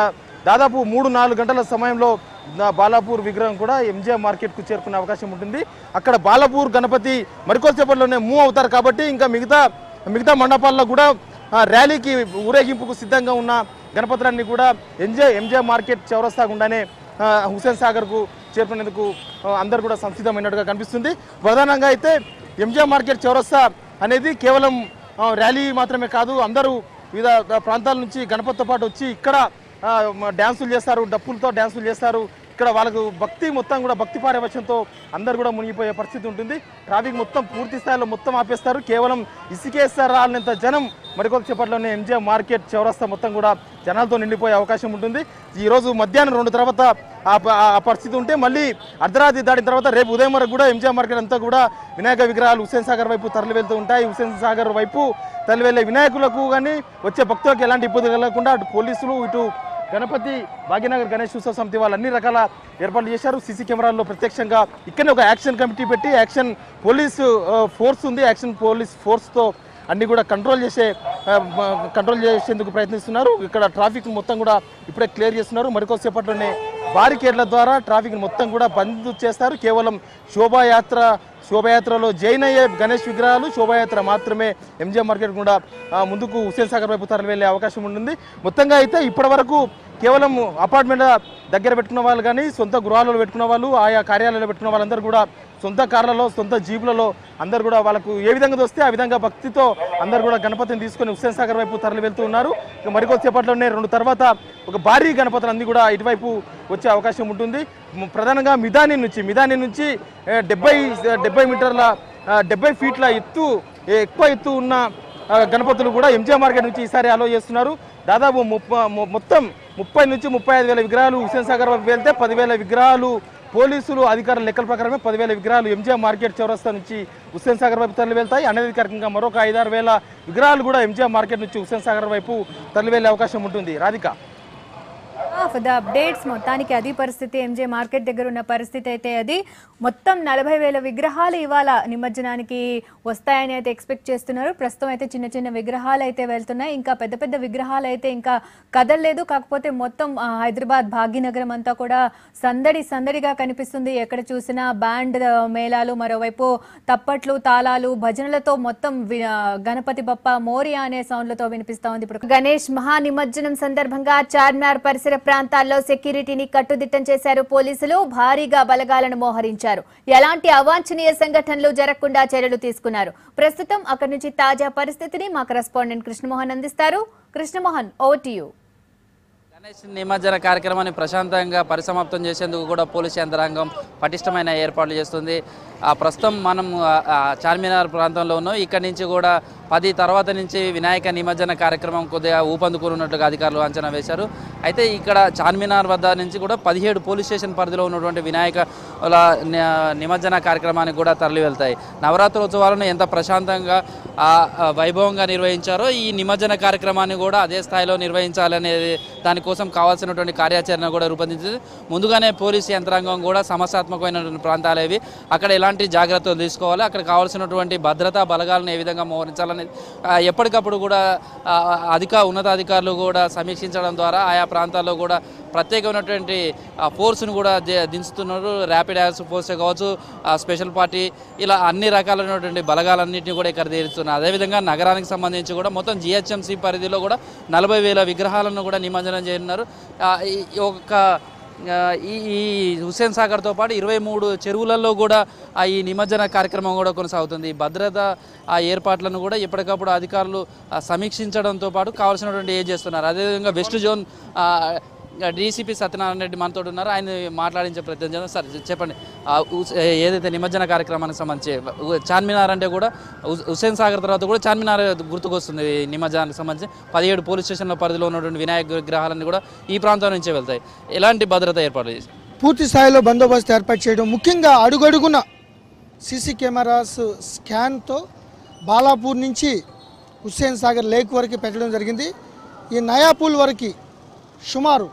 దాదాపు 3-4 గంటల సమయంలో బాలాపూర్ విగ్రహం కూడా ఎంజే మార్కెట్కు చేరుకునే అవకాశం ఉంటుంది. అక్కడ బాలాపూర్ గణపతి మరికొద్దిసేపట్లోనే మూవ్ అవుతారు. కాబట్టి ఇంకా మిగతా మండపాల్లో కూడా ర్యాలీకి ఊరేగింపుకు సిద్ధంగా ఉన్న గణపతులన్నీ కూడా ఎంజే మార్కెట్ చౌరస్తా గుండానే హుస్సేన్ సాగర్కు చేరుకునేందుకు అందరూ కూడా సంసిద్ధమైనట్టుగా కనిపిస్తుంది. ప్రధానంగా అయితే ఎంజే మార్కెట్ చౌరస్తా అనేది కేవలం ర్యాలీ మాత్రమే కాదు, అందరూ వివిధ ప్రాంతాల నుంచి గణపతితో పాటు వచ్చి ఇక్కడ డ్యాన్సులు చేస్తారు, డప్పులతో డ్యాన్సులు చేస్తారు. ఇక్కడ వాళ్ళకు మొత్తం కూడా భక్తి పారవశ్యంతో అందరు కూడా మునిగిపోయే పరిస్థితి ఉంటుంది. ట్రాఫిక్ మొత్తం పూర్తి స్థాయిలో మొత్తం ఆపేస్తారు. కేవలం ఇసుకేస్తారాలనంత జనం మరికొద్దిసేపట్లోనే ఎంజే మార్కెట్ చౌరస్తా మొత్తం కూడా జనాలతో నిండిపోయే అవకాశం ఉంటుంది. ఈరోజు మధ్యాహ్నం 2 తర్వాత ఆ పరిస్థితి ఉంటే మళ్ళీ అర్ధరాత్రి దాటిన తర్వాత రేపు ఉదయం వరకు కూడా ఎంజే మార్కెట్ అంతా కూడా వినాయక విగ్రహాలు హుస్సేన్ సాగర్ వైపు తరలి వెళ్తూ ఉంటాయి. హుస్సేన్ సాగర్ వైపు తరలి వెళ్లే వినాయకులకు కానీ వచ్చే భక్తులకు ఎలాంటి ఇబ్బంది కలగకుండా అటు పోలీసులు, ఇటు గణపతి భాగ్యనగర్ గణేష్ ఉత్సవ సమితి వాళ్ళు అన్ని రకాల ఏర్పాట్లు చేశారు. సీసీ కెమెరాల్లో ప్రత్యక్షంగా ఇక్కడనే ఒక యాక్షన్ కమిటీ పెట్టి యాక్షన్ పోలీసు ఫోర్స్ ఉంది. యాక్షన్ పోలీస్ ఫోర్స్తో అన్ని కూడా కంట్రోల్ చేసేందుకు ప్రయత్నిస్తున్నారు. ఇక్కడ ట్రాఫిక్ మొత్తం కూడా ఇప్పుడే క్లియర్ చేస్తున్నారు. మరికొద్దిసేపట్లోనే బారికేడ్ల ద్వారా ట్రాఫిక్ మొత్తం కూడా బంద్ చేస్తారు. కేవలం శోభాయాత్రలో జైన్ అయ్యే గణేష్ విగ్రహాలు శోభాయాత్ర మాత్రమే ఎంజీఎం మార్కెట్ కూడా ముందుకు హుస్సేన్ సాగర్ వైపు తరలి వెళ్ళే అవకాశం ఉంటుంది. మొత్తంగా అయితే ఇప్పటివరకు కేవలం అపార్ట్మెంట్ దగ్గర పెట్టుకున్న వాళ్ళు కానీ సొంత గృహాలలో పెట్టుకున్న వాళ్ళు ఆయా కార్యాలయాల్లో పెట్టుకున్న వాళ్ళందరూ కూడా సొంత కార్లలో సొంత జీపులలో అందరూ కూడా వాళ్ళకు ఏ విధంగా వస్తే ఆ విధంగా భక్తితో అందరూ కూడా గణపతిని తీసుకొని హుస్సేన్ సాగర్ వైపు తరలి వెళ్తూ ఉన్నారు. ఇక మరికొద్దిసేపట్లోనే 2 తర్వాత ఒక భారీ గణపతులు అన్ని కూడా ఇటువైపు వచ్చే అవకాశం ఉంటుంది. ప్రధానంగా మిదాని నుంచి 70 మీటర్ల 70 ఫీట్ల ఎక్కువ ఎత్తు ఉన్న గణపతులు కూడా ఎంజీఎం మార్కెట్ నుంచి ఈసారి అలో చేస్తున్నారు. దాదాపు మొత్తం 30 నుంచి 35 వేల విగ్రహాలు హుస్సేన్ సాగర్ వైపు వెళ్తే 10,000 విగ్రహాలు పోలీసులు అధికారుల లెక్కల ప్రకారమే 10,000 విగ్రహాలు ఎంజీఎం మార్కెట్ చౌరస్తా నుంచి హుస్సేన్ సాగర్ వైపు తరలి వెళ్తాయి. అనధికారికంగా మరొక 5-6 వేల విగ్రహాలు కూడా ఎంజీఎం మార్కెట్ నుంచి హుస్సేన్ సాగర్ వైపు తరలి వెళ్లే అవకాశం ఉంటుంది. Radhika for the updates. మొత్తానికి అది పరిస్థితి. ఎంజే మార్కెట్ దగ్గర ఉన్న పరిస్థితి అయితే అది. మొత్తం 40,000 విగ్రహాలు ఇవాళ నిమజ్జనానికి వస్తాయని అయితే ఎక్స్పెక్ట్ చేస్తున్నారు. ప్రస్తుతం అయితే చిన్న చిన్న విగ్రహాలు అయితే వెళ్తున్నాయి. ఇంకా పెద్ద పెద్ద విగ్రహాలు అయితే ఇంకా కదలలేదు. కాకపోతే మొత్తం హైదరాబాద్ భాగ్యనగరం అంతా కూడా సందడిగా కనిపిస్తుంది. ఎక్కడ చూసినా బ్యాండ్ మేళాలు, మరోవైపు తప్పట్లు, తాళాలు, భజనలతో మొత్తం గణపతి బప్ప మోరియా అనే సౌండ్లతో వినిపిస్తా ఉంది. ఇప్పుడు గణేష్ మహా నిమజ్జనం సందర్భంగా చార్మినార్ పరిసర ప్రాంతాల్లో సెక్యూరిటీని కట్టుదిట్టం చేశారు పోలీసులు. భారీగా బలగాలను మోహరించారు. ఎలాంటి అవాంఛనీయ సంఘటనలు జరగకుండా చర్యలు తీసుకున్నారు. ప్రస్తుతం అక్కడి నుంచి తాజా పరిస్థితిని మా కరెస్పాండెంట్ కృష్ణమోహన్ అందిస్తారు. Krishnamohan, over to you. Ganesh నిమజ్జన కార్యక్రమాన్ని ప్రశాంతంగా పరిసమాప్తం చేసేందుకు కూడా పోలీసు యంత్రాంగం పటిష్టమైన ఏర్పాట్లు చేస్తుంది. ప్రస్తుతం మనం చార్మినార్ ప్రాంతంలో ఉన్నాం. ఇక్కడి నుంచి కూడా 10 తర్వాత నుంచి వినాయక నిమజ్జన కార్యక్రమం కొద్దిగా ఊపందుకున్నట్లుగా అధికారులు అంచనా వేశారు. అయితే ఇక్కడ చార్మినార్ వద్ద నుంచి కూడా 17 పోలీస్ స్టేషన్ పరిధిలో ఉన్నటువంటి వినాయకుల నిమజ్జన కార్యక్రమానికి కూడా తరలి వెళ్తాయి. నవరాత్రోత్సవాలను ఎంత ప్రశాంతంగా వైభవంగా నిర్వహించారో ఈ నిమజ్జన కార్యక్రమాన్ని కూడా అదే స్థాయిలో నిర్వహించాలనేది దానికోసం కావాల్సినటువంటి కార్యాచరణ కూడా రూపొందించింది. ముందుగానే పోలీసు యంత్రాంగం కూడా సమస్యాత్మకమైనటువంటి ప్రాంతాలు ఇవి. అక్కడ ఎలాంటి జాగ్రత్తలు తీసుకోవాలి, అక్కడ కావాల్సినటువంటి భద్రతా బలగాలను ఏ విధంగా మోహరించాలని ఎప్పటికప్పుడు కూడా ఉన్నతాధికారులు కూడా సమీక్షించడం ద్వారా ఆయా ప్రాంతాల్లో కూడా ప్రత్యేకమైనటువంటి ఫోర్స్ను కూడా దించుతున్నారు. ర్యాపిడ్ యాక్షన్ ఫోర్సే కావచ్చు, స్పెషల్ పార్టీ, ఇలా అన్ని రకాలైనటువంటి బలగాలన్నింటినీ కూడా ఇక్కడ తీరుస్తున్నారు. అదేవిధంగా నగరానికి సంబంధించి కూడా మొత్తం జిహెచ్ఎంసీ పరిధిలో కూడా 40,000 విగ్రహాలను కూడా నిమజ్జనం చేయనున్నారు. ఈ హుస్సేన్ సాగర్తో పాటు 23 చెరువులలో కూడా ఈ నిమజ్జన కార్యక్రమం కూడా కొనసాగుతుంది. భద్రత ఏర్పాట్లను కూడా ఎప్పటికప్పుడు అధికారులు సమీక్షించడంతో పాటు కావాల్సినటువంటి ఏం చేస్తున్నారు. అదేవిధంగా west zone DCP Satyanarayana Reddy మనతో ఉన్నారు. ఆయన మాట్లాడించే ప్రయత్నం చేద్దాం. సార్ చెప్పండి, ఏదైతే నిమజ్జన కార్యక్రమానికి సంబంధించి చార్మినార్ అంటే కూడా హుస్సేన్ సాగర్ తర్వాత కూడా చార్మినార్ గుర్తుకొస్తుంది. నిమజ్జనానికి సంబంధించి 17 పోలీస్ స్టేషన్ల పరిధిలో ఉన్నటువంటి వినాయక విగ్రహాలన్నీ కూడా ఈ ప్రాంతం నుంచే వెళ్తాయి. ఎలాంటి భద్రత ఏర్పాట్లు చేసి పూర్తి స్థాయిలో బందోబస్తు ఏర్పాటు చేయడం, ముఖ్యంగా అడుగడుగున సీసీ కెమెరాస్ స్కాన్తో బాలాపూర్ నుంచి హుస్సేన్ సాగర్ లేక్ వరకు పెట్టడం జరిగింది. ఈ నయాపూల్ వరకు సుమారు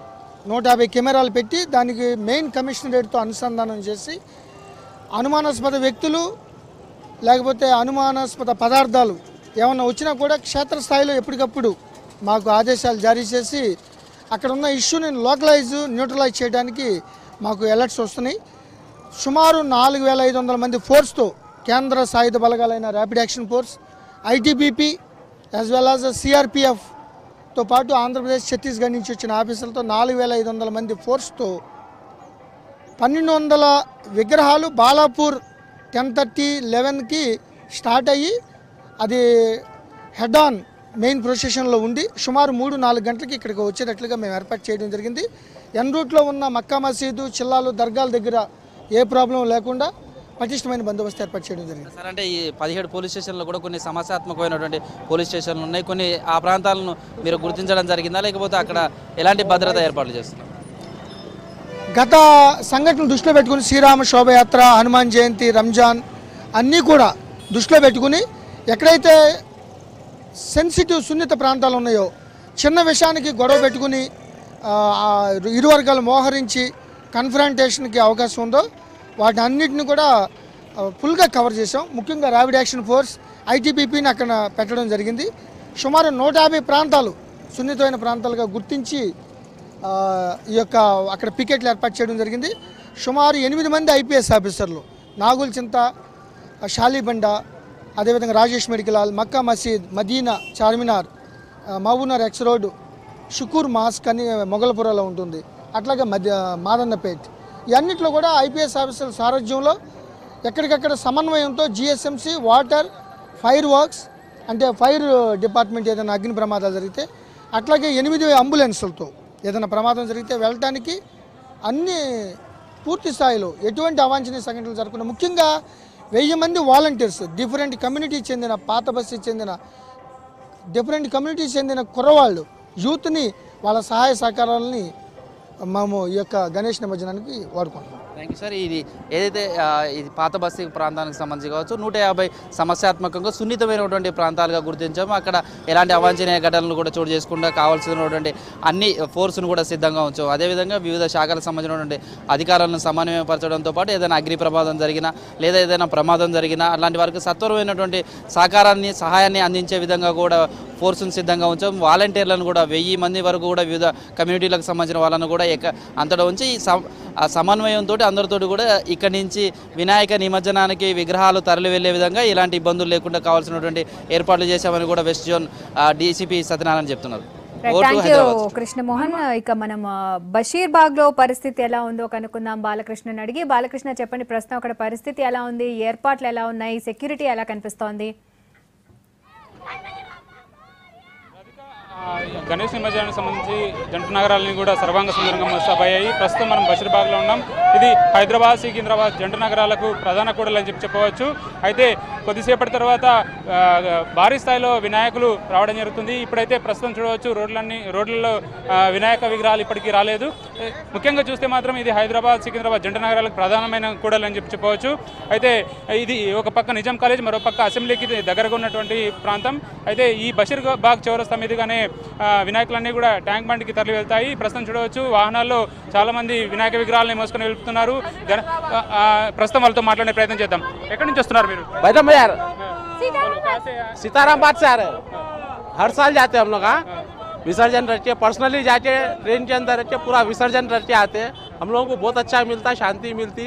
150 కెమెరాలు పెట్టి దానికి మెయిన్ కమిషనరేట్తో అనుసంధానం చేసి అనుమానాస్పద వ్యక్తులు లేకపోతే అనుమానాస్పద పదార్థాలు ఏమన్నా వచ్చినా కూడా క్షేత్రస్థాయిలో ఎప్పటికప్పుడు మాకు ఆదేశాలు జారీ చేసి అక్కడ ఉన్న ఇష్యూని న్యూట్రలైజ్ చేయడానికి మాకు అలర్ట్స్ వస్తున్నాయి. సుమారు 4,500 మంది ఫోర్స్తో కేంద్ర సాయుధ బలగాలైన rapid action force, ITBP as well as సిఆర్పిఎఫ్తో పాటు ఆంధ్రప్రదేశ్, ఛత్తీస్గఢ్ నుంచి వచ్చిన ఆఫీసర్లతో 4,500 మంది ఫోర్స్తో 1,200 విగ్రహాలు బాలాపూర్ 10:30-11కి స్టార్ట్ అయ్యి అది హెడ్ ఆన్ మెయిన్ ప్రొసెషన్లో ఉండి సుమారు 3-4 గంటలకి ఇక్కడికి వచ్చేటట్లుగా మేము ఏర్పాటు చేయడం జరిగింది. ఎన్ రూట్లో ఉన్న మక్కా మసీదు, చిల్లాలు, దర్గాల దగ్గర ఏ ప్రాబ్లం లేకుండా పటిష్టమైన బందోబస్తు ఏర్పాటు చేయడం జరిగింది. సార్, అంటే ఈ 17 పోలీస్ స్టేషన్లో కూడా కొన్ని సమస్యాత్మకమైనటువంటి పోలీస్ స్టేషన్లు ఉన్నాయి. కొన్ని ఆ ప్రాంతాలను మీరు గుర్తించడం జరిగిందా, లేకపోతే అక్కడ ఎలాంటి భద్రత ఏర్పాట్లు చేస్తున్నారు? గత సంఘటనలు దృష్టిలో పెట్టుకుని శ్రీరామ శోభయాత్ర, హనుమాన్ జయంతి, రంజాన్ అన్నీ కూడా దృష్టిలో పెట్టుకుని ఎక్కడైతే సెన్సిటివ్ సున్నిత ప్రాంతాలు ఉన్నాయో చిన్న విషయానికి గొడవ పెట్టుకుని ఇరు వర్గాలు మోహరించి కన్ఫ్రంటేషన్కి అవకాశం ఉందో వాటి అన్నిటిని కూడా ఫుల్గా కవర్ చేసాం. ముఖ్యంగా ర్యాపిడ్ యాక్షన్ ఫోర్స్ ఐటీబీపీని అక్కడ పెట్టడం జరిగింది. సుమారు 150 ప్రాంతాలు సున్నితమైన ప్రాంతాలుగా గుర్తించి ఈ యొక్క అక్కడ పికెట్లు ఏర్పాటు చేయడం జరిగింది. సుమారు 8 మంది ఐపీఎస్ ఆఫీసర్లు నాగుల్ చింత, షాలీబండ, అదేవిధంగా Rajesh medical hall, Mecca Masjid, Madina, Charminar, Mahabubnagar X road, Shukur mosque అని మొగల్పురాలో ఉంటుంది, అట్లాగే మాదన్నపేట్, ఇవన్నిట్లో కూడా ఐపీఎస్ ఆఫీసర్ల సారథ్యంలో ఎక్కడికక్కడ సమన్వయంతో జిఎస్ఎంసీ, వాటర్, ఫైర్ వర్క్స్ అంటే ఫైర్ డిపార్ట్మెంట్ ఏదైనా అగ్ని ప్రమాదాలు జరిగితే, అట్లాగే 8 అంబులెన్సులతో ఏదైనా ప్రమాదం జరిగితే వెళ్ళటానికి అన్ని పూర్తి స్థాయిలో ఎటువంటి అవాంఛనీయ సంఘటనలు జరగకుండా ముఖ్యంగా 1000 మంది వాలంటీర్స్ డిఫరెంట్ కమ్యూనిటీ చెందిన పాత బస్తీ చెందిన డిఫరెంట్ కమ్యూనిటీకి చెందిన కుర్రవాళ్ళు యూత్ని వాళ్ళ సహాయ సహకారాలని మేము ఈ యొక్క గణేష్ నిమజ్జనానికి వాడుకుంటున్నాం. Thank you sir. ఇది ఏదైతే ఇది పాత బస్తీ ప్రాంతానికి సంబంధించి కావచ్చు 150 సమస్యాత్మకంగా సున్నితమైనటువంటి ప్రాంతాలుగా గుర్తించాము. అక్కడ ఎలాంటి అవాంఛనీయ ఘటనలు కూడా చోటు చేసుకుండా కావాల్సినటువంటి అన్ని ఫోర్స్ను కూడా సిద్ధంగా ఉంచాము. అదేవిధంగా వివిధ శాఖలకు సంబంధించినటువంటి అధికారులను సమన్వయపరచడంతో పాటు ఏదైనా అగ్ని ప్రమాదం జరిగినా లేదా ఏదైనా ప్రమాదం జరిగినా అలాంటి వారికి సత్వరమైనటువంటి సహకారాన్ని సహాయాన్ని అందించే విధంగా కూడా ఫోర్స్ను సిద్ధంగా ఉంచాం. వాలంటీర్లను కూడా 1000 మంది వరకు కూడా వివిధ కమ్యూనిటీలకు సంబంధించిన వాళ్ళను కూడా అంతటా ఉంచి సమన్వయంతో అందరితో కూడా ఇక్కడి నుంచి వినాయక నిమజ్జనానికి విగ్రహాలు తరలి వెళ్లే విధంగా ఇలాంటి ఇబ్బందులు లేకుండా కావాల్సినటువంటి ఏర్పాట్లు చేశామని కూడా వెస్ట్ జోన్ డీసీపీ సత్యనారాయణ చెప్తున్నారు. కృష్ణమోహన్, ఇక మనం బషీర్బాగ్ లో పరిస్థితి ఎలా ఉందో కనుక్కుందాం. బాలకృష్ణని అడిగి, బాలకృష్ణ చెప్పండి, ప్రస్తుతం అక్కడ పరిస్థితి ఎలా ఉంది, ఏర్పాట్లు ఎలా ఉన్నాయి, సెక్యూరిటీ ఎలా కనిపిస్తోంది? గణేష్ నిమజ్జనానికి సంబంధించి జంట నగరాలని కూడా సర్వాంగ సుందరంగా ముస్తాబయ్యాయి. ప్రస్తుతం మనం బషీర్బాగ్లో ఉన్నాం. ఇది హైదరాబాద్, సికింద్రాబాద్ జంట నగరాలకు ప్రధాన కూడలు అని చెప్పవచ్చు. అయితే కొద్దిసేపటి తర్వాత భారీ స్థాయిలో వినాయకులు రావడం జరుగుతుంది. ఇప్పుడైతే ప్రస్తుతం చూడవచ్చు రోడ్లలో వినాయక విగ్రహాలు ఇప్పటికీ రాలేదు. ముఖ్యంగా చూస్తే మాత్రం ఇది హైదరాబాద్, సికింద్రాబాద్ జంట నగరాలకు ప్రధానమైన కూడలు అని చెప్పవచ్చు. అయితే ఇది ఒక పక్క నిజాం కాలేజ్, మరో పక్క అసెంబ్లీకి దగ్గరగా ఉన్నటువంటి ప్రాంతం. అయితే ఈ బషీర్బాగ్ చౌరస్తా మీదుగానే వినాయకులన్నీ కూడా ట్యాంక్ బండ్కి తరలి వెళ్తాయి. ప్రస్తుతం చూడవచ్చు వాహనాల్లో చాలా మంది వినాయక విగ్రహాలని మోసుకొని వెళ్తున్నారు. ప్రస్తుతం వాళ్ళతో మాట్లాడే ప్రయత్నం చేద్దాం. ఎక్కడి నుంచి వస్తున్నారు మీరు? सीतारामबाद से आ रहे हैं. हर साल जाते हैं हम लोग. विसर्जन रखे पर्सनली जाके ट्रेन के अंदर रखे पूरा विसर्जन रखे आते हैं. हम लोगों को बहुत अच्छा मिलता, शांति मिलती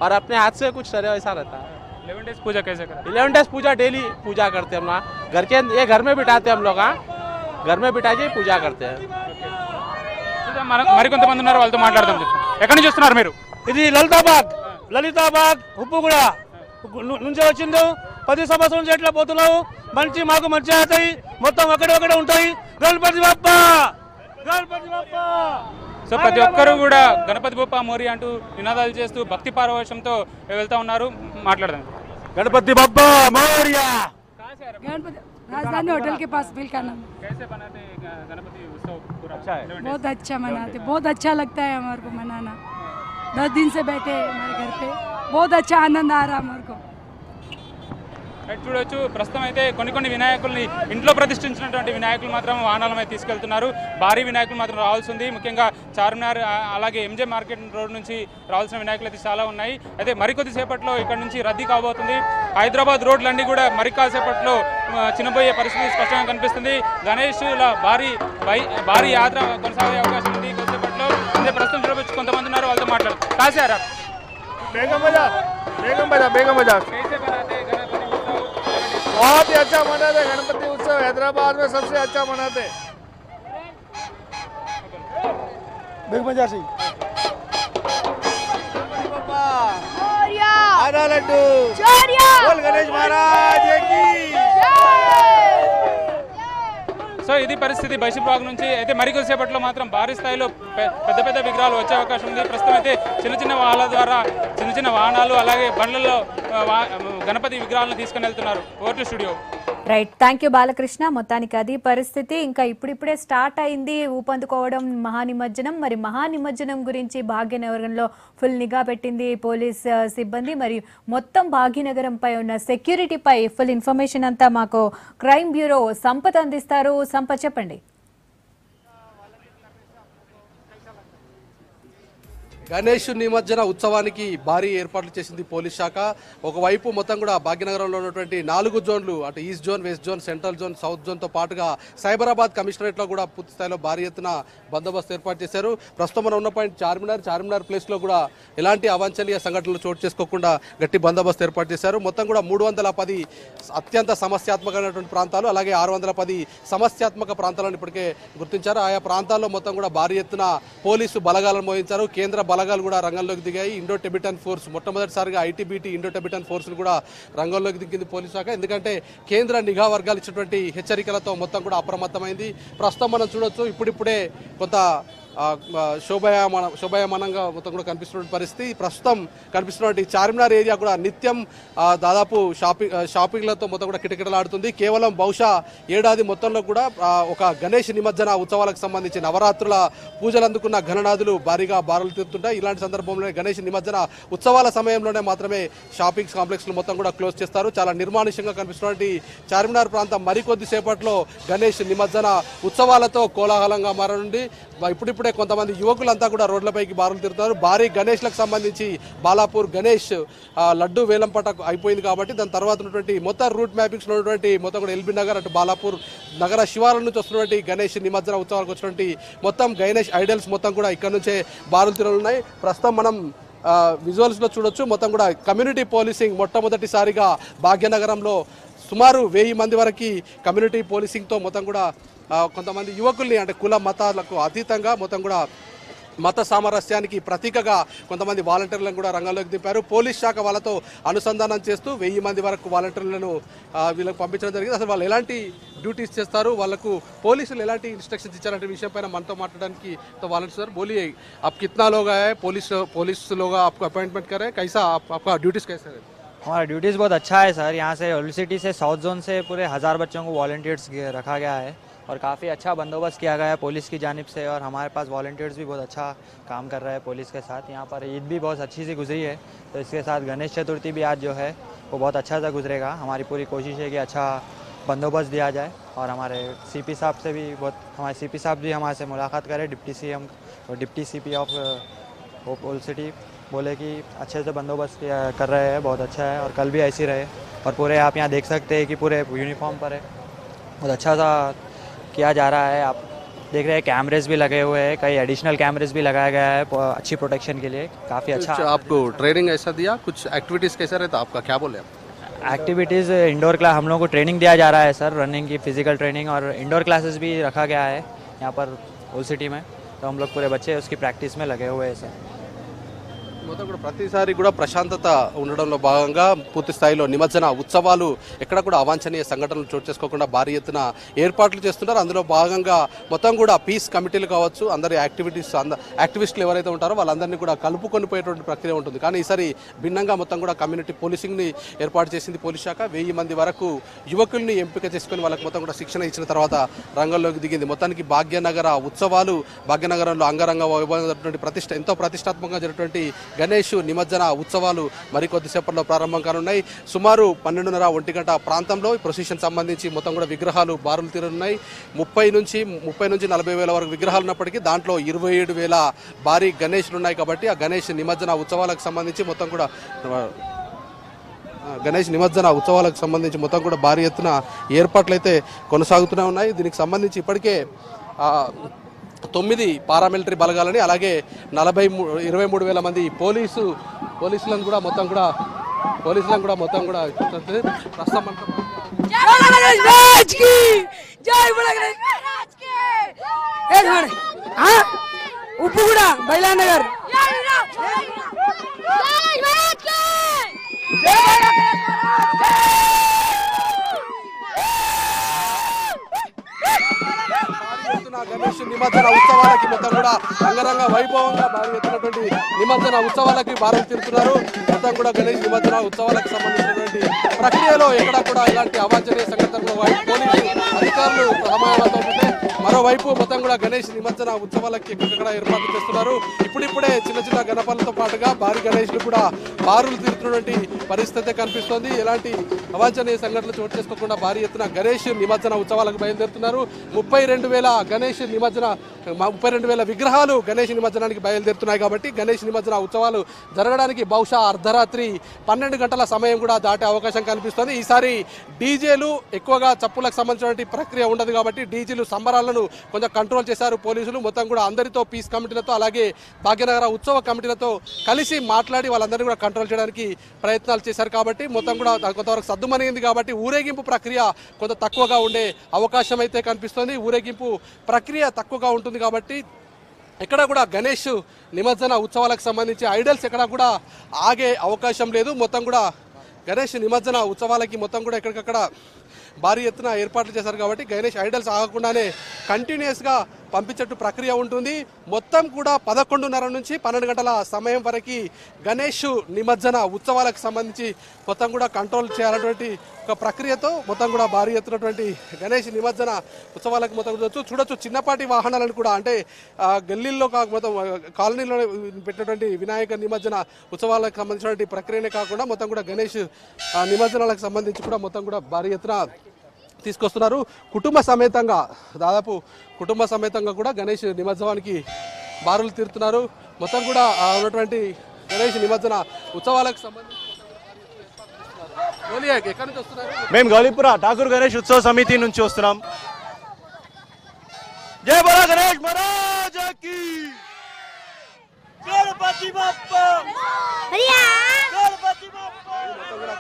और अपने हाथ से कुछ ऐसा रहता है. 11 डेज पूजा कैसे करें? 11 डेज पूजा डेली पूजा करते हैं हम लोग. घर में बिठाते हैं हम लोग. घर में बिठा के पूजा करते हैं. మరికొంతమంది ఉన్నారు, వాళ్ళతో మాట్లాడదాం. ఎక్కడి నుంచి వస్తున్నారు మీరు? ఇది లలితాబాగ్ ఉప్పుగూడ నుంచి వచ్చింది. 10 సంవత్సరాల నుంచి ఎట్లా పోతున్నావు. మాకు మంచి అవుతాయి. మొత్తం ఒకడే ఉంటాయి. గణపతి బప్ప, గణపతి బప్ప. సో ప్రతి ఒక్కరూ కూడా గణపతి బప్ప మోరి అంటూ నినాదాలు చేస్తూ భక్తి పారవశ్యంతో వెళ్తా ఉన్నారు. మాట్లాడదాం. गणपति बप्पा मोरिया. राजधानी होटल के पास मिल का नाम. कैसे बनाते गणपति उत्सव? पूरा अच्छा है. बहुत अच्छा मनाते, बहुत अच्छा लगता है हमारे को मनाना. 10 दिन से बैठे हमारे घर पे, बहुत अच्छा आनंद आ रहा हमारे को. చూడొచ్చు ప్రస్తుతం అయితే కొన్ని వినాయకుల్ని ఇంట్లో ప్రతిష్ఠించినటువంటి వినాయకులు మాత్రం వాహనాల మీద తీసుకెళ్తున్నారు. భారీ వినాయకులు మాత్రం రావాల్సి ఉంది. ముఖ్యంగా చార్మినార్ అలాగే ఎంజే మార్కెట్ రోడ్ నుంచి రావాల్సిన వినాయకులు అయితే చాలా ఉన్నాయి. అయితే మరికొద్ది సేపట్లో ఇక్కడ నుంచి రద్దీ కాబోతుంది. హైదరాబాద్ రోడ్లన్నీ కూడా మరికాసేపట్లో చిన్నబోయే పరిస్థితి స్పష్టంగా కనిపిస్తుంది. గణేష్ల భారీ యాత్ర కొనసాగే అవకాశం ఉంది కొద్దిసేపట్లో. అదే ప్రస్తుతం చూడవచ్చు కొంతమంది ఉన్నారు, వాళ్ళతో మాట్లాడు. కాసారా बेगम बाजार बहुत ही अच्छा मनाते गणपति उत्सव. हैदराबाद में सबसे अच्छा मनाते. बेगम बाजार से आधा लड्डू बोल गणेश महाराज की. సో ఇది పరిస్థితి బషీర్బాగ్ నుంచి. అయితే మరికొద్దిసేపట్లో మాత్రం భారీ స్థాయిలో పెద్ద విగ్రహాలు వచ్చే అవకాశం ఉంది. ప్రస్తుతం అయితే చిన్న వాహనాల ద్వారా చిన్న వాహనాలు అలాగే బండ్లలో గణపతి విగ్రహాలను తీసుకుని వెళ్తున్నారు. Over to studio. Right, thank you Balakrishna. మొత్తానికి అది పరిస్థితి. ఇంకా ఇప్పుడిప్పుడే స్టార్ట్ అయింది ఊపందుకోవడం మహానిమజ్జనం. మరి మహానిమజ్జనం గురించి భాగ్యనగరంలో ఫుల్ నిఘా పెట్టింది పోలీస్ సిబ్బంది. మరియు మొత్తం భాగ్యనగరంపై ఉన్న సెక్యూరిటీపై ఫుల్ ఇన్ఫర్మేషన్ అంతా మాకు క్రైమ్ బ్యూరో సంపత్ అందిస్తారు. సంపత్ చెప్పండి. గణేష్ నిమజ్జన ఉత్సవానికి భారీ ఏర్పాట్లు చేసింది పోలీస్ శాఖ. ఒకవైపు మొత్తం కూడా భాగ్యనగరంలో ఉన్నటువంటి 4 జోన్లు, అటు east zone, west zone, central zone, south జోన్తో పాటుగా సైబరాబాద్ కమిషనరేట్లో కూడా పూర్తి స్థాయిలో భారీ ఎత్తున బందోబస్తు ఏర్పాటు చేశారు. ప్రస్తుతం మనం ఉన్న పాయింట్ చార్మినార్ ప్లేస్లో కూడా ఎలాంటి అవాంఛనీయ సంఘటనలు చోటు చేసుకోకుండా గట్టి బందోబస్తు ఏర్పాటు చేశారు. మొత్తం కూడా 310 అత్యంత సమస్యాత్మకమైనటువంటి ప్రాంతాలు, అలాగే 610 సమస్యాత్మక ప్రాంతాలను ఇప్పటికే గుర్తించారు. ఆయా ప్రాంతాల్లో మొత్తం కూడా భారీ ఎత్తున పోలీసు బలగాలను మోహించారు. కేంద్ర బలగాలు కూడా రంగంలోకి దిగాయి. ఇండో టిబెటన్ ఫోర్స్, మొట్టమొదటిసారిగా ఐటీబీటీ ఇండో టిబెటన్ ఫోర్స్ను కూడా రంగంలోకి దిగింది పోలీసు శాఖ. ఎందుకంటే కేంద్ర నిఘా వర్గాలు ఇచ్చినటువంటి హెచ్చరికలతో మొత్తం కూడా అప్రమత్తమైంది. ప్రస్తుతం మనం చూడొచ్చు, ఇప్పుడిప్పుడే కొంత శోభాయమానంగా మొత్తం కూడా కనిపిస్తున్న పరిస్థితి. ప్రస్తుతం కనిపిస్తున్నటువంటి చార్మినార్ ఏరియా కూడా నిత్యం దాదాపు షాపింగ్లతో మొత్తం కూడా కిటకిటలాడుతుంది. కేవలం బహుశా ఏడాది మొత్తంలో కూడా ఒక గణేష్ నిమజ్జన ఉత్సవాలకు సంబంధించి నవరాత్రుల పూజలు అందుకున్న ఘననాథులు భారీగా బారులు తీరుతుంటాయి. ఇలాంటి సందర్భంలోనే గణేష్ నిమజ్జన ఉత్సవాల సమయంలోనే మాత్రమే షాపింగ్ కాంప్లెక్స్లు మొత్తం కూడా క్లోజ్ చేస్తారు. చాలా నిర్మానుష్యంగా కనిపిస్తున్నటువంటి చార్మినార్ ప్రాంతం మరికొద్ది సేపట్లో గణేష్ నిమజ్జన ఉత్సవాలతో కోలాహలంగా మారనుంది. ఇప్పుడిప్పుడే కొంతమంది యువకులంతా కూడా రోడ్లపైకి బారులు తిరుగుతున్నారు. భారీ గణేష్లకు సంబంధించి బాలాపూర్ గణేష్ లడ్డు వేలంపాట అయిపోయింది కాబట్టి దాని తర్వాత ఉన్నటువంటి మొత్తం రూట్ మ్యాపింగ్స్ ఉన్నటువంటి మొత్తం కూడా ఎల్బీ నగర్, అటు బాలాపూర్ నగర శివారుల నుంచి వస్తున్నటువంటి గణేష్ నిమజ్జన ఉత్సవాలకు వచ్చినటువంటి మొత్తం గణేష్ ఐడల్స్ మొత్తం కూడా ఇక్కడ నుంచే బారులు తిరుగుతున్నాయి. ప్రస్తుతం మనం విజువల్స్లో చూడొచ్చు, మొత్తం కూడా కమ్యూనిటీ పోలీసింగ్ మొట్టమొదటిసారిగా భాగ్యనగరంలో సుమారు 1000 మంది వరకు కమ్యూనిటీ పోలీసింగ్తో మొత్తం కూడా కొంతమంది యువకుల్ని, అంటే కుల మతాలకు అతీతంగా మొత్తం కూడా మత సామరస్యానికి ప్రతీకగా కొంతమంది వాలంటీర్లను కూడా రంగంలోకి దింపారు. పోలీస్ శాఖ వాళ్ళతో అనుసంధానం చేస్తూ 1000 మంది వరకు వాలంటీర్లను వీళ్ళకి పంపించడం జరిగింది. అసలు వాళ్ళు ఎలాంటి డ్యూటీస్ చేస్తారు, వాళ్ళకు పోలీసులు ఎలాంటి ఇన్స్ట్రక్షన్స్ ఇచ్చారంటే విషయం పైన మనతో మాట్లాడడానికి వాలంటీర్ సార్ बोलिए आप कितना लोग आए, पुलिस लोग आपको अपॉइंटमेंट करे, कैसा आपका ड्यूटीज कैसे है? हमारा ड्यूटीज़ बहुत अच्छा है सर। यहाँ से ओल्ड सिटी से साउथ जोन से पूरे 1000 बच्चों को वॉलंटियर्स रखा गया है और काफ़ी अच्छा बंदोबस्त किया गया है पुलिस की जानिब से, और हमारे पास वॉलंटियर्स भी बहुत अच्छा काम कर रहे हैं पुलिस के साथ। यहाँ पर ईद भी बहुत अच्छी सी गुजरी है, तो इसके साथ गणेश चतुर्थी भी आज जो है वो बहुत अच्छा सा गुजरेगा। हमारी पूरी कोशिश है कि अच्छा बंदोबस्त दिया जाए, और हमारे सीपी साहब से भी हमारे सीपी साहब भी हमारे से मुलाकात करें, डिप्टी सीएम और deputy CP of old city, बोले कि अच्छे से बंदोबस्त कर रहे हैं, बहुत अच्छा है और कल भी ऐसे रहे। और पूरे आप यहाँ देख सकते हैं कि पूरे यूनिफॉर्म पर है, बहुत अच्छा सा किया जा रहा है। आप देख रहे हैं कैमरेज भी लगे हुए हैं, कई एडिशनल कैमरेज भी लगाया गया है अच्छी प्रोटेक्शन के लिए, काफ़ी अच्छा। आपको ट्रेनिंग ऐसा दिया, कुछ एक्टिविटीज़ कैसा रहता आपका, क्या बोले आप? एक्टिविटीज़ इंडोर क्लास हम लोगों को ट्रेनिंग दिया जा रहा है सर, रनिंग की फिजिकल ट्रेनिंग, और इंडोर क्लासेस भी रखा गया है यहाँ पर ओल्ड सिटी में, तो हम लोग पूरे बच्चे उसकी प्रैक्टिस में लगे हुए हैं सर। మొత్తం కూడా ప్రతిసారి కూడా ప్రశాంతత ఉండడంలో భాగంగా పూర్తి స్థాయిలో నిమజ్జన ఉత్సవాలు ఎక్కడ కూడా అవాంఛనీయ సంఘటనలు చోటు చేసుకోకుండా భారీ ఎత్తున ఏర్పాట్లు చేస్తున్నారు. అందులో భాగంగా మొత్తం కూడా పీస్ కమిటీలు కావచ్చు, అందరి యాక్టివిస్టులు ఎవరైతే ఉంటారో వాళ్ళందరినీ కూడా కలుపుకొని పోయేటువంటి ప్రక్రియ ఉంటుంది. కానీ ఈసారి భిన్నంగా మొత్తం కూడా కమ్యూనిటీ పోలీసింగ్ని ఏర్పాటు చేసింది పోలీస్ శాఖ. 1000 మంది వరకు యువకుల్ని ఎంపిక చేసుకుని వాళ్ళకి మొత్తం కూడా శిక్షణ ఇచ్చిన తర్వాత రంగంలోకి దిగింది. మొత్తానికి భాగ్యనగర ఉత్సవాలు, భాగ్యనగరంలో అంగరంగ వైభవంగా ఎంతో ప్రతిష్టాత్మకంగా జరిగినటువంటి గణేష్ నిమజ్జన ఉత్సవాలు మరికొద్దిసేపట్లో ప్రారంభం కానున్నాయి. సుమారు 12:30 గంట ప్రాంతంలో ప్రొసెషన్ సంబంధించి మొత్తం కూడా విగ్రహాలు బారులు తీరనున్నాయి. 30 నుంచి 40 వేల వరకు విగ్రహాలు ఉన్నప్పటికీ దాంట్లో 27,000 భారీ గణేష్లు ఉన్నాయి. కాబట్టి ఆ గణేష్ నిమజ్జన ఉత్సవాలకు సంబంధించి మొత్తం కూడా భారీ ఎత్తున ఏర్పాట్లు అయితే కొనసాగుతూనే ఉన్నాయి. దీనికి సంబంధించి ఇప్పటికే 9 పారామిలిటరీ బలగాలని, అలాగే 23,000 మంది పోలీసులను కూడా మొత్తం కూడా ప్రస్తుతం ఉప్పుగూడ బైలానగర్ గణేష్ నిమజ్జన ఉత్సవాలకి మొత్తం కూడా రంగరంగ వైభవంగా భారీ ఎత్తునటువంటి నిమజ్జన ఉత్సవాలకి బారులు తీరుతున్నారు. మొత్తం కూడా గణేష్ నిమజ్జన ఉత్సవాలకు సంబంధించినటువంటి ప్రక్రియలో ఎక్కడ కూడా ఇలాంటి అవాంఛనీయ సంఘటనలు పోలీసు అధికారులు సమావేశంతో ఉంటే మరోవైపు మొత్తం కూడా గణేష్ నిమజ్జన ఉత్సవాలకి ఎక్కడెక్కడ ఏర్పాట్లు చేస్తున్నారు. ఇప్పుడిప్పుడే చిన్న చిన్న గణపలతో పాటుగా భారీ గణేష్లు కూడా బారులు తీరుతున్నటువంటి పరిస్థితి కనిపిస్తోంది. ఎలాంటి అవాంఛనీయ సంఘటనలు చోటు చేసుకోకుండా భారీ ఎత్తున గణేష్ నిమజ్జన ఉత్సవాలకు బయలుదేరుతున్నారు. 32,000 విగ్రహాలు గణేష్ నిమజ్జనానికి బయలుదేరుతున్నాయి. కాబట్టి గణేష్ నిమజ్జన ఉత్సవాలు జరగడానికి బహుశా అర్ధరాత్రి 12 గంటల సమయం కూడా దాటే అవకాశం కనిపిస్తోంది. ఈసారి డీజేలు ఎక్కువగా చప్పులకు సంబంధించిన ప్రక్రియ ఉండదు కాబట్టి డీజేలు సంబరాలను కొంచెం కంట్రోల్ చేశారు పోలీసులు. మొత్తం కూడా అందరితో పీస్ కమిటీలతో అలాగే భాగ్యనగర ఉత్సవ కమిటీలతో కలిసి మాట్లాడి వాళ్ళందరినీ కూడా కంట్రోల్ చేయడానికి ప్రయత్నాలు చేశారు. కాబట్టి మొత్తం కూడా కొంతవరకు సద్దుమణిగింది. కాబట్టి ఊరేగింపు ప్రక్రియ కొంత తక్కువగా ఉండే అవకాశం అయితే కనిపిస్తోంది. ఊరేగింపు ప్రక్రియ తక్కువగా ఉంటుంది కాబట్టి ఎక్కడ కూడా గణేష్ నిమజ్జన ఉత్సవాలకు సంబంధించి ఐడల్స్ ఎక్కడ కూడా ఆగే అవకాశం లేదు. మొత్తం కూడా గణేష్ నిమజ్జన ఉత్సవాలకి మొత్తం కూడా ఎక్కడికక్కడ భారీ ఎత్తున ఏర్పాట్లు చేశారు. కాబట్టి గణేష్ ఐడల్స్ ఆగకుండానే కంటిన్యూస్గా పంపించేట్టు ప్రక్రియ ఉంటుంది. మొత్తం కూడా 11:30 నుంచి 12 గంటల సమయం వరకు గణేష్ నిమజ్జన ఉత్సవాలకు సంబంధించి మొత్తం కూడా కంట్రోల్ చేయాలన్నటువంటి ఒక ప్రక్రియతో మొత్తం కూడా భారీ ఎత్తునటువంటి గణేష్ నిమజ్జన ఉత్సవాలకు మొత్తం చూడొచ్చు. చిన్నపాటి వాహనాలను కూడా అంటే గల్లీల్లో మొత్తం కాలనీలో పెట్టినటువంటి వినాయక నిమజ్జన ఉత్సవాలకు సంబంధించినటువంటి ప్రక్రియనే కాకుండా మొత్తం కూడా గణేష్ నిమజ్జనాలకు సంబంధించి కూడా మొత్తం కూడా భారీ ఎత్తున తీసుకొస్తున్నారు. కుటుంబ సమేతంగా దాదాపు కుటుంబ సమేతంగా కూడా గణేష్ నిమజ్జనానికి బారులు తీరుతున్నారు. మొత్తం కూడా ఉన్నటువంటి గణేష్ నిమజ్జన ఉత్సవాలకు సంబంధించి ఎక్కడి నుంచి వస్తున్నారు? మేము గౌలీపుర ఠాకూర్ గణేష్ ఉత్సవ సమితి నుంచి వస్తున్నాం. జై బోలో గణేష్ మహారాజ్ కి గణపతి బప్పా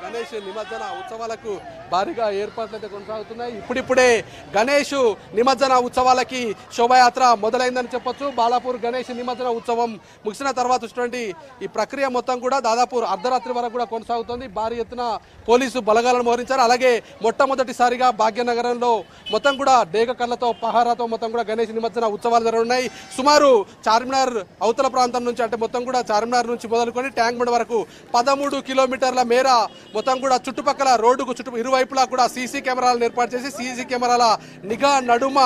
గణేష్ నిమజ్జన ఉత్సవాలకు భారీగా ఏర్పాట్లు అయితే కొనసాగుతున్నాయి. ఇప్పుడిప్పుడే గణేష్ నిమజ్జన ఉత్సవాలకి శోభాయాత్ర మొదలైందని చెప్పొచ్చు. బాలాపూర్ గణేష్ నిమజ్జన ఉత్సవం ముగిసిన తర్వాత వచ్చినటువంటి ఈ ప్రక్రియ మొత్తం కూడా దాదాపు అర్ధరాత్రి వరకు కూడా కొనసాగుతుంది. భారీ ఎత్తున పోలీసు బలగాలను మోహరించారు. అలాగే మొట్టమొదటిసారిగా భాగ్యనగరంలో మొత్తం కూడా డేగ కళ్ళతో పహారాతో మొత్తం కూడా గణేష్ నిమజ్జన ఉత్సవాలు జరగనున్నాయి. సుమారు చార్మినార్ అవతల ప్రాంతం నుంచి అంటే మొత్తం కూడా చార్మినార్ నుంచి మొదలుకొని ట్యాంక్ బండ్ వరకు 13 కిలోమీటర్ల మేర మొత్తం కూడా చుట్టుపక్కల రోడ్డుకు ఇరువైపులా కూడా సీసీ కెమెరాలను ఏర్పాటు చేసి సీసీ కెమెరాల నిఘా నడుమ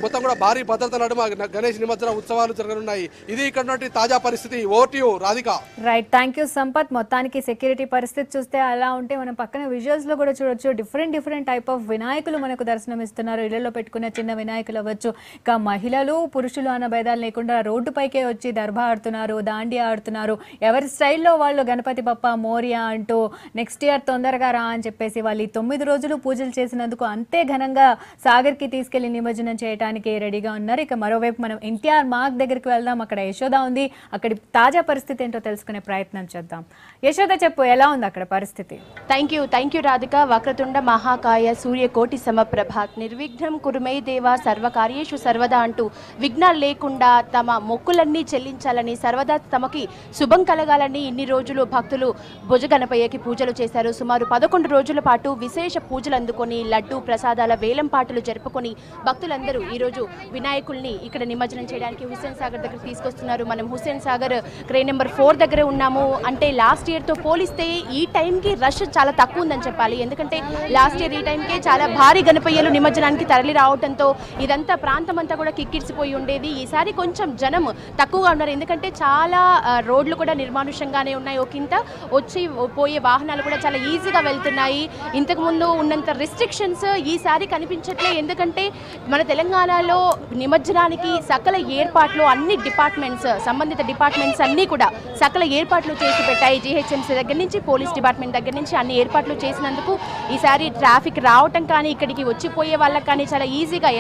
మొత్తం కూడా భారీ భద్రత నడుమ గణేష్ నిమజ్జన ఉత్సవాలు జరగనున్నాయి. ఇది ఇక్కడ తాజా పరిస్థితి. ఓటీయూ Radhika. Right, thank you Sampath. మొత్తానికి సెక్యూరిటీ పరిస్థితి చూస్తే అలా ఉంటే మనం పక్కన విజువల్స్ లో కూడా చూడొచ్చు. డిఫరెంట్ టైప్ ఆఫ్ వినాయకులు మనకు దర్శనం ఇస్తున్నారు. ఇళ్లలో పెట్టుకున్న చిన్న వినాయకులు అవ్వచ్చు, ఇక మహిళలు పురుషులు అన్న భేదాలు లేకుండా రోడ్డుపైకే వచ్చి దర్భా ఆడుతున్నారు, దాండియా ఆడుతున్నారు. ఎవరి స్టైల్లో వాళ్ళు గణపతి బప్ప మోరియా అంటూ నెక్స్ట్ ఇయర్ తొందరగా రా అని చెప్పేసి వాళ్ళు ఈ 9 రోజులు పూజలు చేసినందుకు అంతే ఘనంగా సాగర్కి తీసుకెళ్లి నిమజ్జనం చేయడానికి రెడీగా ఉన్నారు. ఇక మరోవైపు మనం ఎన్టీఆర్ మార్గ్ దగ్గరికి వెళ్దాం. అక్కడ యశోద ఉంది. అక్కడి తాజా పరిస్థితి ఏంటో తెలుసుకునే ప్రయత్నం చేద్దాం. యశోద, చెప్పు, ఎలా ఉంది అక్కడ పరిస్థితి? Thank you Radhika. వక్రతుండ మహాకాయ సూర్యకోటి సమప్రభ నిర్విఘ్నం కురుమే దేవ సర్వకార్యేషు సర్వదా అంటూ విఘ్నాలు లేకుండా తమ మొక్కులన్నీ చెల్లించాలని సర్వదా తమకి శుభం కలగాలని ఇన్ని రోజులు భక్తులు భుజ గణపయ్యకి పూజలు చేశారు. సుమారు 11 రోజుల పాటు విశేష పూజలు అందుకొని లడ్డు ప్రసాదాల వేలం పాటలు జరుపుకొని భక్తులందరూ ఈరోజు వినాయకుల్ని ఇక్కడ నిమజ్జనం చేయడానికి హుస్సేన్ సాగర్ దగ్గర తీసుకొస్తున్నారు. మనం హుస్సేన్ సాగర్ క్రేన్ నెంబర్ 4 దగ్గర ఉన్నాము. అంటే లాస్ట్ ఇయర్తో పోలిస్తే ఈ టైంకి రష్ చాలా తక్కువ ఉందని చెప్పాలి. ఎందుకంటే లాస్ట్ ఇయర్ ఈ టైంకే చాలా భారీ గణపయ్యలు నిమజ్జనానికి తరలి రావడంతో ఇదంతా ప్రాంతం అంతా కూడా కిక్కిరిసిపోయి ఉండేది. ఈసారి కొంచెం జనం తక్కువగా ఉన్నారు. ఎందుకంటే చాలా రోడ్లు కూడా నిర్మానుషంగానే ఉన్నాయి. ఒకంత వచ్చి పోయే వాహనాలు కూడా చాలా ఈజీగా వెళ్తున్నాయి. ఇంతకుముందు ఉన్నంత రిస్ట్రిక్షన్స్ ఈసారి కనిపించట్లే. ఎందుకంటే మన తెలంగాణలో నిమజ్జనానికి సకల ఏర్పాట్లు అన్ని డిపార్ట్మెంట్స్ సంబంధిత డిపార్ట్మెంట్స్ అన్నీ కూడా సకల ఏర్పాట్లు చేసి పెట్టాయి. జీహెచ్ఎంసీ దగ్గర నుంచి పోలీస్ డిపార్ట్మెంట్ దగ్గర నుంచి అన్ని ఏర్పాట్లు చేసినందుకు ఈసారి ట్రాఫిక్ రావటం కానీ ఇక్కడికి వచ్చిపోయే వాళ్ళకి కానీ చాలా ఈజీగా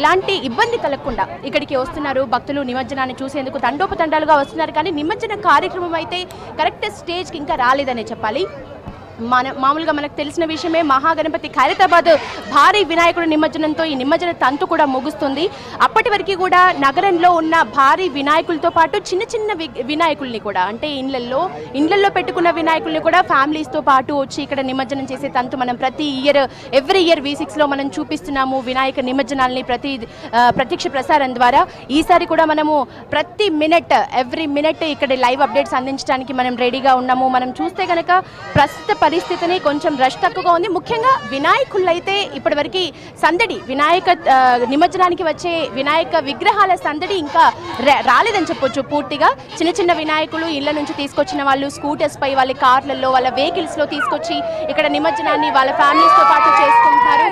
ఎలాంటి ఇబ్బంది కలగకుండా ఇక్కడికి వస్తున్నారు. భక్తులు నిమజ్జనాన్ని చూసేందుకు తండోపతండాలుగా వస్తున్నారు. కానీ నిమజ్జన కార్యక్రమం అయితే కరెక్ట్ స్టేజ్కి ఇంకా రాలేదనే చెప్పాలి. మామూలుగా మనకు తెలిసిన విషయమే, మహాగణపతి ఖైరతాబాద్ భారీ వినాయకుడి నిమజ్జనంతో ఈ నిమజ్జన తంతు కూడా ముగుస్తుంది. అప్పటి వరకు కూడా నగరంలో ఉన్న భారీ వినాయకులతో పాటు చిన్న చిన్న వినాయకుల్ని కూడా అంటే ఇండ్లల్లో పెట్టుకున్న వినాయకుల్ని కూడా ఫ్యామిలీస్తో పాటు వచ్చి ఇక్కడ నిమజ్జనం చేసే తంతు మనం ఎవ్రీ ఇయర్ V6లో మనం చూపిస్తున్నాము వినాయక నిమజ్జనాల్ని ప్రత్యక్ష ప్రసారం ద్వారా. ఈసారి కూడా మనము ఎవ్రీ మినిట్ ఇక్కడ లైవ్ అప్డేట్స్ అందించడానికి మనం రెడీగా ఉన్నాము. మనం చూస్తే కనుక ప్రస్తుత పరిస్థితిని కొంచెం రష్ తక్కువగా ఉంది. ముఖ్యంగా వినాయకుళ్ళు అయితే ఇప్పటివరకు సందడి వినాయక నిమజ్జనానికి వచ్చే వినాయక విగ్రహాల సందడి ఇంకా రాలేదని చెప్పొచ్చు. పూర్తిగా చిన్న చిన్న వినాయకులు ఇళ్ల నుంచి తీసుకొచ్చిన వాళ్ళు స్కూటర్స్ పై వాళ్ళ కార్లలో వాళ్ళ వెహికల్స్ లో తీసుకొచ్చి ఇక్కడ నిమజ్జనాన్ని వాళ్ళ ఫ్యామిలీస్ తో పాటు చేసుకుంటున్నారు.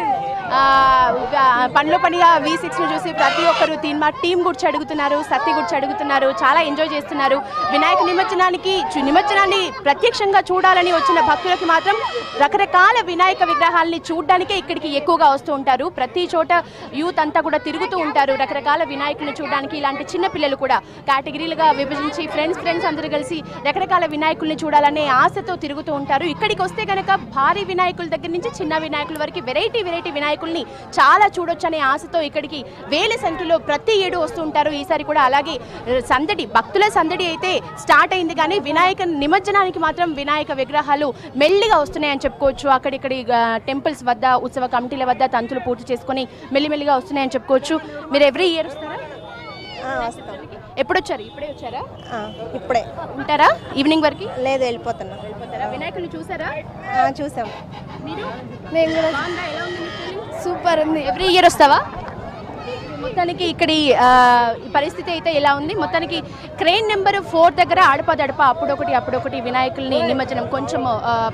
పనిలో పనిగా V6 ను చూసి ప్రతి ఒక్కరు టీం గురించి అడుగుతున్నారు, సత్తి గురించి అడుగుతున్నారు, చాలా ఎంజాయ్ చేస్తున్నారు. వినాయక నిమజ్జనాన్ని ప్రత్యక్షంగా చూడాలని వచ్చిన భక్తులకి మాత్రం రకరకాల వినాయక విగ్రహాలని చూడడానికే ఇక్కడికి ఎక్కువగా వస్తూ ఉంటారు. ప్రతి చోట యూత్ అంతా కూడా తిరుగుతూ ఉంటారు రకరకాల వినాయకులను చూడడానికి. ఇలాంటి చిన్న పిల్లలు కూడా కేటగిరీలుగా విభజించి ఫ్రెండ్స్ అందరూ కలిసి రకరకాల వినాయకుల్ని చూడాలనే ఆశతో తిరుగుతూ ఉంటారు. ఇక్కడికి వస్తే కనుక భారీ వినాయకుల దగ్గర నుంచి చిన్న వినాయకుల వరకు వెరైటీ వినాయకుల్ని చాలా చూడొచ్చనే ఆశతో ఇక్కడికి వేల సంఖ్యలో ప్రతి ఏడు వస్తూ ఉంటారు. ఈసారి కూడా అలాగే సందడి భక్తుల సందడి అయితే స్టార్ట్ అయింది. కానీ వినాయక నిమజ్జనానికి మాత్రం వినాయక విగ్రహాలు మెల్లిగా వస్తున్నాయని చెప్పుకోవచ్చు. అక్కడిక్కడి టెంపుల్స్ వద్ద ఉత్సవ కమిటీల వద్ద తంతులు పూర్తి చేసుకొని మెల్లిమెల్లిగా వస్తున్నాయని చెప్పుకోవచ్చు. మీరు ఎవ్రీ ఇయర్ వస్తారా? ఎప్పుడు వచ్చారు? ఇప్పుడే వచ్చారా? ఇప్పుడే. ఉంటారా ఈవినింగ్ వరకు? లేదు, వెళ్ళిపోతున్నా. వినాయకులు చూసారా? చూసాం. మేము కూడా సూపర్ ఉంది. ఎవ్రీ ఇయర్ వస్తావా? మొత్తానికి ఇక్కడి పరిస్థితి అయితే ఎలా ఉంది? మొత్తానికి క్రెయిన్ నెంబర్ 4 దగ్గర అడపదడప అప్పుడొకటి వినాయకుల్ని నిమజ్జనం కొంచెం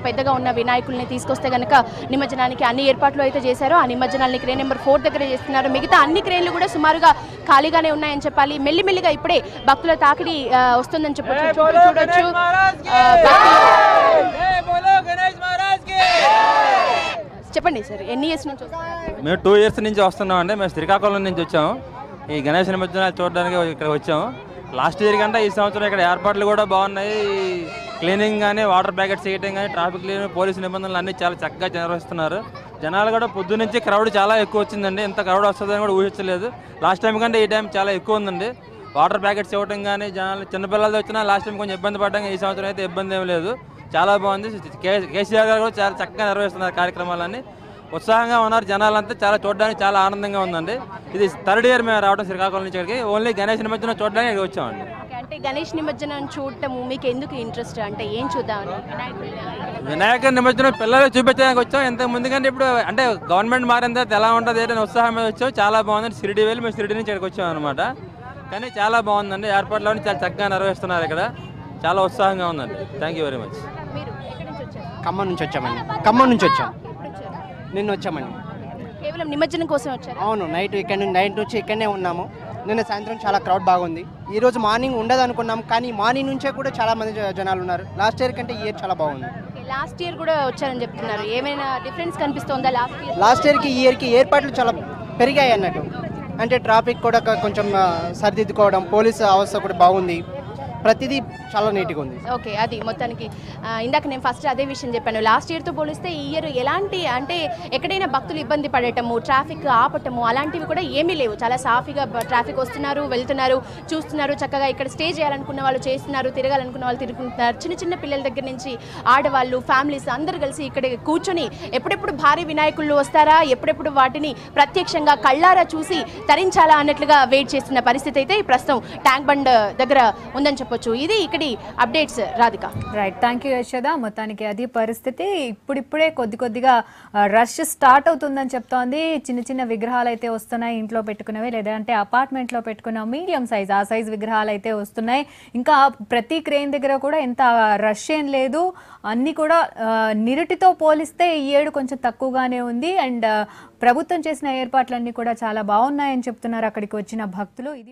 పెద్దగా ఉన్న వినాయకుల్ని తీసుకొస్తే కనుక నిమజ్జనానికి అన్ని ఏర్పాట్లు అయితే చేశారో ఆ నిమజ్జనాన్ని క్రెయిన్ నెంబర్ 4 దగ్గర చేస్తున్నారు. మిగతా అన్ని క్రెయిన్లు కూడా సుమారుగా ఖాళీగానే ఉన్నాయని చెప్పాలి. మెల్లిమెల్లిగా ఇప్పుడే భక్తుల తాకిడి వస్తుందని చెప్పొచ్చు. చూడొచ్చు చెప్పండి సార్, ఎన్ని ఇయర్స్ నుంచి వస్తున్నారు? మేము 2 ఇయర్స్ నుంచి వస్తున్నాం అండి. మేము శ్రీకాకుళం నుంచి వచ్చాము. ఈ గణేష్ నిమజ్జనాలు చూడడానికి ఇక్కడ వచ్చాము. లాస్ట్ ఇయర్ కంటే ఈ సంవత్సరం ఇక్కడ ఏర్పాట్లు కూడా బాగున్నాయి. క్లీనింగ్ కానీ వాటర్ ప్యాకెట్స్ వేయటం కానీ ట్రాఫిక్ క్లీనింగ్ పోలీసు నిబంధనలు అన్నీ చాలా చక్కగా నిర్వహిస్తున్నారు. జనాలు కూడా పొద్దు నుంచి క్రౌడ్ చాలా ఎక్కువ వచ్చిందండి. ఇంత క్రౌడ్ వస్తుందని కూడా ఊహించలేదు. లాస్ట్ టైం కంటే ఈ టైం చాలా ఎక్కువ ఉందండి. వాటర్ ప్యాకెట్స్ ఇవ్వటం కానీ జనాలు చిన్నపిల్లలతో వచ్చినా లాస్ట్ టైం కొంచెం ఇబ్బంది పడడం, ఈ సంవత్సరం అయితే ఇబ్బంది ఏం లేదు. చాలా బాగుంది. కేసీఆర్ గారు కూడా చాలా చక్కగా నిర్వహిస్తున్నారు కార్యక్రమాలన్నీ. ఉత్సాహంగా ఉన్నారు జనాలంతా. చాలా చూడడానికి చాలా ఆనందంగా ఉందండి. ఇది 3rd ఇయర్ మేము రావడం శ్రీకాకుళం నుంచి ఇక్కడికి. ఓన్లీ గణేష్ నిమజ్జనం చూడడానికి ఇక్కడికి వచ్చామండి. అంటే గణేష్ నిమజ్జనం చూడటము మీకు ఎందుకు ఇంట్రెస్ట్? అంటే ఏం చూద్దామని? వినాయక నిమజ్జనం పిల్లలకు చూపించడానికి వచ్చాం. ఇంతకు ముందుకంటే ఇప్పుడు అంటే గవర్నమెంట్ మారిన తర్వాత ఎలా ఉంటుంది ఏంటని ఉత్సాహం మీద వచ్చాం. చాలా బాగుందండి. షిరిడి వెళ్ళి మేము షిరిడి నుంచి ఇక్కడికి వచ్చాం అనమాట. కానీ చాలా బాగుందండి. ఏర్పాట్లన్నీ చాలా చక్కగా నిర్వహిస్తున్నారు ఇక్కడ. చాలా ఉత్సాహంగా ఉందండి. Thank you very much. Khammam నుంచి వచ్చామండి. ఖమ్మం నుంచి వచ్చాం. నిన్న వచ్చామండి. కేవలం నిమజ్జనం కోసం వచ్చారు? అవును, నైట్ నుంచి ఇక్కడనే ఉన్నాము. నిన్న సాయంత్రం చాలా క్రౌడ్ బాగుంది. ఈరోజు మార్నింగ్ ఉండదు అనుకున్నాం, కానీ మార్నింగ్ నుంచే కూడా చాలా మంది జనాలు ఉన్నారు. లాస్ట్ ఇయర్ కంటే ఈ ఇయర్ చాలా బాగుంది. లాస్ట్ ఇయర్ కూడా వచ్చారని చెప్తున్నారు. ఏమైనా డిఫరెన్స్ కనిపిస్తుందా లాస్ట్ ఇయర్కి ఈ ఇయర్కి? ఏర్పాట్లు చాలా పెరిగాయి అన్నట్టు. అంటే ట్రాఫిక్ కూడా కొంచెం సరిదిద్దుకోవడం, పోలీసు అవస్థ కూడా బాగుంది. ప్రతిదీ చాలా నీట్గా ఉంది. ఓకే, అది మొత్తానికి ఇందాక నేను ఫస్ట్ అదే విషయం చెప్పాను. లాస్ట్ ఇయర్తో పోలిస్తే ఈ ఇయర్ ఎలాంటి అంటే ఎక్కడైనా భక్తులు ఇబ్బంది పడటము, ట్రాఫిక్ ఆపటము అలాంటివి కూడా ఏమీ లేవు. చాలా సాఫీగా ట్రాఫిక్ వస్తున్నారు, వెళ్తున్నారు, చూస్తున్నారు. చక్కగా ఇక్కడ స్టే చేయాలనుకున్న వాళ్ళు చేస్తున్నారు, తిరగాలనుకున్న వాళ్ళు తిరుగుతున్నారు. చిన్న చిన్న పిల్లల దగ్గర నుంచి ఆడవాళ్ళు, ఫ్యామిలీస్ అందరూ కలిసి ఇక్కడ కూర్చొని ఎప్పుడెప్పుడు భారీ వినాయకుళ్ళు వస్తారా, ఎప్పుడెప్పుడు వాటిని ప్రత్యక్షంగా కళ్ళారా చూసి తరించాలా అన్నట్లుగా వెయిట్ చేస్తున్న పరిస్థితి అయితే ప్రస్తుతం ట్యాంక్ బండ్ దగ్గర ఉందని చెప్పొచ్చు. ఇది ఇక్కడి updates. Radhika. Right, thank you Yashoda. మొత్తానికి అది పరిస్థితి. ఇప్పుడిప్పుడే కొద్దిగా రష్ స్టార్ట్ అవుతుందని చెప్తోంది. చిన్న చిన్న విగ్రహాలు అయితే వస్తున్నాయి, ఇంట్లో పెట్టుకున్నవి లేదంటే అపార్ట్మెంట్లో పెట్టుకున్న మీడియం సైజ్ ఆ సైజ్ విగ్రహాలు అయితే వస్తున్నాయి. ఇంకా ప్రతి క్రెయిన్ దగ్గర కూడా ఎంత రష్ ఏం లేదు. అన్నీ కూడా నిరుటితో పోలిస్తే ఈ ఏడు కొంచెం తక్కువగానే ఉంది. అండ్ ప్రభుత్వం చేసిన ఏర్పాట్లన్నీ కూడా చాలా బాగున్నాయని చెప్తున్నారు అక్కడికి వచ్చిన భక్తులు. ఇది